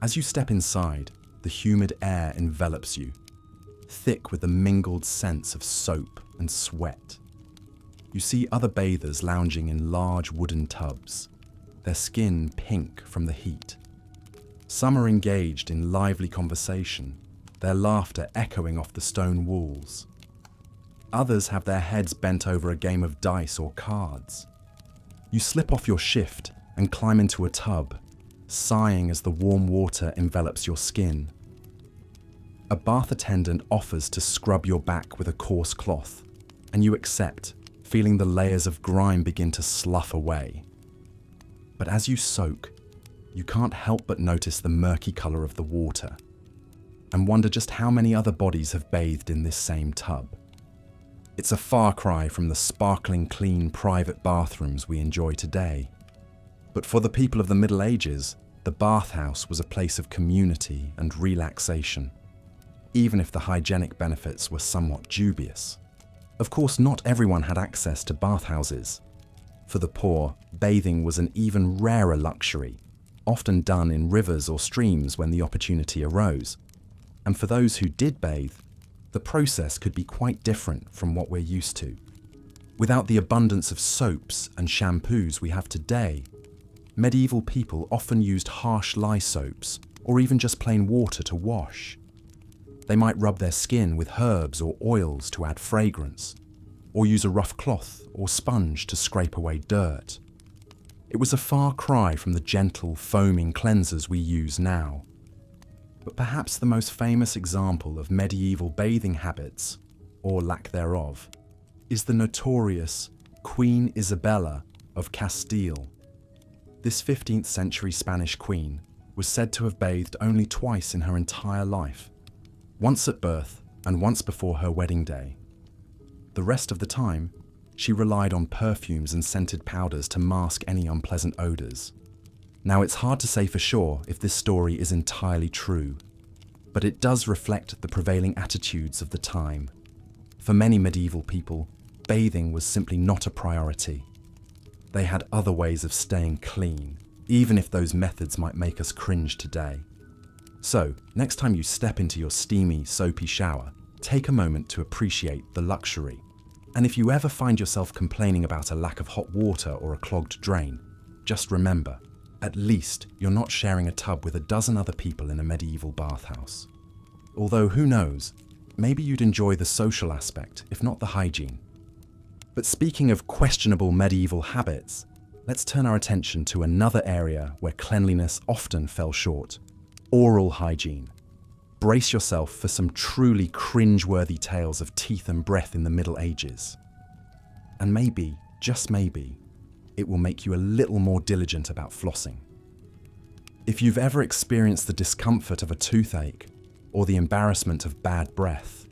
As you step inside, the humid air envelops you, thick with the mingled scents of soap and sweat. You see other bathers lounging in large wooden tubs, their skin pink from the heat. Some are engaged in lively conversation, their laughter echoing off the stone walls. Others have their heads bent over a game of dice or cards. You slip off your shift and climb into a tub, sighing as the warm water envelops your skin. A bath attendant offers to scrub your back with a coarse cloth, and you accept, feeling the layers of grime begin to slough away. But as you soak, you can't help but notice the murky colour of the water, and wonder just how many other bodies have bathed in this same tub. It's a far cry from the sparkling clean private bathrooms we enjoy today. But for the people of the Middle Ages, the bathhouse was a place of community and relaxation, even if the hygienic benefits were somewhat dubious. Of course, not everyone had access to bathhouses. For the poor, bathing was an even rarer luxury, often done in rivers or streams when the opportunity arose. And for those who did bathe, the process could be quite different from what we're used to. Without the abundance of soaps and shampoos we have today, medieval people often used harsh lye soaps or even just plain water to wash. They might rub their skin with herbs or oils to add fragrance, or use a rough cloth or sponge to scrape away dirt. It was a far cry from the gentle, foaming cleansers we use now. But perhaps the most famous example of medieval bathing habits, or lack thereof, is the notorious Queen Isabella of Castile. This 15th century Spanish queen was said to have bathed only twice in her entire life, once at birth and once before her wedding day. The rest of the time, she relied on perfumes and scented powders to mask any unpleasant odours. Now, it's hard to say for sure if this story is entirely true, but it does reflect the prevailing attitudes of the time. For many medieval people, bathing was simply not a priority. They had other ways of staying clean, even if those methods might make us cringe today. So, next time you step into your steamy, soapy shower, take a moment to appreciate the luxury. And if you ever find yourself complaining about a lack of hot water or a clogged drain, just remember, at least you're not sharing a tub with a dozen other people in a medieval bathhouse. Although who knows, maybe you'd enjoy the social aspect, if not the hygiene. But speaking of questionable medieval habits, let's turn our attention to another area where cleanliness often fell short: oral hygiene. Brace yourself for some truly cringe-worthy tales of teeth and breath in the Middle Ages. And maybe, just maybe, it will make you a little more diligent about flossing. If you've ever experienced the discomfort of a toothache or the embarrassment of bad breath,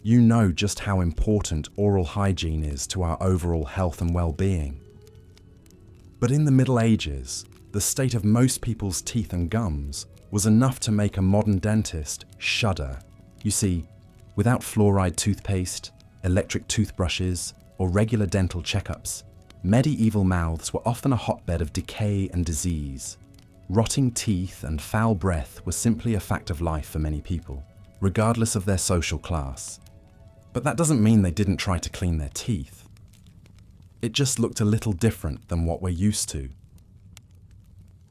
you know just how important oral hygiene is to our overall health and well-being. But in the Middle Ages, the state of most people's teeth and gums was enough to make a modern dentist shudder. You see, without fluoride toothpaste, electric toothbrushes, or regular dental checkups, medieval mouths were often a hotbed of decay and disease. Rotting teeth and foul breath were simply a fact of life for many people, regardless of their social class. But that doesn't mean they didn't try to clean their teeth. It just looked a little different than what we're used to.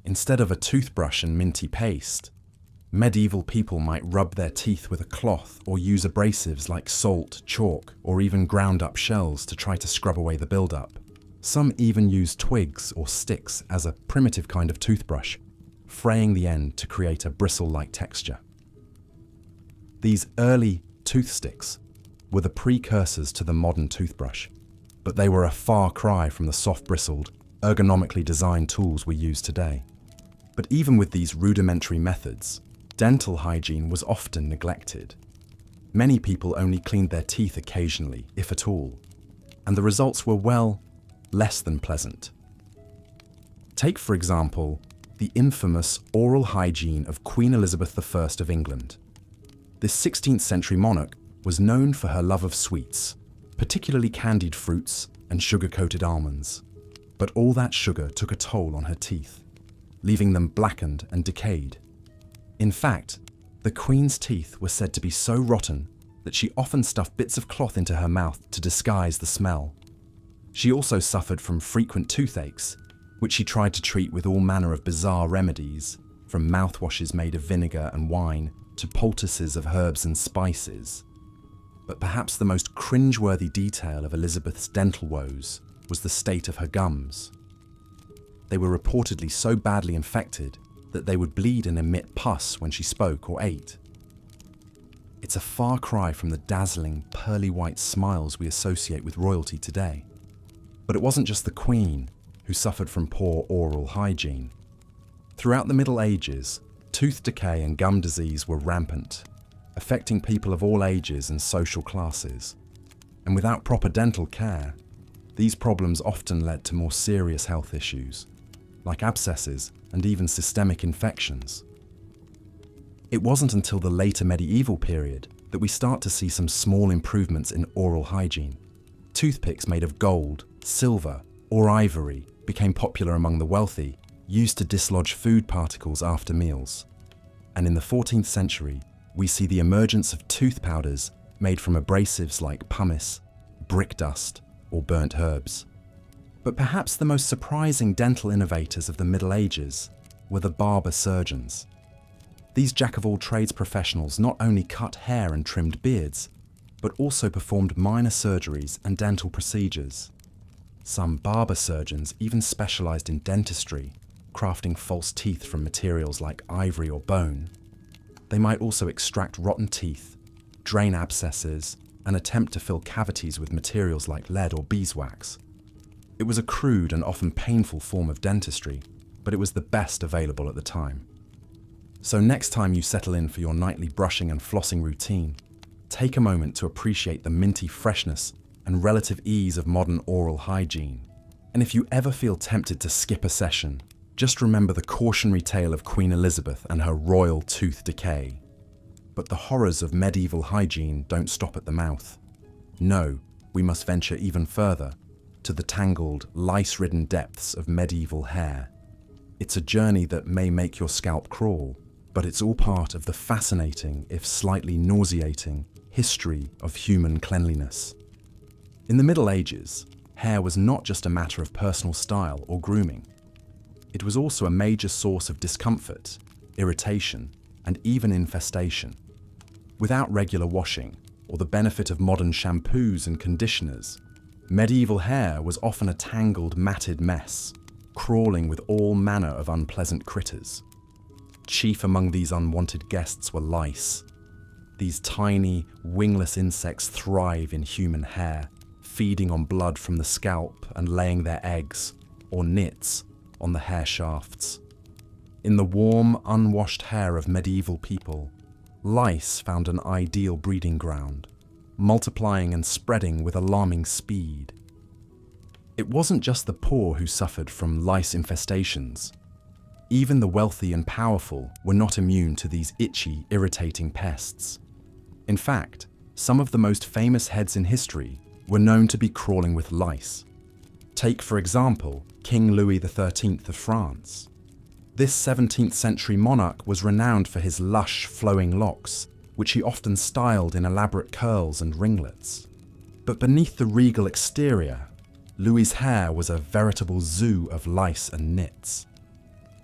Instead of a toothbrush and minty paste, medieval people might rub their teeth with a cloth or use abrasives like salt, chalk, or even ground up shells to try to scrub away the buildup. Some even used twigs or sticks as a primitive kind of toothbrush, fraying the end to create a bristle-like texture. These early toothsticks were the precursors to the modern toothbrush. but they were a far cry from the soft-bristled, ergonomically designed tools we use today. But even with these rudimentary methods, dental hygiene was often neglected. Many people only cleaned their teeth occasionally, if at all, and the results were, well, less than pleasant. Take, for example, the infamous oral hygiene of Queen Elizabeth I of England. This 16th century monarch was known for her love of sweets, particularly candied fruits and sugar-coated almonds. But all that sugar took a toll on her teeth, leaving them blackened and decayed. In fact, the Queen's teeth were said to be so rotten that she often stuffed bits of cloth into her mouth to disguise the smell. She also suffered from frequent toothaches, which she tried to treat with all manner of bizarre remedies, from mouthwashes made of vinegar and wine to poultices of herbs and spices. But perhaps the most cringe-worthy detail of Elizabeth's dental woes was the state of her gums. They were reportedly so badly infected that they would bleed and emit pus when she spoke or ate. It's a far cry from the dazzling, pearly white smiles we associate with royalty today. But it wasn't just the Queen who suffered from poor oral hygiene. Throughout the Middle Ages, tooth decay and gum disease were rampant, affecting people of all ages and social classes. And without proper dental care, these problems often led to more serious health issues, like abscesses and even systemic infections. It wasn't until the later medieval period that we start to see some small improvements in oral hygiene. Toothpicks made of gold, silver, or ivory became popular among the wealthy, used to dislodge food particles after meals. And in the 14th century, we see the emergence of tooth powders made from abrasives like pumice, brick dust, or burnt herbs. But perhaps the most surprising dental innovators of the Middle Ages were the barber surgeons. These jack-of-all-trades professionals not only cut hair and trimmed beards, but also performed minor surgeries and dental procedures. Some barber surgeons even specialized in dentistry, crafting false teeth from materials like ivory or bone. They might also extract rotten teeth, drain abscesses, and attempt to fill cavities with materials like lead or beeswax. It was a crude and often painful form of dentistry, but it was the best available at the time. So next time you settle in for your nightly brushing and flossing routine, take a moment to appreciate the minty freshness and relative ease of modern oral hygiene. And if you ever feel tempted to skip a session, just remember the cautionary tale of Queen Elizabeth and her royal tooth decay. But the horrors of medieval hygiene don't stop at the mouth. No, we must venture even further, to the tangled, lice-ridden depths of medieval hair. It's a journey that may make your scalp crawl, but it's all part of the fascinating, if slightly nauseating, history of human cleanliness. In the Middle Ages, hair was not just a matter of personal style or grooming. It was also a major source of discomfort, irritation, and even infestation. Without regular washing, or the benefit of modern shampoos and conditioners, medieval hair was often a tangled, matted mess, crawling with all manner of unpleasant critters. Chief among these unwanted guests were lice. These tiny, wingless insects thrive in human hair, feeding on blood from the scalp and laying their eggs, or nits, on the hair shafts. In the warm, unwashed hair of medieval people, lice found an ideal breeding ground, multiplying and spreading with alarming speed. It wasn't just the poor who suffered from lice infestations. Even the wealthy and powerful were not immune to these itchy, irritating pests. In fact, some of the most famous heads in history were known to be crawling with lice. Take, for example, King Louis XIII of France. This 17th century monarch was renowned for his lush, flowing locks, which he often styled in elaborate curls and ringlets. But beneath the regal exterior, Louis's hair was a veritable zoo of lice and nits.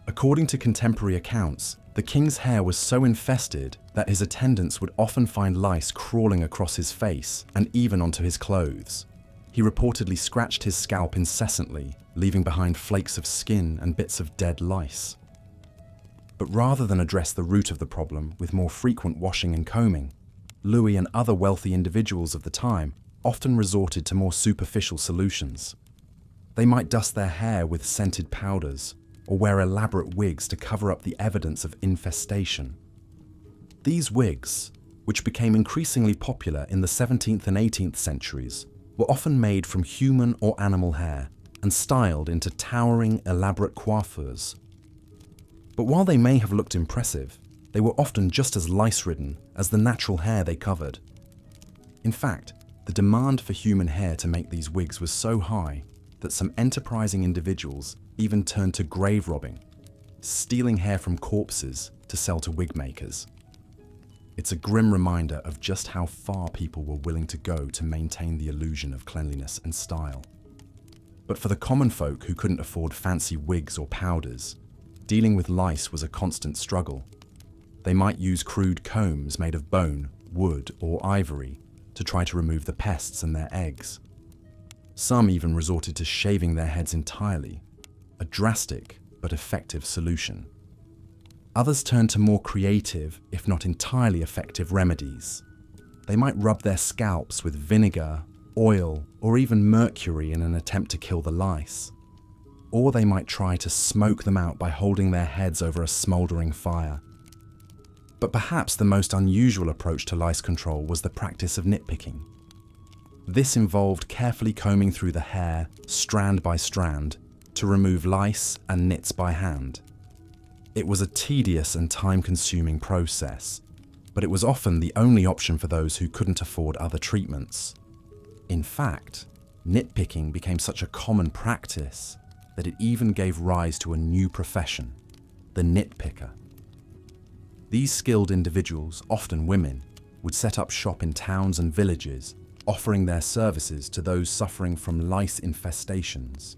According to contemporary accounts, the king's hair was so infested that his attendants would often find lice crawling across his face and even onto his clothes. He reportedly scratched his scalp incessantly, leaving behind flakes of skin and bits of dead lice. But rather than address the root of the problem with more frequent washing and combing, Louis and other wealthy individuals of the time often resorted to more superficial solutions. They might dust their hair with scented powders or wear elaborate wigs to cover up the evidence of infestation. These wigs, which became increasingly popular in the 17th and 18th centuries, were often made from human or animal hair and styled into towering, elaborate coiffures. But while they may have looked impressive, they were often just as lice-ridden as the natural hair they covered. In fact, the demand for human hair to make these wigs was so high that some enterprising individuals even turned to grave robbing, stealing hair from corpses to sell to wig makers. It's a grim reminder of just how far people were willing to go to maintain the illusion of cleanliness and style. But for the common folk who couldn't afford fancy wigs or powders, dealing with lice was a constant struggle. They might use crude combs made of bone, wood, or ivory to try to remove the pests and their eggs. Some even resorted to shaving their heads entirely, a drastic but effective solution. Others turned to more creative, if not entirely effective, remedies. They might rub their scalps with vinegar, oil, or even mercury in an attempt to kill the lice. Or they might try to smoke them out by holding their heads over a smouldering fire. But perhaps the most unusual approach to lice control was the practice of nitpicking. This involved carefully combing through the hair, strand by strand, to remove lice and nits by hand. It was a tedious and time-consuming process, but it was often the only option for those who couldn't afford other treatments. In fact, nitpicking became such a common practice that it even gave rise to a new profession, the nitpicker. These skilled individuals, often women, would set up shop in towns and villages, offering their services to those suffering from lice infestations.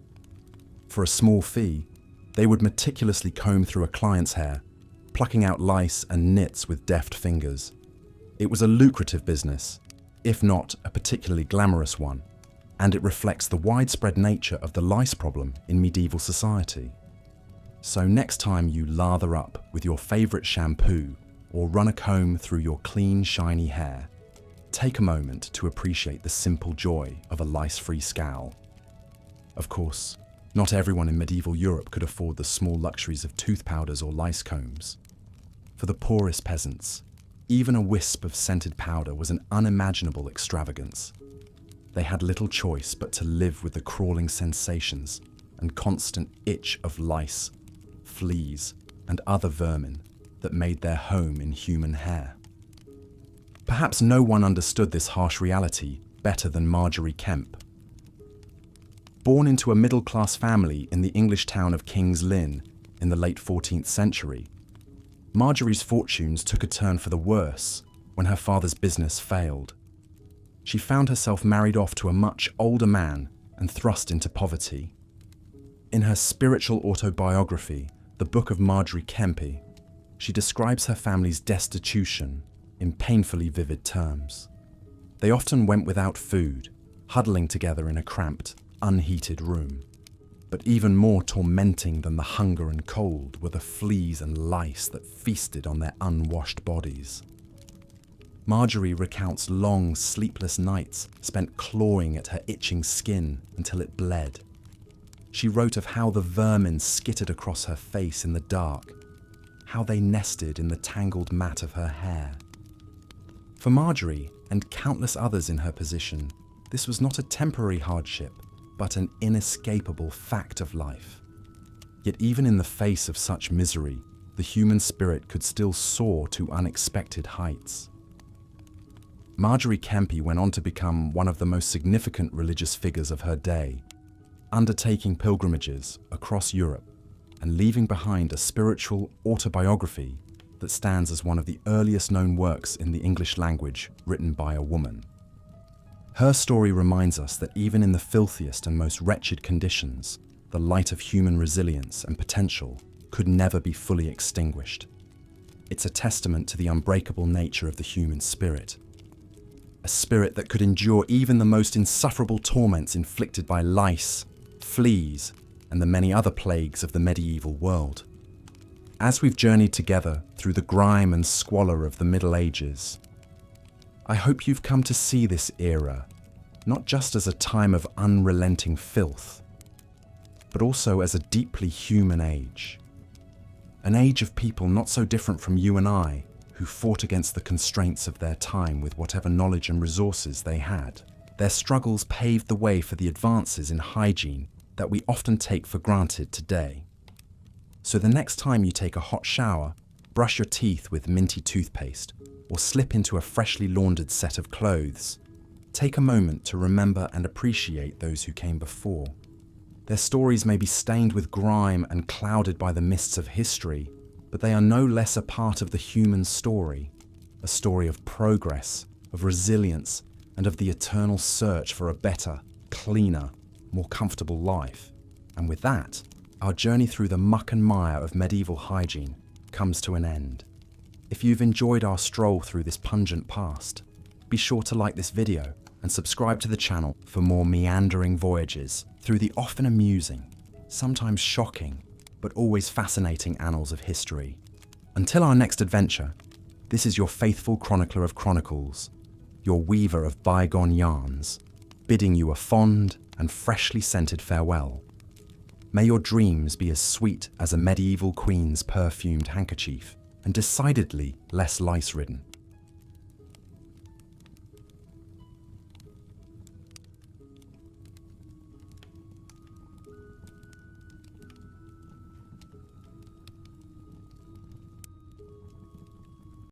For a small fee, they would meticulously comb through a client's hair, plucking out lice and nits with deft fingers. It was a lucrative business, if not a particularly glamorous one, and it reflects the widespread nature of the lice problem in medieval society. So next time you lather up with your favourite shampoo or run a comb through your clean, shiny hair, take a moment to appreciate the simple joy of a lice-free scowl. Of course, not everyone in medieval Europe could afford the small luxuries of tooth powders or lice combs. For the poorest peasants, even a wisp of scented powder was an unimaginable extravagance. They had little choice but to live with the crawling sensations and constant itch of lice, fleas, and other vermin that made their home in human hair. Perhaps no one understood this harsh reality better than Marjorie Kemp. Born into a middle-class family in the English town of King's Lynn in the late 14th century, Marjorie's fortunes took a turn for the worse when her father's business failed. She found herself married off to a much older man and thrust into poverty. In her spiritual autobiography, The Book of Marjorie Kempe, she describes her family's destitution in painfully vivid terms. They often went without food, huddling together in a cramped, unheated room. But even more tormenting than the hunger and cold were the fleas and lice that feasted on their unwashed bodies. Marjorie recounts long, sleepless nights spent clawing at her itching skin until it bled. She wrote of how the vermin skittered across her face in the dark, how they nested in the tangled mat of her hair. For Marjorie, and countless others in her position, this was not a temporary hardship, but an inescapable fact of life. Yet even in the face of such misery, the human spirit could still soar to unexpected heights. Marjorie Kempe went on to become one of the most significant religious figures of her day, undertaking pilgrimages across Europe and leaving behind a spiritual autobiography that stands as one of the earliest known works in the English language written by a woman. Her story reminds us that even in the filthiest and most wretched conditions, the light of human resilience and potential could never be fully extinguished. It's a testament to the unbreakable nature of the human spirit, a spirit that could endure even the most insufferable torments inflicted by lice, fleas, and the many other plagues of the medieval world. As we've journeyed together through the grime and squalor of the Middle Ages, I hope you've come to see this era not just as a time of unrelenting filth, but also as a deeply human age. An age of people not so different from you and I, who fought against the constraints of their time with whatever knowledge and resources they had. Their struggles paved the way for the advances in hygiene that we often take for granted today. So the next time you take a hot shower, brush your teeth with minty toothpaste, or slip into a freshly laundered set of clothes, take a moment to remember and appreciate those who came before. Their stories may be stained with grime and clouded by the mists of history, but they are no less a part of the human story, a story of progress, of resilience, and of the eternal search for a better, cleaner, more comfortable life. And with that, our journey through the muck and mire of medieval hygiene comes to an end. If you've enjoyed our stroll through this pungent past, be sure to like this video and subscribe to the channel for more meandering voyages through the often amusing, sometimes shocking, but always fascinating annals of history. Until our next adventure, this is your faithful chronicler of chronicles, your weaver of bygone yarns, bidding you a fond and freshly scented farewell. May your dreams be as sweet as a medieval queen's perfumed handkerchief, and decidedly less lice-ridden.